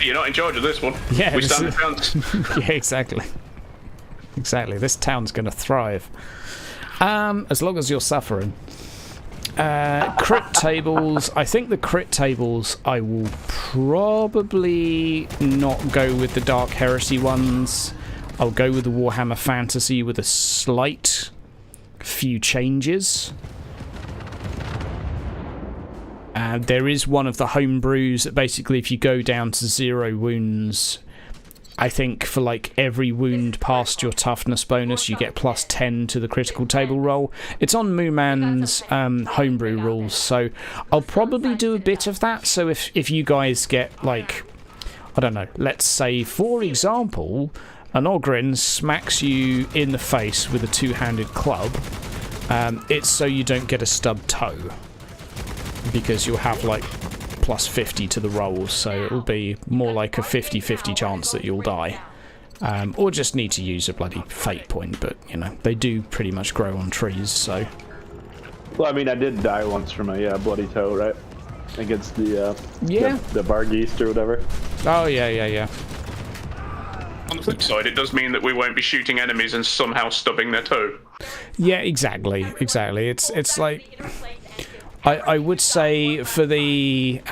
You're not in charge of this one. Yeah, we stand a chance. Yeah, exactly. Exactly. This town's going to thrive. As long as you're suffering. Crit tables. I think the crit tables I will probably not go with the Dark Heresy ones. I'll go with the Warhammer Fantasy with a slight few changes. There is one of the homebrews that basically if you go down to 0 wounds, I think for like every wound past your toughness bonus, you get plus 10 to the critical table roll. It's on Mooman's homebrew rules, so I'll probably do a bit of that. So if you guys get like, I don't know, let's say for example, an Ogryn smacks you in the face with a two-handed club, it's so you don't get a stubbed toe, because you'll have like plus 50 to the rolls, so it'll be more like a 50-50 chance that you'll die, or just need to use a bloody fate point, but you know, they do pretty much grow on trees, so... Well, I mean, I did die once from a bloody toe, right? Against the Vargeist or whatever. Oh, yeah. On the flip side, it does mean that we won't be shooting enemies and somehow stubbing their toe. Yeah, exactly. It's like... I would say for the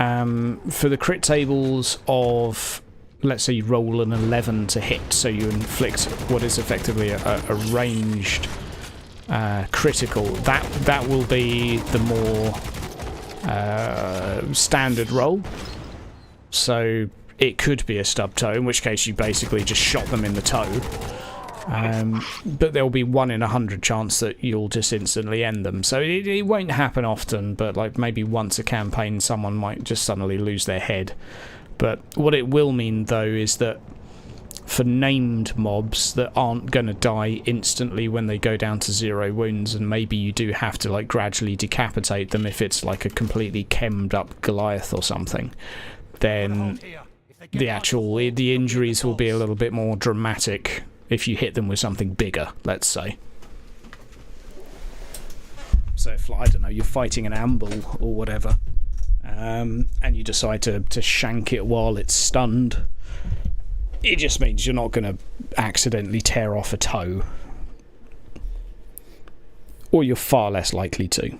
crit tables of, let's say you roll an 11 to hit, so you inflict what is effectively a ranged critical, that will be the more standard roll. So it could be a stub toe, in which case you basically just shot them in the toe. But there'll be 1 in 100 chance that you'll just instantly end them. So it won't happen often, but like maybe once a campaign someone might just suddenly lose their head. But what it will mean though is that for named mobs that aren't going to die instantly when they go down to 0 wounds, and maybe you do have to like gradually decapitate them if it's like a completely chemmed up Goliath or something, then the injuries will be a little bit more dramatic if you hit them with something bigger, let's say. So if, I don't know, you're fighting an amble or whatever, and you decide to shank it while it's stunned, it just means you're not going to accidentally tear off a toe. Or you're far less likely to.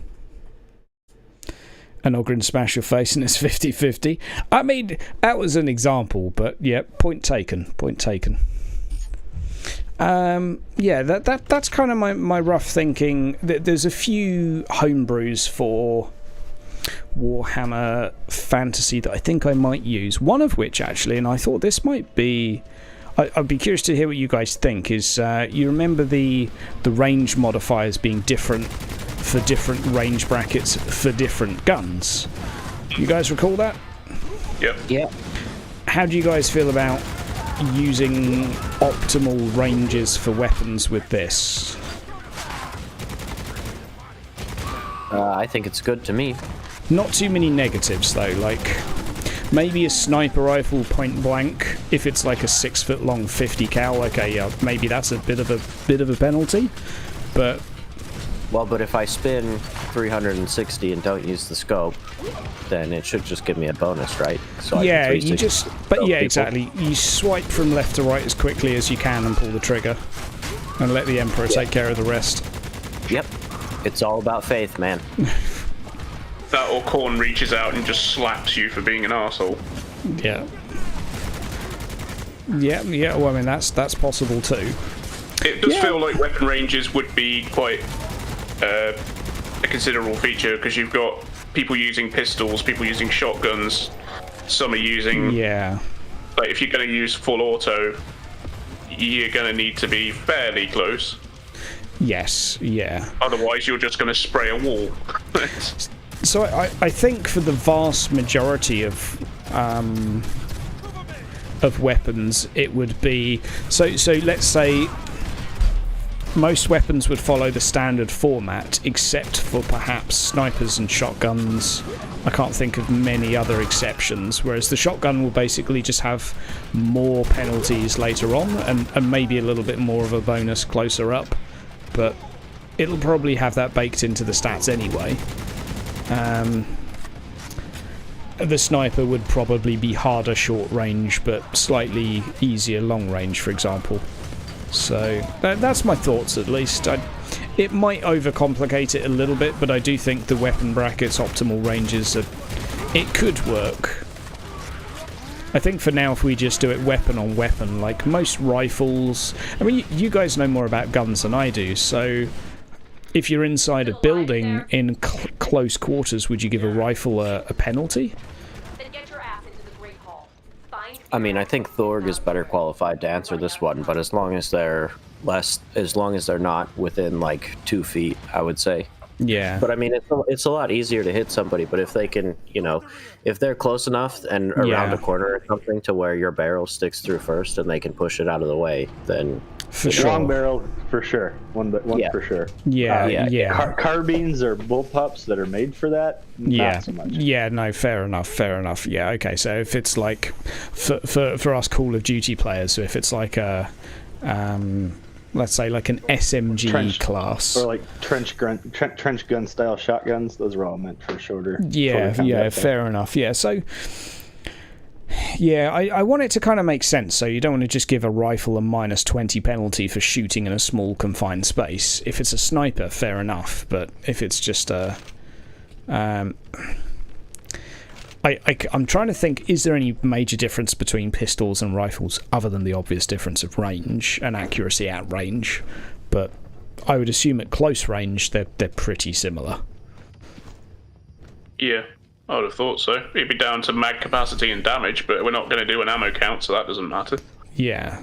An Ogryn smash your face and it's 50-50. I mean, that was an example, but yeah, point taken. Yeah, that's kind of my rough thinking. There's a few homebrews for Warhammer Fantasy that I think I might use. One of which, actually, and I thought this might be... I'd be curious to hear what you guys think, is you remember the range modifiers being different for different range brackets for different guns? You guys recall that? Yep. Yeah. How do you guys feel about using optimal ranges for weapons with this? I think it's good to me. Not too many negatives though, like maybe a sniper rifle point blank, if it's like a 6 foot long 50 cal, okay, yeah, maybe that's a bit of a penalty, but But if I spin 360 and don't use the scope, then it should just give me a bonus, right? So yeah, you just, but yeah, exactly. You swipe from left to right as quickly as you can and pull the trigger, and let the Emperor take care of the rest. Yep, it's all about faith, man. That or Khorne reaches out and just slaps you for being an arsehole. Yeah. Yeah. Well, I mean that's possible too. It does feel like weapon ranges would be quite a considerable feature, because you've got people using pistols, people using shotguns, some are using... Yeah. Like, if you're going to use full auto, you're going to need to be fairly close. Yes, yeah. Otherwise, you're just going to spray a wall. So I think for the vast majority of weapons, it would be... So let's say most weapons would follow the standard format, except for perhaps snipers and shotguns. I can't think of many other exceptions, whereas the shotgun will basically just have more penalties later on, and maybe a little bit more of a bonus closer up, but it'll probably have that baked into the stats anyway. the sniper would probably be harder short range, but slightly easier long range, for example. So that's my thoughts, at least. It might overcomplicate it a little bit, but I do think the weapon brackets optimal ranges it could work. I think for now, if we just do it weapon on weapon, like most rifles... I mean, you guys know more about guns than I do, so if you're inside a building in close quarters, would you give a rifle a penalty? I mean, I think Thorg is better qualified to answer this one, but as long as they're not within like 2 feet, I would say. Yeah. But I mean, it's a lot easier to hit somebody, but if they can, if they're close enough and around a corner or something to where your barrel sticks through first and they can push it out of the way, then... For sure. Long barrel, for sure. One for sure. Yeah. Carbines or bullpups that are made for that, not so much. Yeah, no, fair enough. Yeah, okay, so if it's like, for us Call of Duty players, so if it's like a... let's say like an SMG class, or like trench gun style shotguns. Those are all meant for shorter. Yeah, fair enough. Yeah, so I want it to kind of make sense. So you don't want to just give a rifle a -20 penalty for shooting in a small confined space. If it's a sniper, fair enough. But if it's just a I'm trying to think, is there any major difference between pistols and rifles other than the obvious difference of range and accuracy at range? But I would assume at close range they're pretty similar. Yeah, I would have thought so. It'd be down to mag capacity and damage, but we're not going to do an ammo count, so that doesn't matter. Yeah.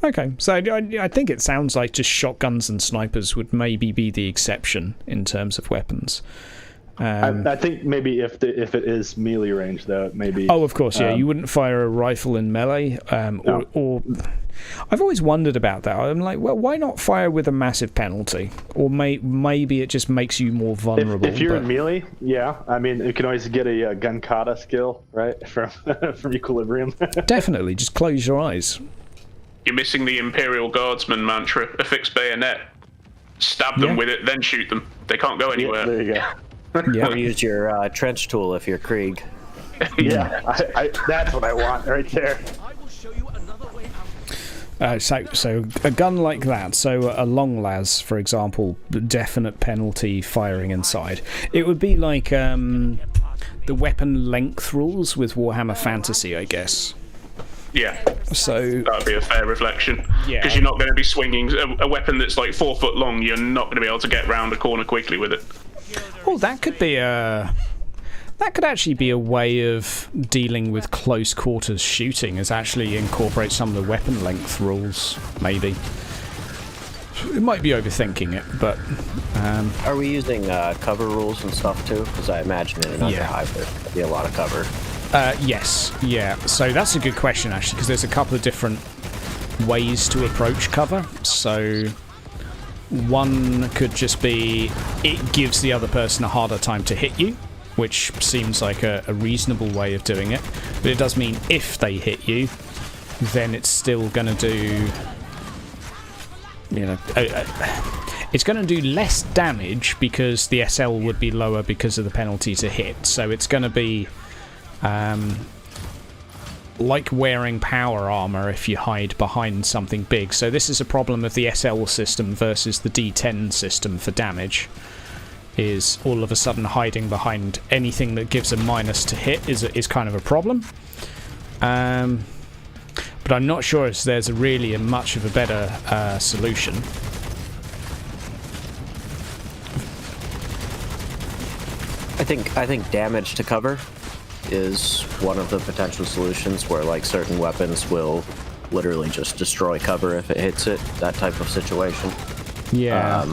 Okay, so I think it sounds like just shotguns and snipers would maybe be the exception in terms of weapons. I think maybe if it is melee range, though, maybe. Oh, of course, yeah. You wouldn't fire a rifle in melee, No. or I've always wondered about that. I'm like, well, why not fire with a massive penalty? Or maybe it just makes you more vulnerable. If you're in melee, yeah. I mean, you can always get a gun kata skill, right, from Equilibrium. Definitely, just close your eyes. You're missing the Imperial Guardsman mantra: a fixed bayonet. Stab them with it, then shoot them. They can't go anywhere. Yeah, there you go. Yeah. Or use your trench tool if you're Krieg. Yeah, that's what I want right there. So a gun like that, so a long las, for example, definite penalty firing inside. It would be like the weapon length rules with Warhammer Fantasy, I guess. Yeah, so that'd be a fair reflection. Yeah, because you're not going to be swinging a weapon that's like 4 foot long. You're not going to be able to get round a corner quickly with it. Oh, that could actually be a way of dealing with close quarters shooting, is actually incorporate some of the weapon length rules, maybe. It might be overthinking it, but... Are we using cover rules and stuff too? Because I imagine in another hive there could be a lot of cover. Yes, yeah. So that's a good question, actually, because there's a couple of different ways to approach cover. So... one could just be, it gives the other person a harder time to hit you, which seems like a reasonable way of doing it. But it does mean if they hit you, then it's still going to do, it's going to do less damage because the SL would be lower because of the penalty to hit. So it's going to be like wearing power armor if you hide behind something big. So this is a problem of the SL system versus the D10 system for damage, is all of a sudden hiding behind anything that gives a minus to hit is kind of a problem. But I'm not sure if there's really a much of a better solution. I think damage to cover is one of the potential solutions, where like certain weapons will literally just destroy cover if it hits it, that type of situation. Yeah.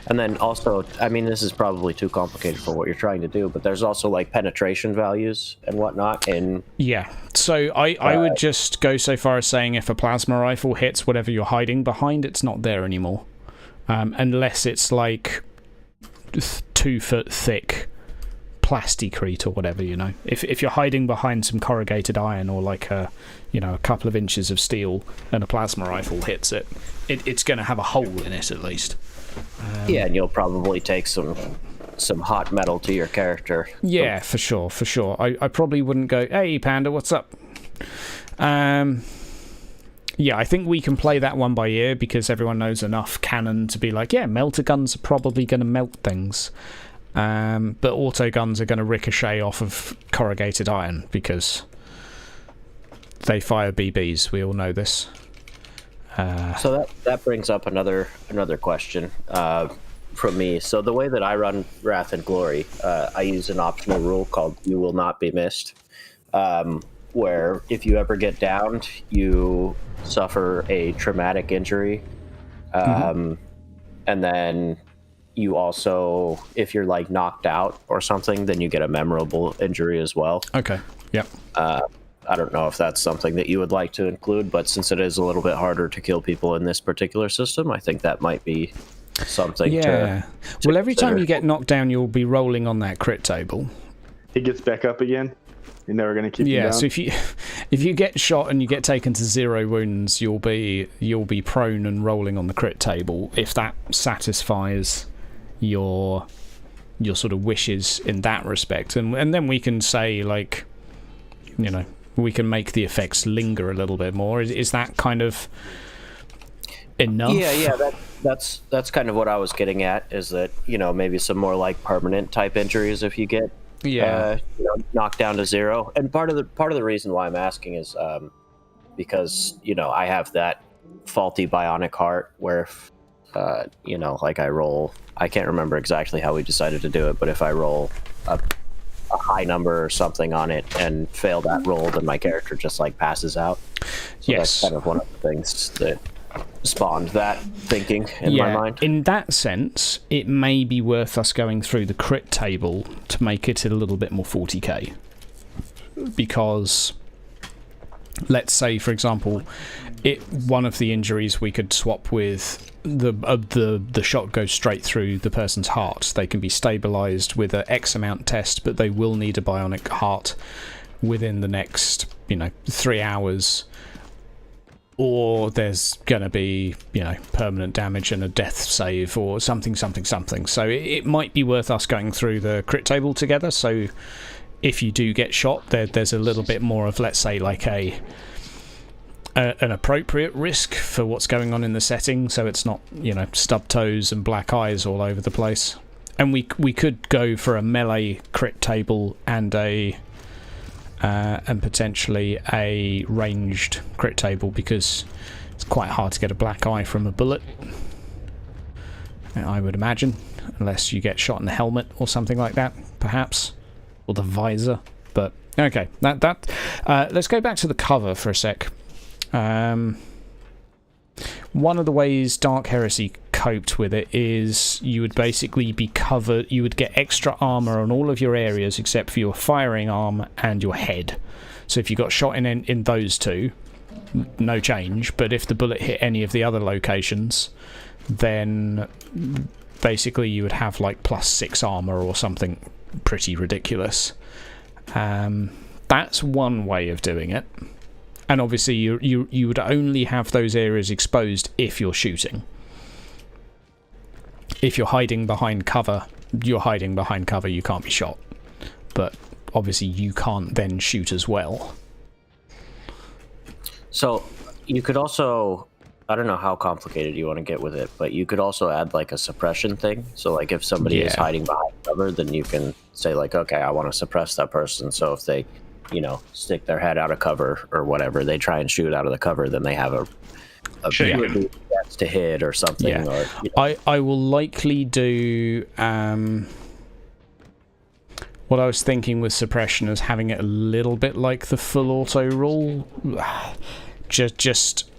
And then also, I mean, this is probably too complicated for what you're trying to do, but there's also like penetration values and whatnot. Yeah, so I would just go so far as saying if a plasma rifle hits whatever you're hiding behind, it's not there anymore. Unless it's like 2 foot thick plasticrete or whatever, If you're hiding behind some corrugated iron or like a couple of inches of steel and a plasma rifle hits it's going to have a hole in it at least. Yeah, and you'll probably take some some hot metal to your character. Yeah, for sure. I probably wouldn't go, hey, Panda, what's up? Yeah, I think we can play that one by ear because everyone knows enough canon to be like, yeah, melter guns are probably going to melt things. But auto guns are going to ricochet off of corrugated iron because they fire BBs. We all know this. So that brings up another question from me. So the way that I run Wrath and Glory, I use an optional rule called You Will Not Be Missed, where if you ever get downed, you suffer a traumatic injury, and then you also, if you're like knocked out or something, then you get a memorable injury as well. Okay. Yep. I don't know if that's something that you would like to include, but since it is a little bit harder to kill people in this particular system, I think that might be something to well, every consider. time you get knocked down, you'll be rolling on that crit table. He gets back up again. You're never going to keep him down. So if you get shot and you get taken to 0 wounds, you'll be prone and rolling on the crit table if that satisfies your sort of wishes in that respect, and then we can say, like, you know, we can make the effects linger a little bit more. Is that kind of enough? Yeah. That's kind of what I was getting at. Is that, you know, maybe some more like permanent type injuries if you get knocked down to 0. And part of the reason why I'm asking is because, you know, I have that faulty bionic heart where if, you know, like I roll, I can't remember exactly how we decided to do it, but if I roll a high number or something on it and fail that roll, then my character just like passes out. So that's kind of one of the things that spawned that thinking in my mind. In that sense, it may be worth us going through the crit table to make it a little bit more 40k. Because let's say, for example, one of the injuries we could swap with the shot goes straight through the person's heart. They can be stabilized with an X amount test, but they will need a bionic heart within the next, 3 hours. Or there's going to be, permanent damage and a death save or something. So it might be worth us going through the crit table together. So if you do get shot, there's a little bit more of, let's say, like an appropriate risk for what's going on in the setting. So it's not, stub toes and black eyes all over the place. And we could go for a melee crit table and potentially a ranged crit table, because it's quite hard to get a black eye from a bullet, I would imagine, unless you get shot in the helmet or something like that, perhaps, or the visor. But okay, that let's go back to the cover for a sec. One of the ways Dark Heresy coped with it is you would basically be covered, you would get extra armor on all of your areas except for your firing arm and your head. So if you got shot in those two, no change, but if the bullet hit any of the other locations, then basically you would have like +6 armor or something pretty ridiculous. That's one way of doing it. And obviously you would only have those areas exposed if you're shooting. If you're hiding behind cover, you can't be shot. But obviously you can't then shoot as well. So you could also, I don't know how complicated you want to get with it, but you could also add like a suppression thing. So like if somebody is hiding behind cover, then you can say like, okay, I want to suppress that person. So if they, stick their head out of cover or whatever, they try and shoot out of the cover, then they have a chance to hit or something. Yeah. Or, I will likely do what I was thinking with suppression is having it a little bit like the full auto rule. Just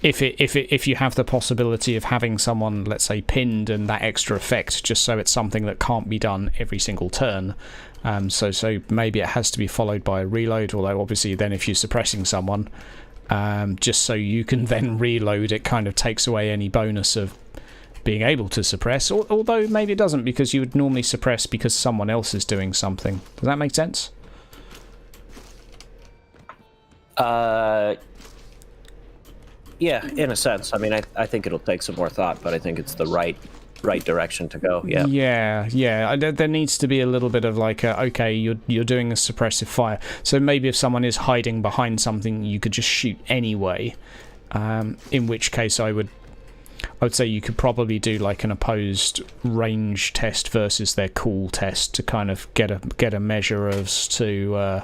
if you have the possibility of having someone, let's say, pinned and that extra effect, just so it's something that can't be done every single turn. So maybe it has to be followed by a reload, although obviously then if you're suppressing someone, just so you can then reload, it kind of takes away any bonus of being able to suppress, although maybe it doesn't, because you would normally suppress because someone else is doing something. Does that make sense? Yeah, in a sense. I mean, I think it'll take some more thought, but I think it's the right right direction to go. Yeah. Yeah. There needs to be a little bit of like, okay, you're doing a suppressive fire. So maybe if someone is hiding behind something, you could just shoot anyway. In which case, I would say you could probably do like an opposed range test versus their cool test to kind of get a measure as to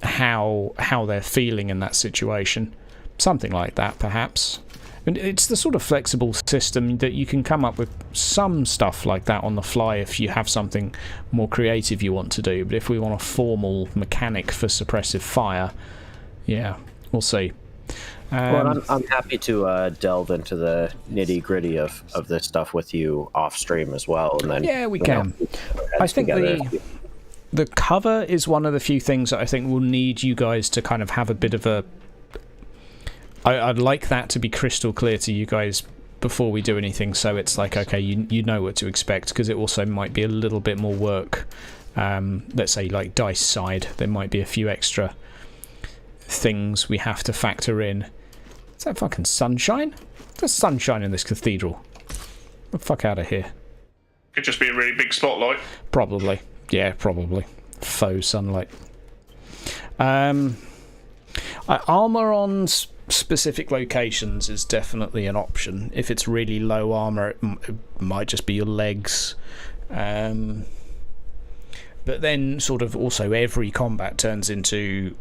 how they're feeling in that situation. Something like that, perhaps. And it's the sort of flexible system that you can come up with some stuff like that on the fly if you have something more creative you want to do. But if we want a formal mechanic for suppressive fire, yeah, we'll see. Well, I'm happy to delve into the nitty gritty of this stuff with you off stream as well, and then we can. I think the cover is one of the few things that I think will need you guys to kind of have a bit of a. I'd like that to be crystal clear to you guys before we do anything, so it's like, okay, you know what to expect, because it also might be a little bit more work. Let's say like dice side, there might be a few extra things we have to factor in. Is that fucking sunshine? There's sunshine in this cathedral. Get the fuck out of here. Could just be a really big spotlight. Probably. Yeah, probably. Faux sunlight. Armour on specific locations is definitely an option. If it's really low armour, it might just be your legs. But then sort of also every combat turns into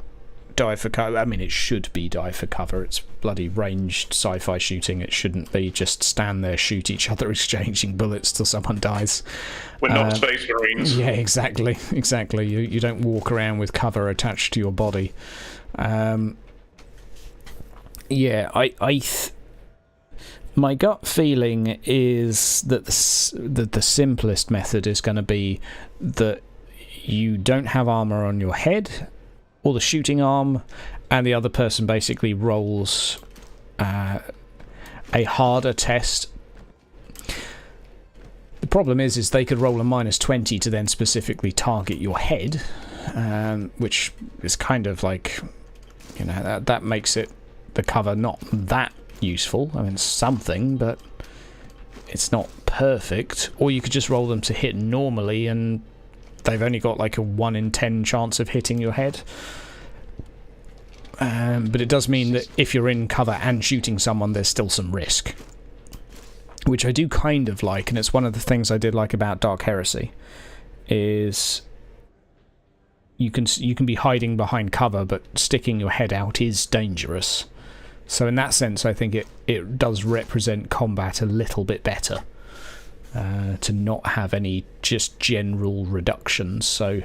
die for cover. I mean, it should be die for cover. It's bloody ranged sci-fi shooting. It shouldn't be just stand there, shoot each other, exchanging bullets till someone dies. We're not Space Marines. Yeah, exactly. You don't walk around with cover attached to your body. My gut feeling is that the simplest method is going to be that you don't have armor on your head or the shooting arm, and the other person basically rolls a harder test. The problem is they could roll a -20 to then specifically target your head, which is kind of like, that makes it the cover not that useful. I mean, it's something, but it's not perfect. Or you could just roll them to hit normally, and they've only got like a 1 in 10 chance of hitting your head. But it does mean that if you're in cover and shooting someone, there's still some risk, which I do kind of like, and it's one of the things I did like about Dark Heresy, is you can be hiding behind cover, but sticking your head out is dangerous. So in that sense, I think it does represent combat a little bit better, to not have any just general reductions. So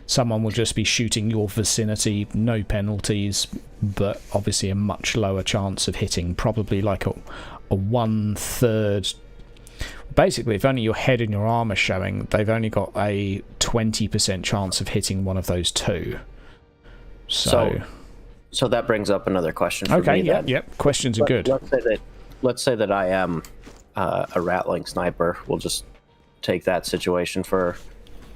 someone will just be shooting your vicinity, no penalties, but obviously a much lower chance of hitting, probably like a 1/3. Basically, if only your head and your arm are showing, they've only got a 20% chance of hitting one of those two. So that brings up another question for me. Yep. Questions are good. Let's say that I am a rattling sniper. We'll just take that situation for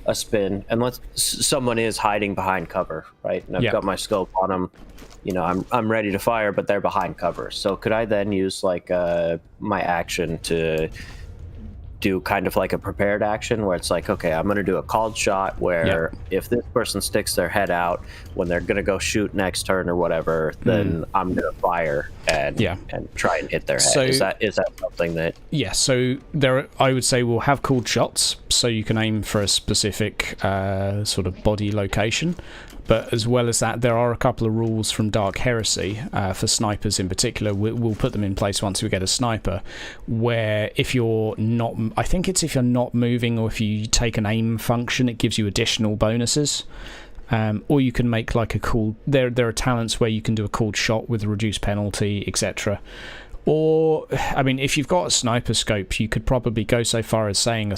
a spin, and someone is hiding behind cover, right? And I've got my scope on them. I'm ready to fire, but they're behind cover. So could I then use like my action to do kind of like a prepared action where it's like, okay, I'm going to do a called shot where if this person sticks their head out when they're going to go shoot next turn or whatever, then I'm going to fire and try and hit their head. So, is that something that... Yeah, so I would say we'll have called shots, so you can aim for a specific sort of body location. But as well as that, there are a couple of rules from Dark Heresy, for snipers in particular. We'll put them in place once we get a sniper, where if you're not... I think it's if you're not moving, or if you take an aim function, it gives you additional bonuses. Or you can make like a cool... There are talents where you can do a called shot with a reduced penalty, etc. Or, I mean, if you've got a sniper scope, you could probably go so far as saying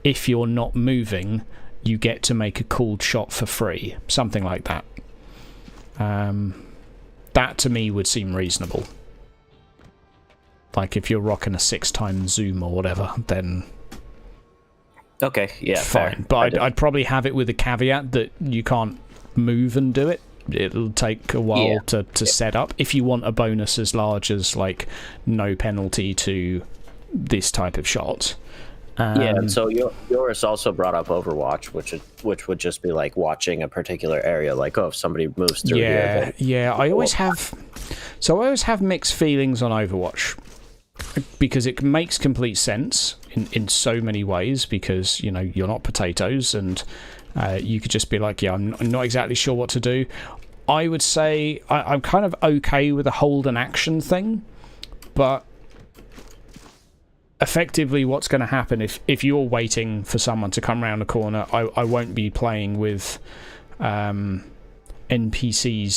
if you're not moving, you get to make a called shot for free. Something like that. That to me would seem reasonable. Like if you're rocking a 6x zoom or whatever, then... Okay, yeah, fine. Fair. But I'd probably have it with a caveat that you can't move and do it. It'll take a while to set up. If you want a bonus as large as like no penalty to this type of shot. Yeah, and so yours also brought up Overwatch, which would just be like watching a particular area, like, oh, if somebody moves through here. Yeah, I always have mixed feelings on Overwatch, because it makes complete sense in so many ways, because, you know, you're not potatoes, and you could just be like, yeah, I'm not exactly sure what to do. I would say I'm kind of okay with the hold and action thing, but effectively what's going to happen if you're waiting for someone to come around a corner, I won't be playing with NPCs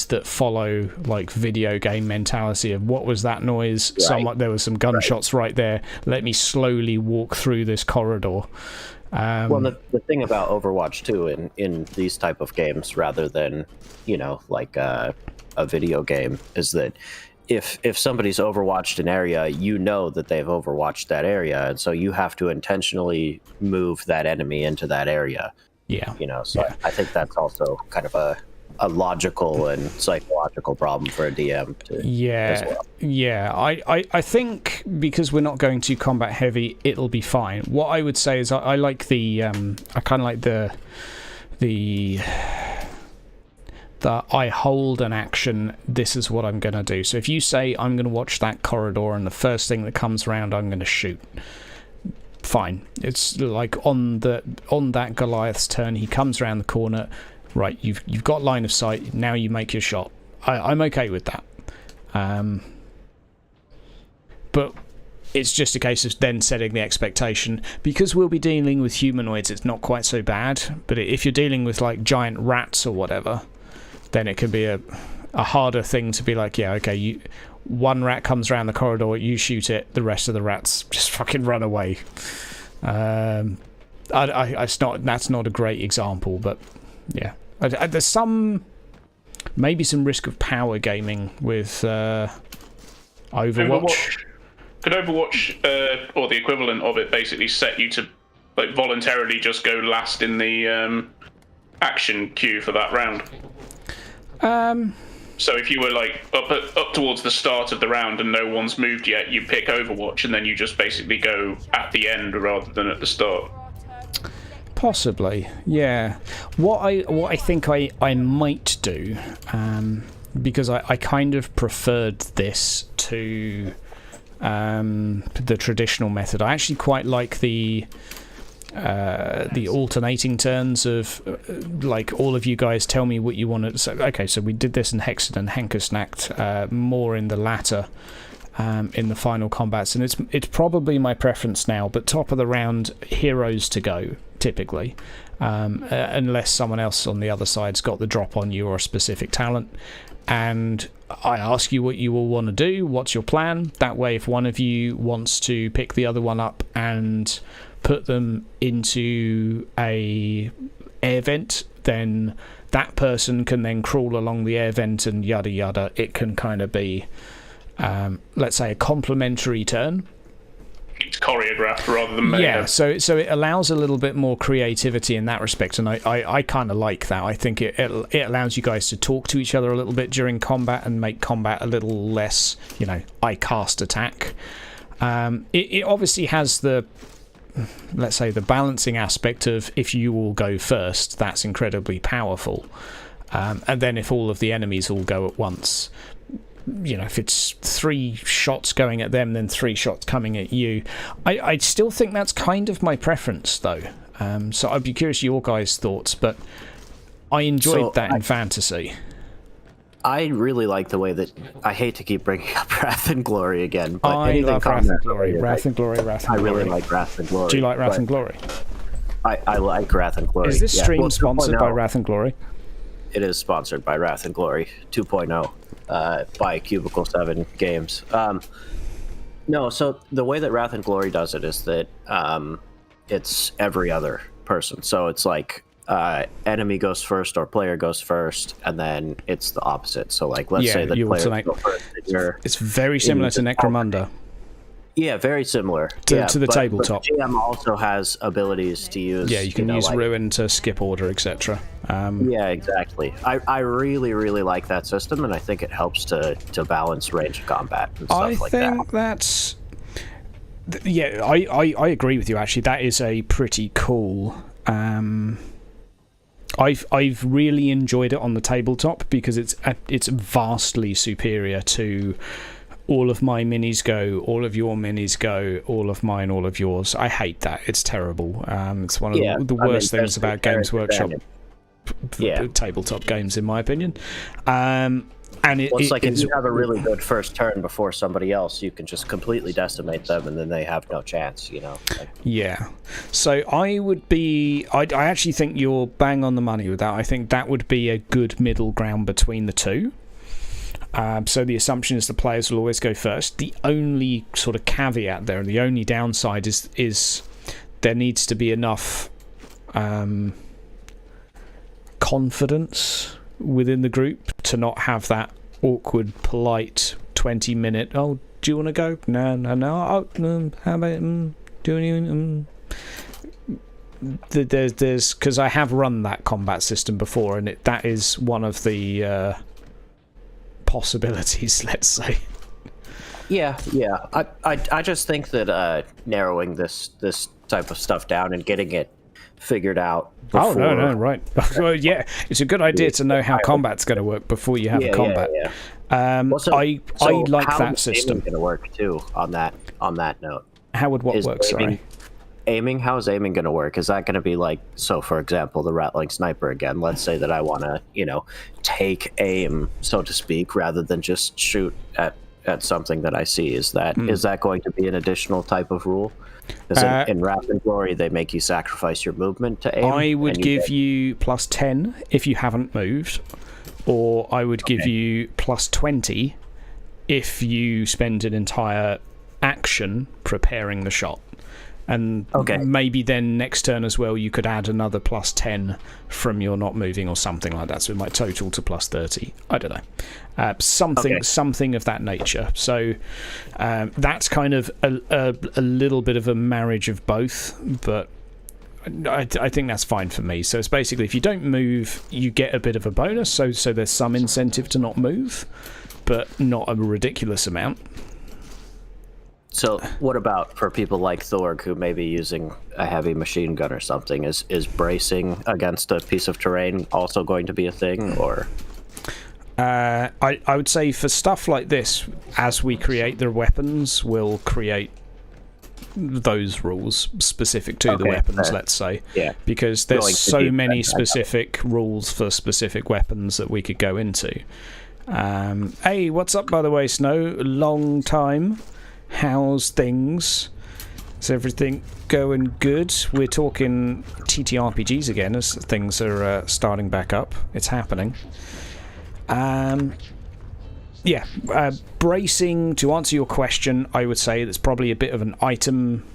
that follow like video game mentality of what was that noise? Right. There was some gunshots right there. Let me slowly walk through this corridor. Well, the thing about Overwatch too in these type of games, rather than, you know, like a video game, is that if somebody's overwatched an area, you know that they've overwatched that area, and so you have to intentionally move that enemy into that area. Yeah. You know, so I think that's also kind of a logical and psychological problem for a DM to, as well. Yeah. I think because we're not going to combat heavy, it'll be fine. What I would say is I like the I kind of like the I hold an action, this is what I'm going to do. So if you say I'm going to watch that corridor and the first thing that comes around I'm going to shoot, fine. It's like on that Goliath's turn, he comes around the corner, right, you've got line of sight, now you make your shot. I'm okay with that. But it's just a case of then setting the expectation. Because we'll be dealing with humanoids, it's not quite so bad, but if you're dealing with like giant rats or whatever, then it can be a harder thing to be like, yeah, okay, one rat comes around the corridor, you shoot it, the rest of the rats just fucking run away. That's not a great example, but yeah. There's maybe some risk of power gaming with Overwatch. Could Overwatch, or the equivalent of it, basically set you to like voluntarily just go last in the action queue for that round? So if you were like up towards the start of the round and no one's moved yet, you pick Overwatch and then you just basically go at the end rather than at the start. Possibly, yeah. What I think I might do, because I kind of preferred this to the traditional method. I actually quite like the alternating turns of like all of you guys tell me what you want to. So okay, so we did this in Hexen and Hankersnacked, more in the latter, in the final combats, and it's probably my preference now. But top of the round, heroes to go typically, unless someone else on the other side's got the drop on you or a specific talent. And I ask you what you all want to do. What's your plan? That way, if one of you wants to pick the other one up and put them into a air vent, then that person can then crawl along the air vent and yada yada. It can kind of be, let's say, a complementary turn. It's choreographed rather than made. Yeah, so it allows a little bit more creativity in that respect, and I kind of like that. I think it allows you guys to talk to each other a little bit during combat and make combat a little less, you know, I cast attack. It obviously has the, let's say, the balancing aspect of if you all go first, that's incredibly powerful. And then if all of the enemies all go at once, you know, if it's 3 shots going at them, then 3 shots coming at you. I still think that's kind of my preference, though. So I'd be curious your guys' thoughts, but I enjoyed that in fantasy. I really like the way that, I hate to keep bringing up Wrath and Glory again, but I love Wrath and Glory. Wrath and Glory, Wrath and Glory. I really like Wrath and Glory. Do you like Wrath and Glory? I like Wrath and Glory. Is this stream sponsored by Wrath and Glory? It is sponsored by Wrath and Glory 2.0. By Cubicle 7 Games. No, so the way that Wrath and Glory does it is that it's every other person. So it's like enemy goes first or player goes first, and then it's the opposite. So like, let's say the player goes first. It's very similar to Necromunda. Yeah, very similar to the tabletop. But GM also has abilities to use. Yeah, you can use like, Ruin to skip order, etc. Yeah, exactly. I really, really like that system, and I think it helps to balance range of combat and stuff like that. I think that's I agree with you. Actually, that is a pretty cool. I've really enjoyed it on the tabletop because it's vastly superior to all of my minis go, all of your minis go, all of mine, all of yours. I hate that. It's terrible. It's one of the worst things about Games Workshop tabletop games, in my opinion. And it's like if you have a really good first turn before somebody else, you can just completely decimate them, and then they have no chance, you know? Yeah. So I actually think you're bang on the money with that. I think that would be a good middle ground between the two. So the assumption is the players will always go first. The only sort of caveat there, and the only downside is there needs to be enough confidence within the group to not have that awkward, polite 20-minute. Oh, do you want to go? No. Oh, how about do you? There's because I have run that combat system before, and that is one of the possibilities. Let's say. Yeah. I just think that narrowing this type of stuff down and getting it figured out before... Oh, no, right. Well, yeah, it's a good idea to know how combat's going to work before you have a combat. I like that system. Going to work too on that note. How would what work? Sorry. Aiming. How is aiming going to work? Is that going to be like, so for example, the rattling sniper again? Let's say that I want to, take aim, so to speak, rather than just shoot at something that I see. Is that going to be an additional type of rule? Because in Wrath and Glory, they make you sacrifice your movement to aim. I would give you plus 10 if you haven't moved, or I would give you plus 20 if you spend an entire action preparing the shot. And maybe then next turn as well, you could add another plus 10 from your not moving or something like that. So it might total to plus 30. I don't know. Something of that nature. So that's kind of a little bit of a marriage of both, but I think that's fine for me. So it's basically, if you don't move, you get a bit of a bonus. So there's some incentive to not move, but not a ridiculous amount. So what about for people like Thorg who may be using a heavy machine gun or something? Is bracing against a piece of terrain also going to be a thing, or? I would say for stuff like this, as we create the weapons, we'll create those rules specific to the weapons, let's say. Yeah. Because there's so many specific rules for specific weapons that we could go into. Hey, what's up, by the way, Snow? Long time. How's things? Is everything going good? We're talking TTRPGs again as things are starting back up. It's happening. Bracing, to answer your question, I would say that's probably a bit of an item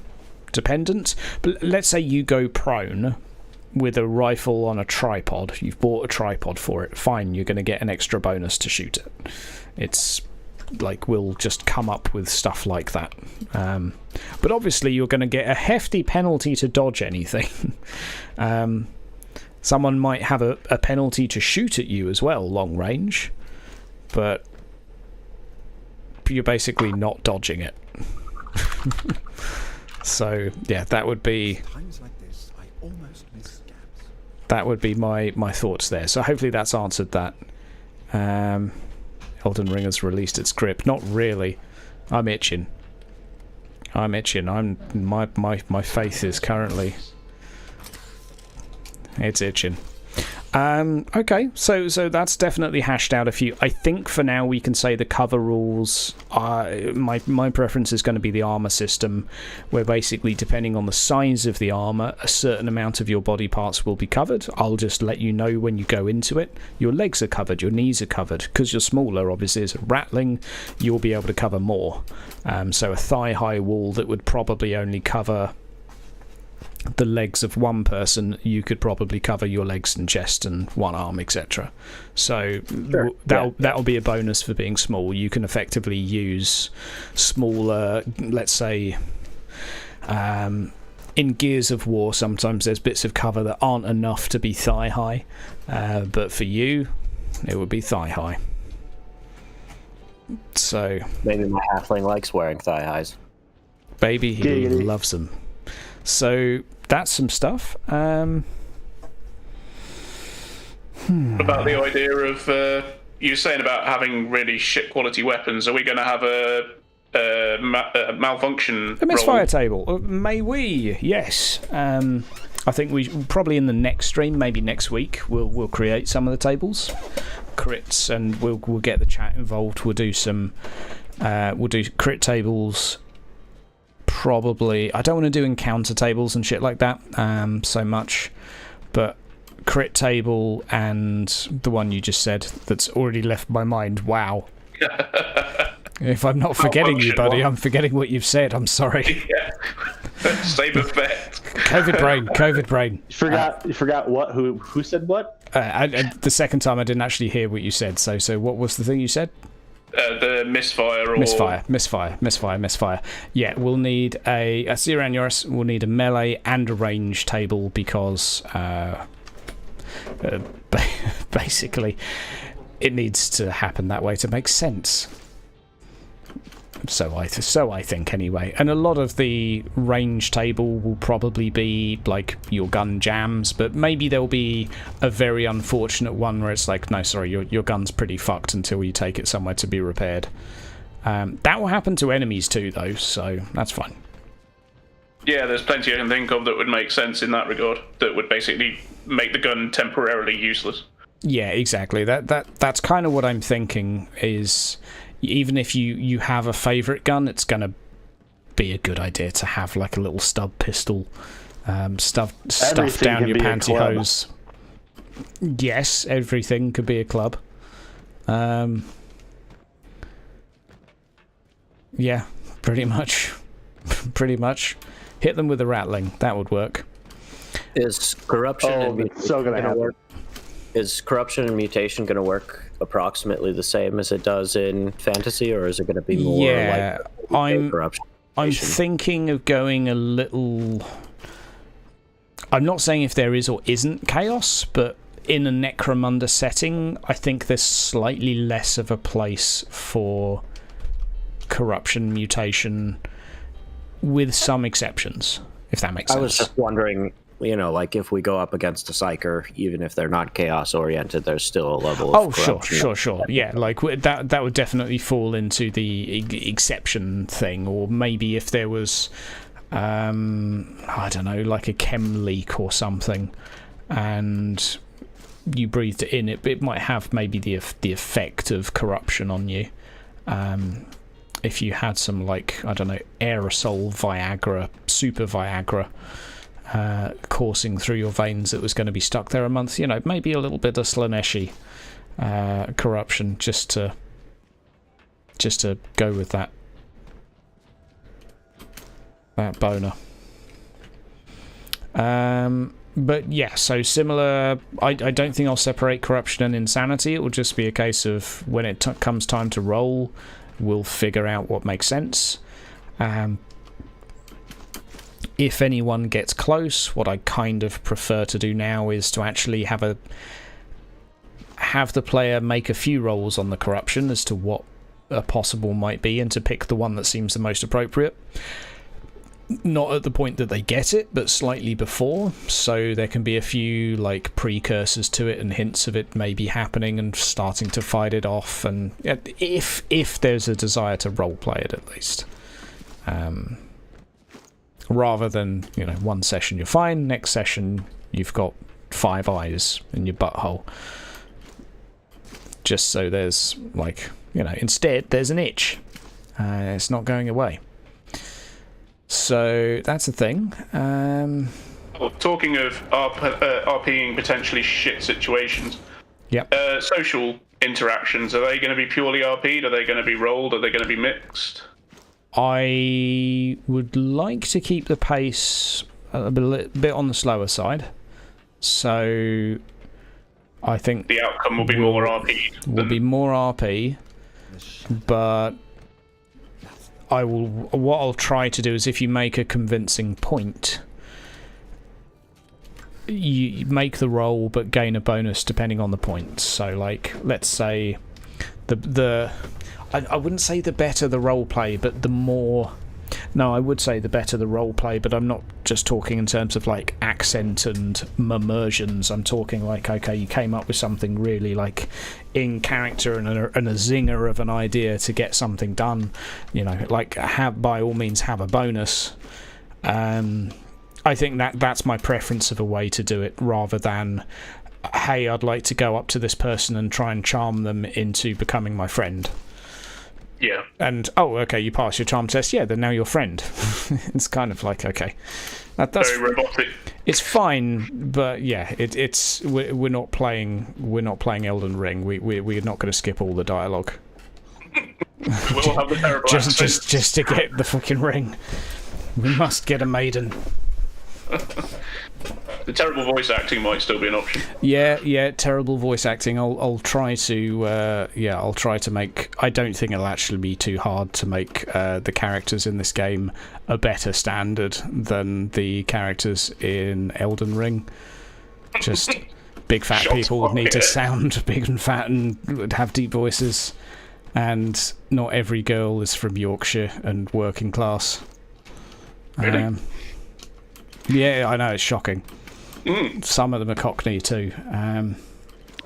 dependent. But let's say you go prone with a rifle on a tripod. You've bought a tripod for it. Fine, you're going to get an extra bonus to shoot it. It's like, we'll just come up with stuff like that. But obviously you're going to get a hefty penalty to dodge anything. Someone might have a penalty to shoot at you as well, long range, but you're basically not dodging it. So yeah, that would be my thoughts there. So hopefully that's answered that. Elden Ring has released its grip. Not really. I'm itching. My faith is currently... It's itching. Okay, so that's definitely hashed out a few. I think for now we can say the cover rules are... My preference is going to be the armor system, where basically, depending on the size of the armor, a certain amount of your body parts will be covered. I'll just let you know when you go into it. Your legs are covered, your knees are covered. Because you're smaller, obviously, as a rattling, you'll be able to cover more. So a thigh-high wall that would probably only cover the legs of one person, you could probably cover your legs and chest and one arm, etc. So sure. That'll be a bonus for being small. You can effectively use smaller, let's say, in Gears of War, sometimes there's bits of cover that aren't enough to be thigh high, but for you, it would be thigh high. So maybe my halfling likes wearing thigh highs. baby. He Giggity. loves them. So that's some stuff. About the idea of you were saying about having really shit quality weapons. Are we going to have a malfunction? A misfire roll? table. May we? Yes. I think we probably in the next stream, maybe next week, we'll create some of the tables, crits, and we'll get the chat involved. We'll do crit tables. Probably, I don't want to do encounter tables and shit like that so much, but crit table and the one you just said that's already left my mind. Wow. If I'm not forgetting you, buddy, I'm forgetting what you've said. I'm sorry. Yeah. Same effect. COVID brain. You forgot what? Who said what? The second time I didn't actually hear what you said. So what was the thing you said? The misfire or... Misfire. Yeah, we'll need a Siran Yoris, we'll need a melee and a range table because basically it needs to happen that way to make sense. So I think anyway. And a lot of the range table will probably be like your gun jams, but maybe there'll be a very unfortunate one where it's like, no, sorry, your gun's pretty fucked until you take it somewhere to be repaired. That will happen to enemies too, though, so that's fine. Yeah, there's plenty I can think of that would make sense in that regard. That would basically make the gun temporarily useless. Yeah, exactly. That's kind of what I'm thinking is... Even if you have a favourite gun, it's going to be a good idea to have like a little stub pistol stuffed down your pantyhose. Yes, everything could be a club. Yeah, pretty much. Hit them with a rattling. That would work. Is corruption and so gonna happen. work? Is corruption and mutation going to work approximately the same as it does in fantasy, or is it going to be more like corruption? I'm thinking of going a little... I'm not saying if there is or isn't chaos, but in a Necromunda setting, I think there's slightly less of a place for corruption, mutation, with some exceptions, if that makes sense. I was just wondering... like if we go up against a psyker, even if they're not chaos oriented, there's still a level of corruption. Sure. Yeah, like that would definitely fall into the exception thing, or maybe if there was, I don't know, like a chem leak or something, and you breathed it in, it might have maybe the effect of corruption on you. If you had some, like, I don't know, aerosol Viagra, super Viagra, coursing through your veins that was going to be stuck there a month, maybe a little bit of Slaneshi corruption just to go with that boner. But yeah, so similar. I don't think I'll separate corruption and insanity. It will just be a case of when it comes time to roll, we'll figure out what makes sense. If anyone gets close, what I kind of prefer to do now is to actually have the player make a few rolls on the corruption as to what a possible might be, and to pick the one that seems the most appropriate. Not at the point that they get it, but slightly before, so there can be a few like precursors to it and hints of it maybe happening and starting to fight it off, and if there's a desire to roleplay it at least. Rather than, one session you're fine, next session you've got 5 eyes in your butthole. Just so there's, like, instead there's an itch. It's not going away. So that's the thing. Well, talking of RPing potentially shit situations, yep. Social interactions, are they going to be purely RP'd? Are they going to be rolled? Are they going to be mixed? I would like to keep the pace a bit on the slower side. So I think the outcome will be more RP. Will be more RP, but what I'll try to do is, if you make a convincing point, you make the roll but gain a bonus depending on the point. So, like, let's say I wouldn't say the better the role play, but the more No, I would say the better the roleplay, but I'm not just talking in terms of like accent and immersions. I'm talking like, okay, you came up with something really like in character and a zinger of an idea to get something done. You know, like by all means have a bonus. I think that's my preference of a way to do it, rather than, hey, I'd like to go up to this person and try and charm them into becoming my friend. Yeah. And, oh, okay, you pass your charm test, yeah, then now you're friend. It's kind of like, okay. That's very robotic. It's fine, but yeah, we're not playing Elden Ring. We're not going to skip all the dialogue. We'll have the terrible just to get the fucking ring. We must get a maiden. The terrible voice acting might still be an option. Yeah, terrible voice acting. I'll try to make. I don't think it'll actually be too hard to make the characters in this game a better standard than the characters in Elden Ring. Just big fat people need to sound big and fat and have deep voices, and not every girl is from Yorkshire and working class. Really? Yeah, I know, it's shocking. Some of them are Cockney too.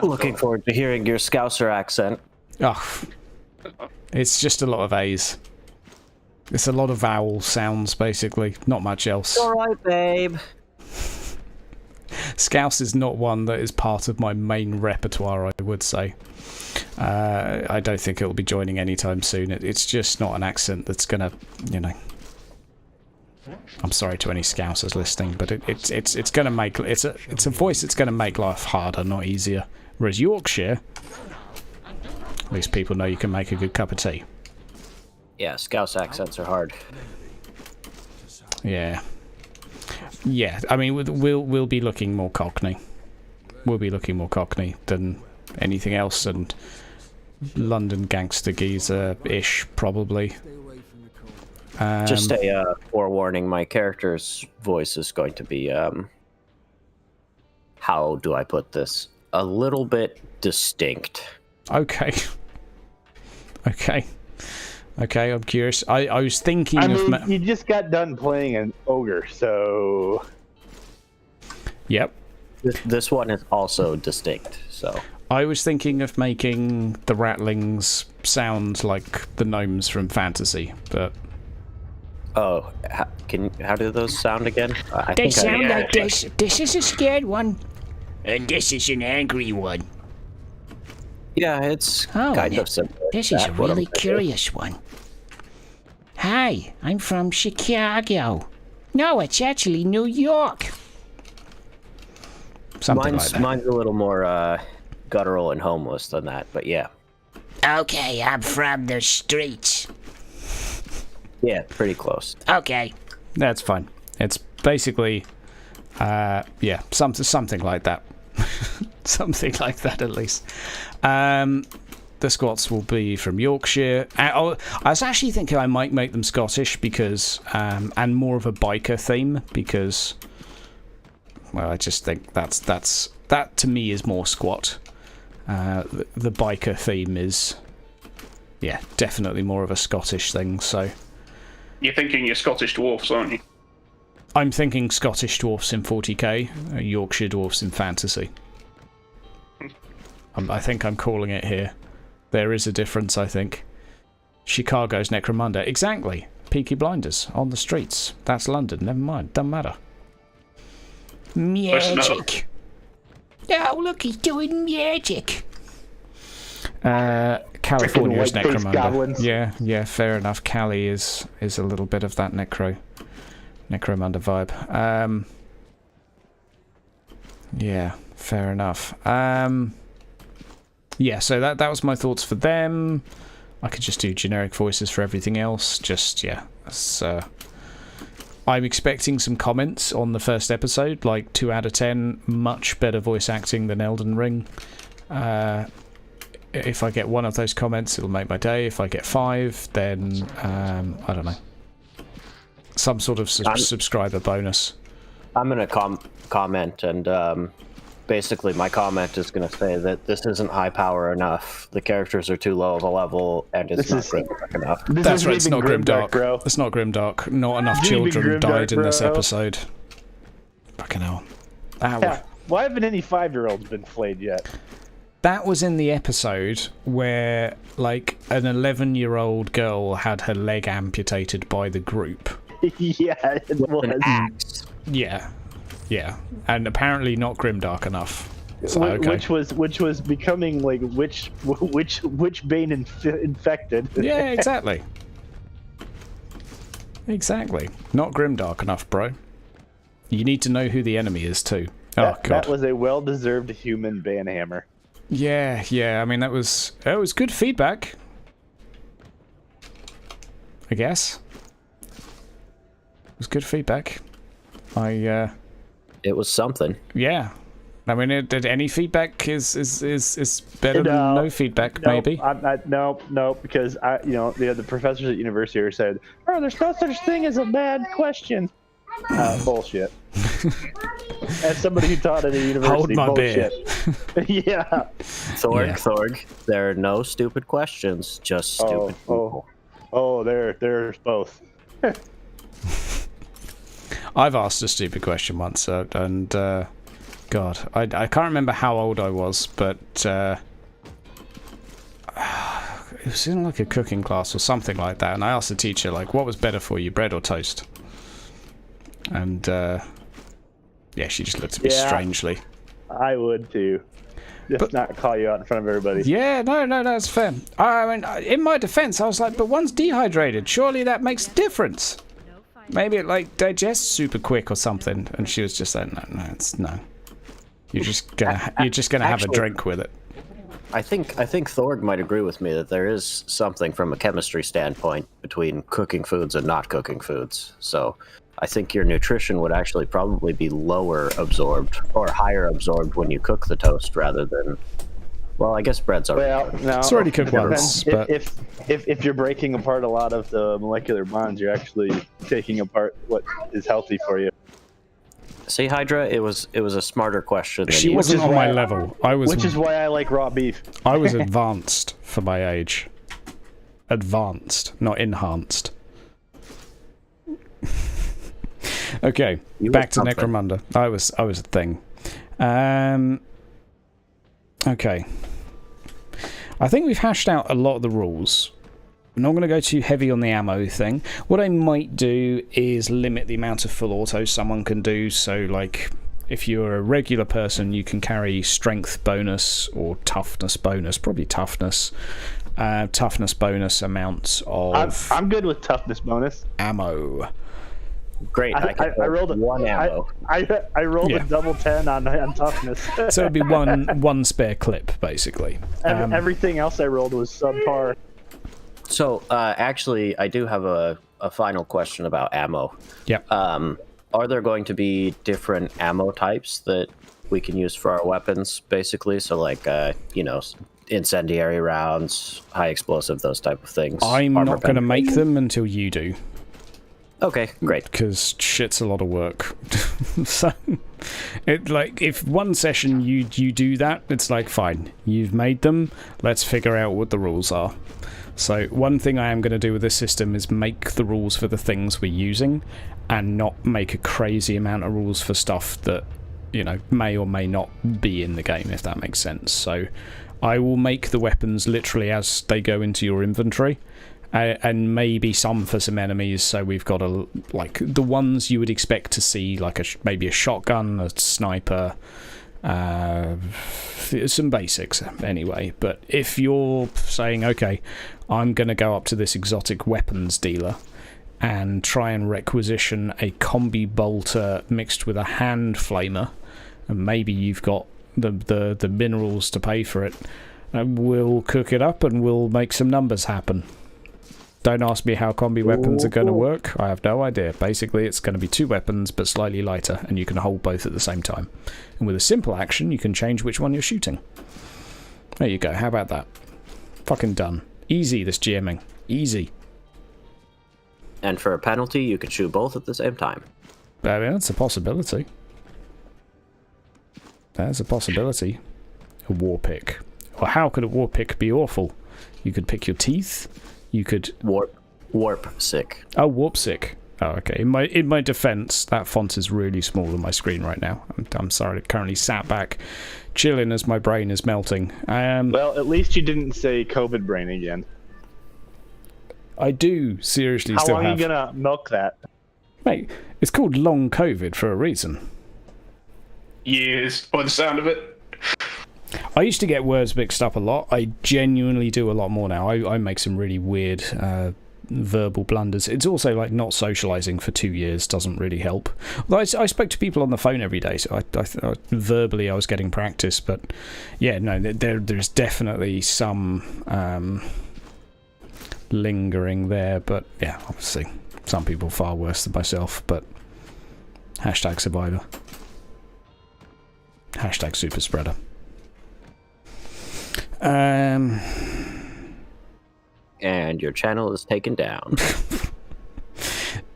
Looking forward to hearing your Scouser accent. Oh, it's just a lot of A's. It's a lot of vowel sounds, basically. Not much else. All right, babe. Scouse is not one that is part of my main repertoire, I would say. I don't think it'll be joining anytime soon. It's just not an accent that's gonna, you know. I'm sorry to any Scousers listening, but it's going to make it's a voice that's going to make life harder, not easier. Whereas Yorkshire, at least people know you can make a good cup of tea. Yeah, Scouse accents are hard. Yeah. I mean, we'll be looking more Cockney. We'll be looking more Cockney than anything else, and London gangster geezer-ish probably. Just a forewarning, my character's voice is going to be, how do I put this? A little bit distinct. Okay, I'm curious. I was thinking of... you just got done playing an ogre, so... Yep. This one is also distinct, so... I was thinking of making the Rattlings sound like the gnomes from fantasy, but... Oh, how do those sound again? They sound like this. This is a scared one, and this is an angry one. Yeah, it's kind of similar. This is a really curious one. Hi, I'm from Chicago. No, it's actually New York. Something like that. Mine's a little more guttural and homeless than that, but yeah. Okay, I'm from the streets. Yeah, pretty close. Okay. That's fine. It's basically, something like that. Something like that, at least. The Scots will be from Yorkshire. I was actually thinking I might make them Scottish because, and more of a biker theme because, well, I just think that to me is more squat. The biker theme is, yeah, definitely more of a Scottish thing. So. You're thinking you're Scottish dwarfs, aren't you? I'm thinking Scottish dwarfs in 40k, Yorkshire dwarfs in fantasy. I think I'm calling it here. There is a difference, I think. Chicago's Necromunda. Exactly. Peaky Blinders on the streets. That's London. Never mind. Doesn't matter. Magic. Oh, look, he's doing magic. California's Necromunda. Yeah, fair enough. Cali is a little bit of that Necromunda vibe. Yeah, fair enough. Yeah, so that was my thoughts for them. I could just do generic voices for everything else. Just, yeah. I'm expecting some comments on the first episode, like 2 out of 10, much better voice acting than Elden Ring. If I get one of those comments, it'll make my day. If I get 5, then, I don't know. Some sort of subscriber bonus. I'm going to comment and basically my comment is going to say that this isn't high power enough. The characters are too low of a level, and it's not grimdark enough. That's right, it's not grimdark. bro. It's not grimdark. Not enough It's even children grimdark, died in this bro. episode. Fucking hell. Yeah. Why haven't any 5-year-olds been flayed yet? That was in the episode where, like, an 11-year-old girl had her leg amputated by the group. Yeah, it was. An axe. Yeah. Yeah. And apparently not grimdark enough. So, okay. Which was becoming like which Bane infected. Yeah, exactly. Exactly. Not grimdark enough, bro. You need to know who the enemy is too. Oh god. That was a well-deserved human banhammer. Yeah, I mean that was good feedback. I guess. It was good feedback. It was something. Yeah. I mean, any feedback is better than no feedback, maybe. No, because the professors at university are said, "Oh, there's no such thing as a bad question." Bullshit. As somebody who taught at a university, Hold my bullshit. beer. Yeah. Thorg, there are no stupid questions, just stupid people. There's both. I've asked a stupid question once, and God, I can't remember how old I was, but it was in like a cooking class or something like that, and I asked the teacher, like, what was better for you, bread or toast? And yeah, she just looked at me strangely. I would too. Just not call you out in front of everybody. Yeah, no, that's fair. I mean, in my defense, I was like, but one's dehydrated. Surely that makes a difference. Maybe it like digests super quick or something. And she was just like, no. You're just gonna have a drink with it. I think Thorg might agree with me that there is something from a chemistry standpoint between cooking foods and not cooking foods. So I think your nutrition would actually probably be lower absorbed or higher absorbed when you cook the toast rather than. Well, I guess bread's already. No, it's already cooked once. But if you're breaking apart a lot of the molecular bonds, you're actually taking apart what is healthy for you. See, Hydra, it was a smarter question than she you. wasn't on my level. Which is why I like raw beef. I was advanced for my age. Advanced, not enhanced. Okay, back to Necromunda. I was a thing. Okay. I think we've hashed out a lot of the rules. I'm not going to go too heavy on the ammo thing. What I might do is limit the amount of full auto someone can do. So, like, if you're a regular person, you can carry strength bonus or toughness bonus. Probably toughness. Toughness bonus amounts of... I'm good with toughness bonus. Ammo. Great. I rolled one ammo. I rolled a double 10 on toughness. So it'd be one spare clip, basically. Everything else I rolled was subpar. So, actually, I do have a final question about ammo. Yep. Are there going to be different ammo types that we can use for our weapons, basically? So, like, incendiary rounds, high explosive, those type of things. I'm not going to make them until you do. Okay, great. Because shit's a lot of work. So, if one session you do that, it's like, fine, you've made them, let's figure out what the rules are. So one thing I am going to do with this system is make the rules for the things we're using and not make a crazy amount of rules for stuff that, may or may not be in the game, if that makes sense. So I will make the weapons literally as they go into your inventory. And maybe some for some enemies, so we've got the ones you would expect to see, like maybe a shotgun, a sniper, some basics anyway. But if you're saying, okay, I'm going to go up to this exotic weapons dealer and try and requisition a combi bolter mixed with a hand flamer, and maybe you've got the minerals to pay for it, we'll cook it up and we'll make some numbers happen. Don't ask me how combi weapons are going to work. I have no idea. Basically, it's going to be two weapons, but slightly lighter, and you can hold both at the same time. And with a simple action, you can change which one you're shooting. There you go. How about that? Fucking done. Easy, this GMing. Easy. And for a penalty, you could shoot both at the same time. I mean, that's a possibility. There's a possibility. A war pick. Well, how could a war pick be awful? You could pick your teeth. You could warp sick. Oh, warp sick. Oh, okay. In my defense, that font is really small on my screen right now. I'm sorry. I'm currently sat back, chilling as my brain is melting. Well, at least you didn't say COVID brain again. I do seriously How still long have. Are you gonna milk that? Mate, it's called long COVID for a reason. Years, by the sound of it. I used to get words mixed up a lot. I genuinely do a lot more now. I make some really weird verbal blunders. It's also like not socializing for 2 years doesn't really help. Although I spoke to people on the phone every day, so I verbally I was getting practice. But yeah, no, there's definitely some lingering there. But yeah, obviously some people far worse than myself. But hashtag survivor. Hashtag super spreader. And your channel is taken down.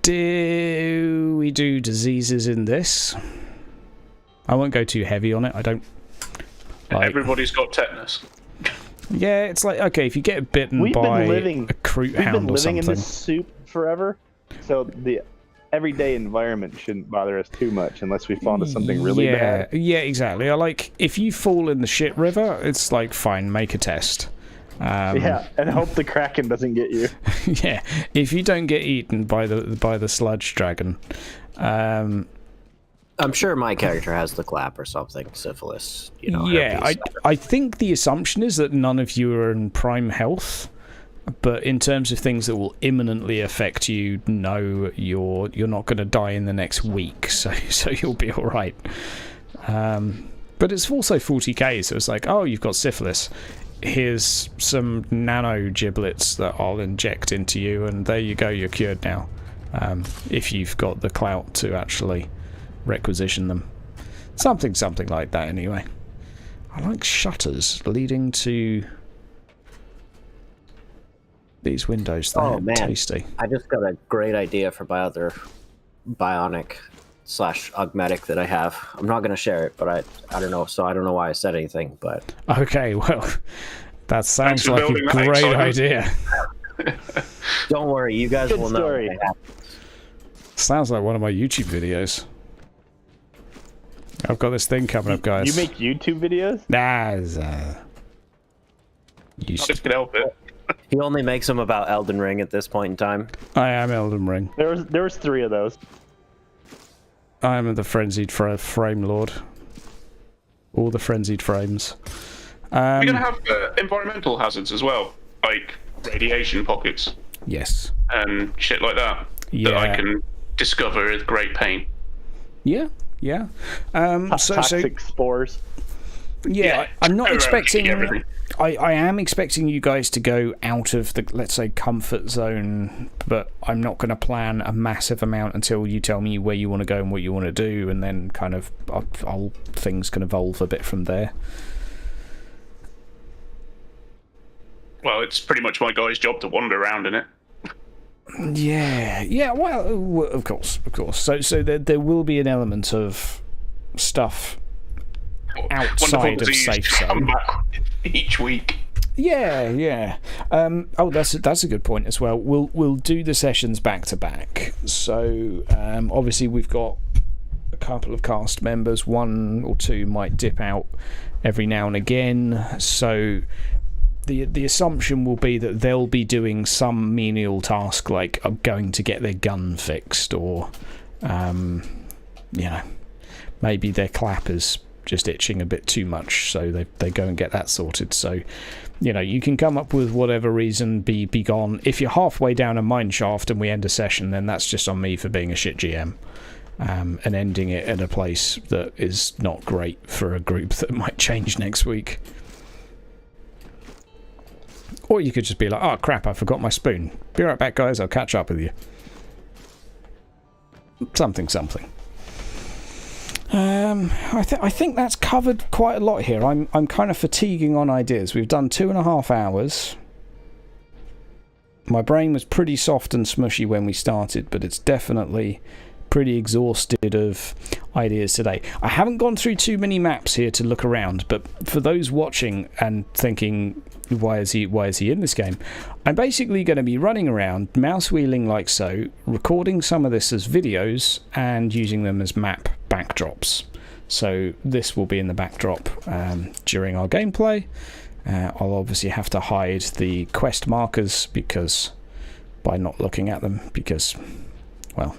Do we do diseases in this? I won't go too heavy on it. I don't. Everybody's got tetanus. Yeah, it's like, okay, if you get bitten by a croot hound or something. We've been living in this soup forever, so the everyday environment shouldn't bother us too much unless we fall into something really bad. Yeah, exactly. I like, if you fall in the shit river, it's like, fine, make a test. Yeah, and hope the Kraken doesn't get you. Yeah, if you don't get eaten by the sludge dragon. I'm sure my character has the clap or something, syphilis. Yeah, I think the assumption is that none of you are in prime health. But in terms of things that will imminently affect you, no, you're not going to die in the next week, so you'll be all right. But it's also 40k, so it's like, oh, you've got syphilis. Here's some nano giblets that I'll inject into you, and there you go, you're cured now. If you've got the clout to actually requisition them. Something like that, anyway. I like shutters leading to these windows. They're tasty. I just got a great idea for my other bionic/augmetic that I have. I'm not going to share it, but I don't know, so I don't know why I said anything, but... Okay, well, that sounds like a great idea. Don't worry, you guys will know. Sounds like one of my YouTube videos. I've got this thing coming up, guys. You make YouTube videos? Nah, I just can help it. He only makes them about Elden Ring at this point in time. I am Elden Ring. There was 3 of those. I am the frenzied frame lord. All the frenzied frames. We're going to have environmental hazards as well, like radiation pockets. Yes. And shit like that. Yeah. That I can discover with great pain. Yeah. Toxic spores. Yeah, I'm not expecting... Everything. I am expecting you guys to go out of the, let's say, comfort zone, but I'm not going to plan a massive amount until you tell me where you want to go and what you want to do, and then kind of things can evolve a bit from there. Well, it's pretty much my guy's job to wander around in it. Yeah, well, of course. So there will be an element of stuff outside of safe zone. Each week. Yeah. That's a good point as well. We'll do the sessions back to back. So obviously we've got a couple of cast members. 1 or 2 might dip out every now and again. So the assumption will be that they'll be doing some menial task, like going to get their gun fixed, or maybe their clap is just itching a bit too much, so they go and get that sorted. So you can come up with whatever reason, be gone. If you're halfway down a mine shaft and we end a session, then that's just on me for being a shit GM, and ending it in a place that is not great for a group that might change next week. Or you could just be like, oh crap, I forgot my spoon. Be right back, guys, I'll catch up with you. Something. I think that's covered quite a lot here. I'm kind of fatiguing on ideas. We've done 2.5 hours. My brain was pretty soft and smushy when we started, but it's definitely pretty exhausted of ideas today. I haven't gone through too many maps here to look around, but for those watching and thinking, why is he in this game? I'm basically going to be running around, mouse wheeling like so, recording some of this as videos and using them as map backdrops. So this will be in the backdrop during our gameplay. I'll obviously have to hide the quest markers by not looking at them, because, well,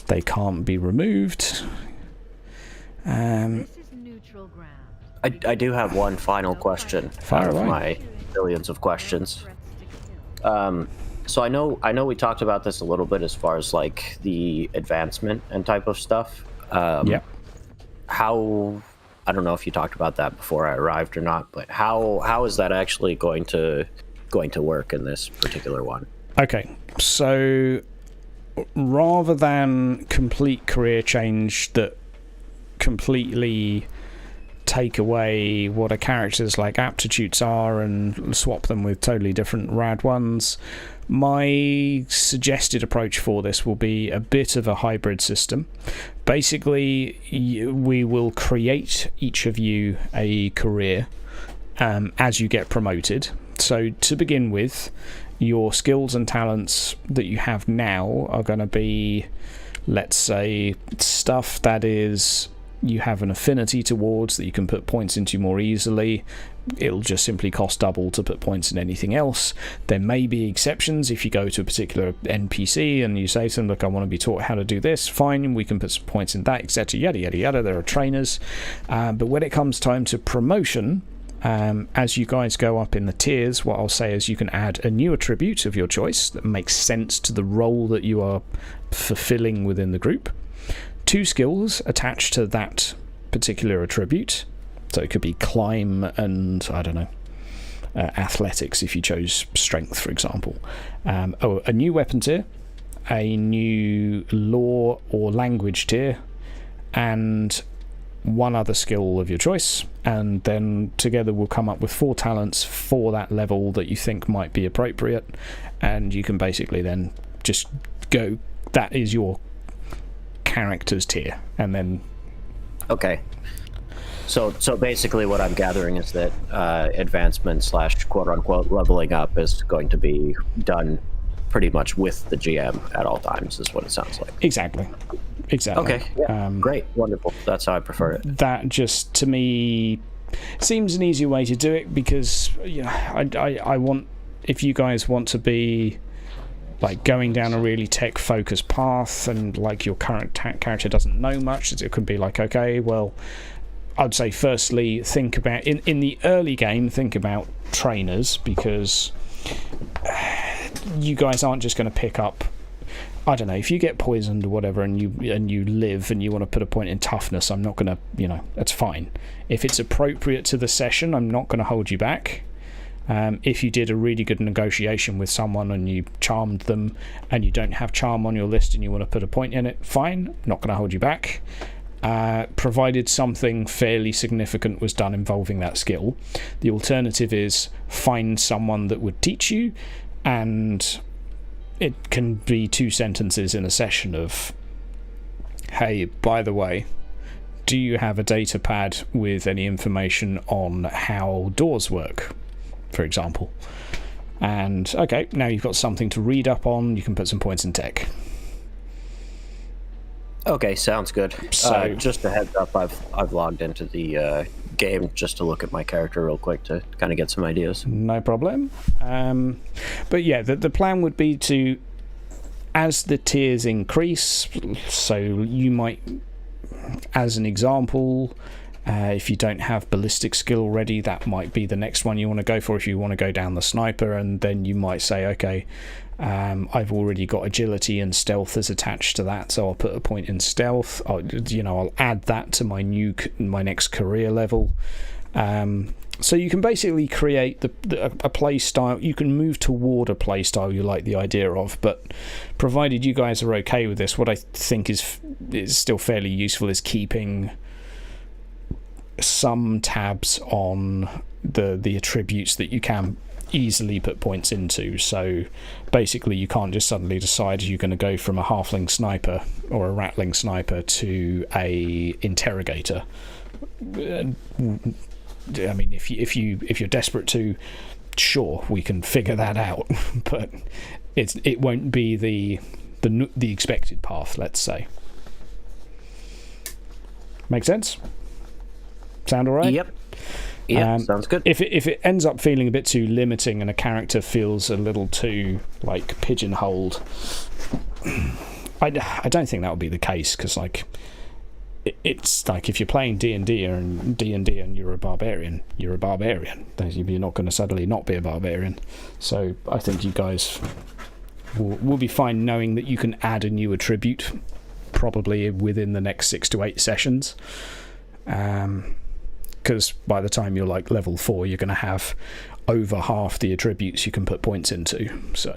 they can't be removed. I do have one final question. Fire away. My billions of questions. So I know we talked about this a little bit as far as like the advancement and type of stuff. Yep. How, I don't know if you talked about that before I arrived or not, but how is that actually going to work in this particular one? Okay, so rather than complete career change that completely take away what a character's like aptitudes are and swap them with totally different rad ones, my suggested approach for this will be a bit of a hybrid system. Basically, we will create each of you a career as you get promoted. So to begin with, your skills and talents that you have now are going to be, let's say, stuff that is you have an affinity towards, that you can put points into more easily. It'll just simply cost double to put points in anything else. There may be exceptions if you go to a particular NPC and you say to them, look, I want to be taught how to do this, fine, we can put some points in that, etc, yada yada yada. There are trainers, but when it comes time to promotion, as you guys go up in the tiers, what I'll say is you can add a new attribute of your choice that makes sense to the role that you are fulfilling within the group. 2 skills attached to that particular attribute. So it could be climb and, I don't know, athletics if you chose strength, for example. A new weapon tier, a new law or language tier, and 1 other skill of your choice. And then together we'll come up with 4 talents for that level that you think might be appropriate. And you can basically then just go, that is your character's tier, and then so basically what I'm gathering is that advancement / quote unquote leveling up is going to be done pretty much with the GM at all times, is what it sounds like. Exactly. Okay, yeah. Great, wonderful, that's how I prefer it. That just, to me, seems an easy way to do it, because I want, if you guys want to be like going down a really tech focused path and like your current character doesn't know much, it could be like, okay, well, I'd say firstly think about in the early game, think about trainers, because you guys aren't just going to pick up, I don't know, if you get poisoned or whatever and you live and you want to put a point in toughness, I'm not going to, that's fine. If it's appropriate to the session, I'm not going to hold you back. If you did a really good negotiation with someone and you charmed them and you don't have charm on your list and you want to put a point in it, fine, not going to hold you back. Provided something fairly significant was done involving that skill. The alternative is find someone that would teach you, and it can be 2 sentences in a session of, hey, by the way, do you have a data pad with any information on how doors work, for example? And okay, now you've got something to read up on, you can put some points in tech. Okay, sounds good. So just a heads up, I've logged into the game just to look at my character real quick to kind of get some ideas. No problem. But yeah, the plan would be to, as the tiers increase, so you might, as an example, if you don't have ballistic skill already, that might be the next one you want to go for if you want to go down the sniper, and then you might say, okay, I've already got agility and stealth as attached to that, so I'll put a point in stealth. I'll add that to my next career level. So you can basically create a play style. You can move toward a play style you like the idea of, but provided you guys are okay with this, what I think is still fairly useful is keeping some tabs on the attributes that you can easily put points into. So basically you can't just suddenly decide you're going to go from a halfling sniper or a rattling sniper to a interrogator. I mean, if you're desperate to, sure, we can figure that out, but it won't be the expected path, let's say. Make sense? Sound all right? Yep. Yeah, sounds good. If it ends up feeling a bit too limiting and a character feels a little too like pigeonholed, I don't think that would be the case, because like it's like if you're playing D&D and you're a barbarian, you're not going to suddenly not be a barbarian. So I think you guys will be fine knowing that you can add a new attribute probably within the next 6 to 8 sessions. Because by the time you're like level 4, you're going to have over half the attributes you can put points into. So,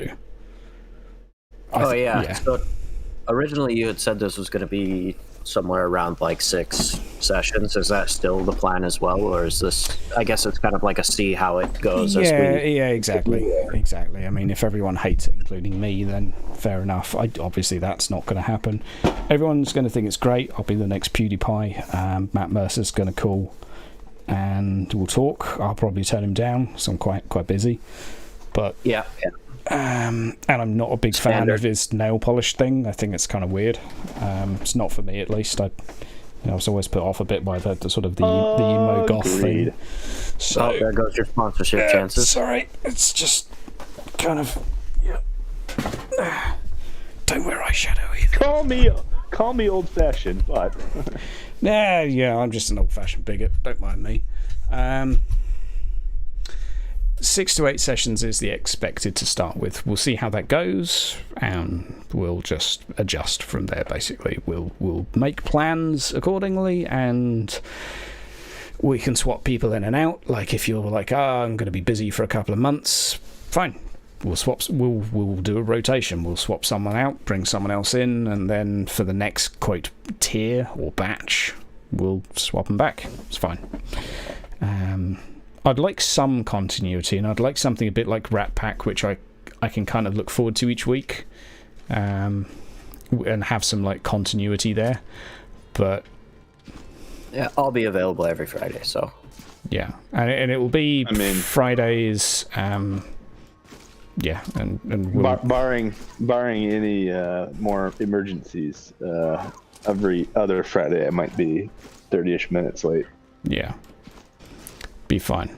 So originally you had said this was going to be somewhere around like 6 sessions. Is that still the plan as well, or is this? I guess it's kind of like a see how it goes. Yeah, exactly. I mean, if everyone hates it, including me, then fair enough. Obviously, that's not going to happen. Everyone's going to think it's great. I'll be the next PewDiePie. Matt Mercer's going to call, and we'll talk. I'll probably turn him down, so I'm quite busy. But yeah. And I'm not a big fan of his nail polish thing. I think it's kind of weird. It's not for me, at least. I was always put off a bit by the sort of the emo goth thing. So there goes your sponsorship chances. Sorry, it's just kind of don't wear eyeshadow either. Call me old-fashioned, but yeah, I'm just an old-fashioned bigot. Don't mind me. 6 to 8 sessions is the expected to start with. We'll see how that goes, and we'll just adjust from there. Basically, we'll make plans accordingly, and we can swap people in and out. Like if you're like, I'm going to be busy for a couple of months, fine. We'll swap. We'll do a rotation. We'll swap someone out, bring someone else in, and then for the next quote tier or batch, we'll swap them back. It's fine. I'd like some continuity, and I'd like something a bit like Rat Pack, which I can kind of look forward to each week, and have some like continuity there. But yeah, I'll be available every Friday, so yeah, and it will be Fridays. Yeah, and we'll... barring any more emergencies, every other Friday I might be 30-ish minutes late. Yeah. Be fine.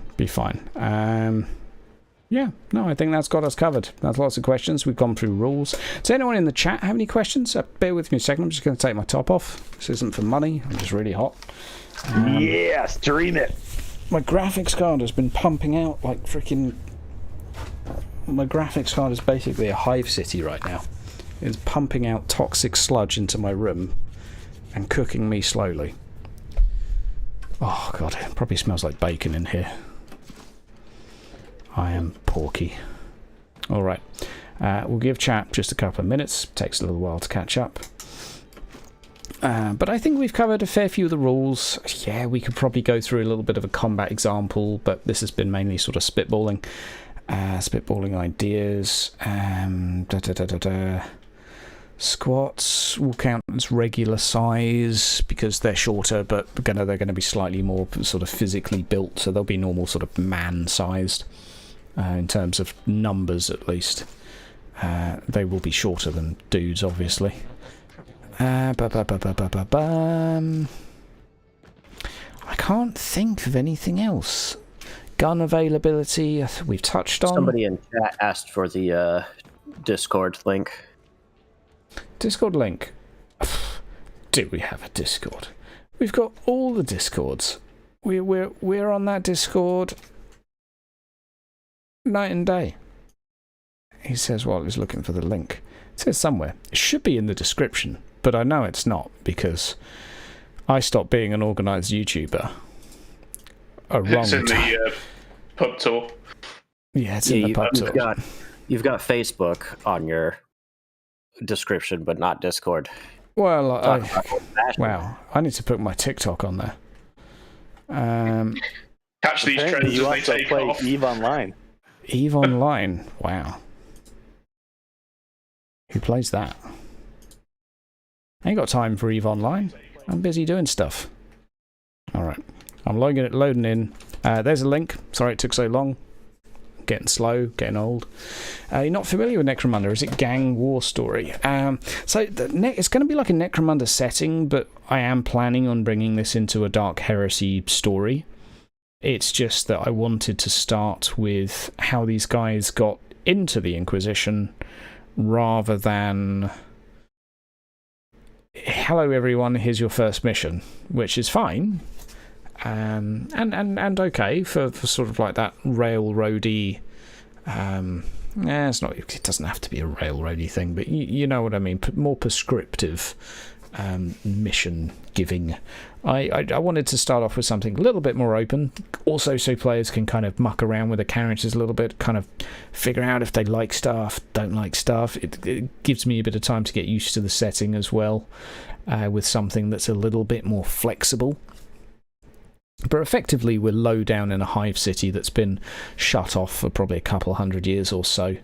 Yeah, no, I think that's got us covered. That's lots of questions. We've gone through rules. Does anyone in the chat have any questions? Bear with me a second. I'm just going to take my top off. This isn't for money. I'm just really hot. Yeah, stream it. My graphics card has been pumping out like freaking... My graphics card is basically a hive city right now. It's pumping out toxic sludge into my room and cooking me slowly. Oh god, it probably smells like bacon in here. I am porky. Alright, we'll give chat just a couple of minutes. Takes a little while to catch up. But I think we've covered a fair few of the rules. Yeah, we could probably go through a little bit of a combat example, but this has been mainly sort of spitballing. Spitballing ideas. Squats will count as regular size because they're shorter, but they're going to be slightly more sort of physically built, so they'll be normal sort of man-sized in terms of numbers, at least. They will be shorter than dudes, obviously. I can't think of anything else. Gun availability, we've touched on. Somebody in chat asked for the Discord link. Discord link. Do we have a Discord? We've got all the Discords. We're on that Discord night and day. He says while he's looking for the link. It says somewhere. It should be in the description, but I know it's not because I stopped being an organised YouTuber a wrong It's in time. the pub tour. Yeah, it's in the pub tour. You've got Facebook on your description, but not Discord. Well, I need to put my TikTok on there. Catch these trends You as they also take play off. EVE Online. EVE Online. Wow. Who plays that? I ain't got time for EVE Online. I'm busy doing stuff. Alright. I'm loading in. There's a link. Sorry it took so long. Getting slow, getting old. You're not familiar with Necromunda, is it? Gang war story. So it's going to be like a Necromunda setting, but I am planning on bringing this into a Dark Heresy story. It's just that I wanted to start with how these guys got into the Inquisition, rather than, hello everyone, here's your first mission, which is fine. And okay for sort of like that railroady. It's not. It doesn't have to be a railroady thing, but you know what I mean. More prescriptive mission giving. I wanted to start off with something a little bit more open, also so players can kind of muck around with the characters a little bit, kind of figure out if they like stuff, don't like stuff. It gives me a bit of time to get used to the setting as well, with something that's a little bit more flexible. But effectively, we're low down in a hive city that's been shut off for probably a couple hundred years or so.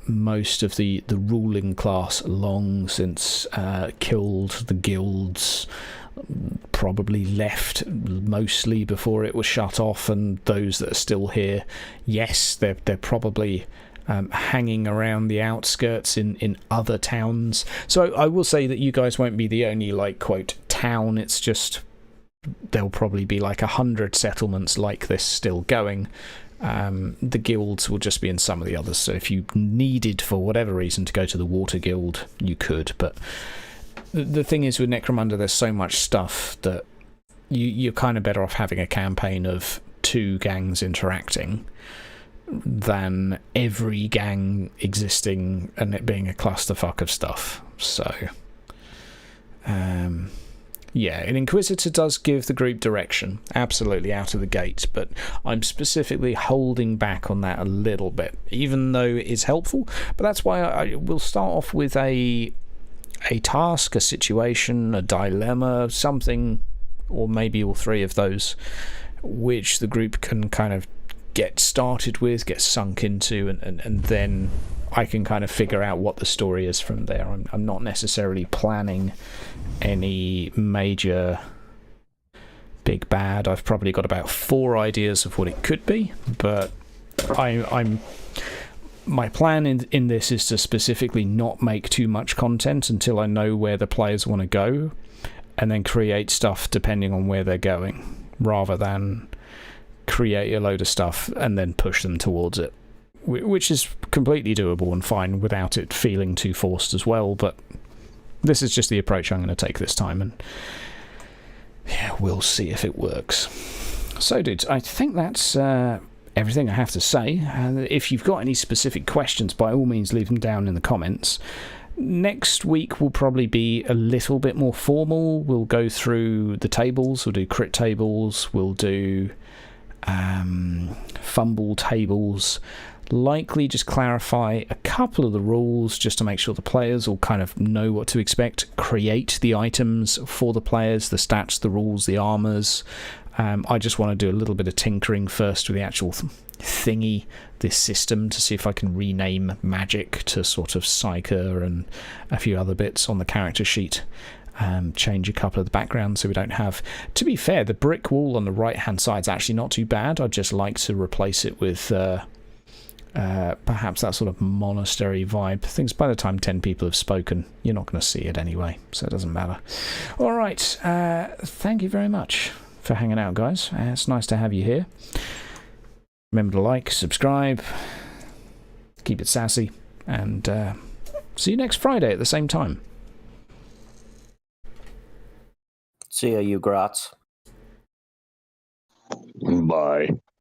Most of the ruling class long since killed the guilds, probably left mostly before it was shut off, and those that are still here, yes, they're probably hanging around the outskirts in other towns. So I will say that you guys won't be the only, like, quote, town. It's just there'll probably be like 100 settlements like this still going. The guilds will just be in some of the others, so if you needed for whatever reason to go to the Water Guild, you could. But the thing is, with Necromunda, there's so much stuff that you're kind of better off having a campaign of 2 gangs interacting than every gang existing and it being a clusterfuck of stuff. So yeah, an Inquisitor does give the group direction, absolutely, out of the gate, but I'm specifically holding back on that a little bit, even though it is helpful. But that's why I will start off with a task, a situation, a dilemma, something, or maybe all 3 of those, which the group can kind of get started with, get sunk into, and then I can kind of figure out what the story is from there. I'm not necessarily planning any major big bad. I've probably got about 4 ideas of what it could be, but my plan in this is to specifically not make too much content until I know where the players want to go, and then create stuff depending on where they're going, rather than create a load of stuff and then push them towards it, which is completely doable and fine without it feeling too forced as well. But this is just the approach I'm going to take this time, and yeah, we'll see if it works. So, dudes, I think that's everything I have to say. If you've got any specific questions, by all means, leave them down in the comments. Next week will probably be a little bit more formal. We'll go through the tables. We'll do crit tables. We'll do fumble tables. Likely just clarify a couple of the rules just to make sure the players all kind of know what to expect. Create the items for the players, the stats, the rules, the armors. I just want to do a little bit of tinkering first with the actual thingy, this system, to see if I can rename magic to sort of Psyker and a few other bits on the character sheet. Change a couple of the backgrounds so we don't have... To be fair, the brick wall on the right-hand side is actually not too bad. I'd just like to replace it with perhaps that sort of monastery vibe. Things by the time 10 people have spoken, you're not going to see it anyway, so it doesn't matter. All right, thank you very much for hanging out, guys. It's nice to have you here. Remember to like, subscribe, keep it sassy, and see you next Friday at the same time. See ya, you grots. Bye.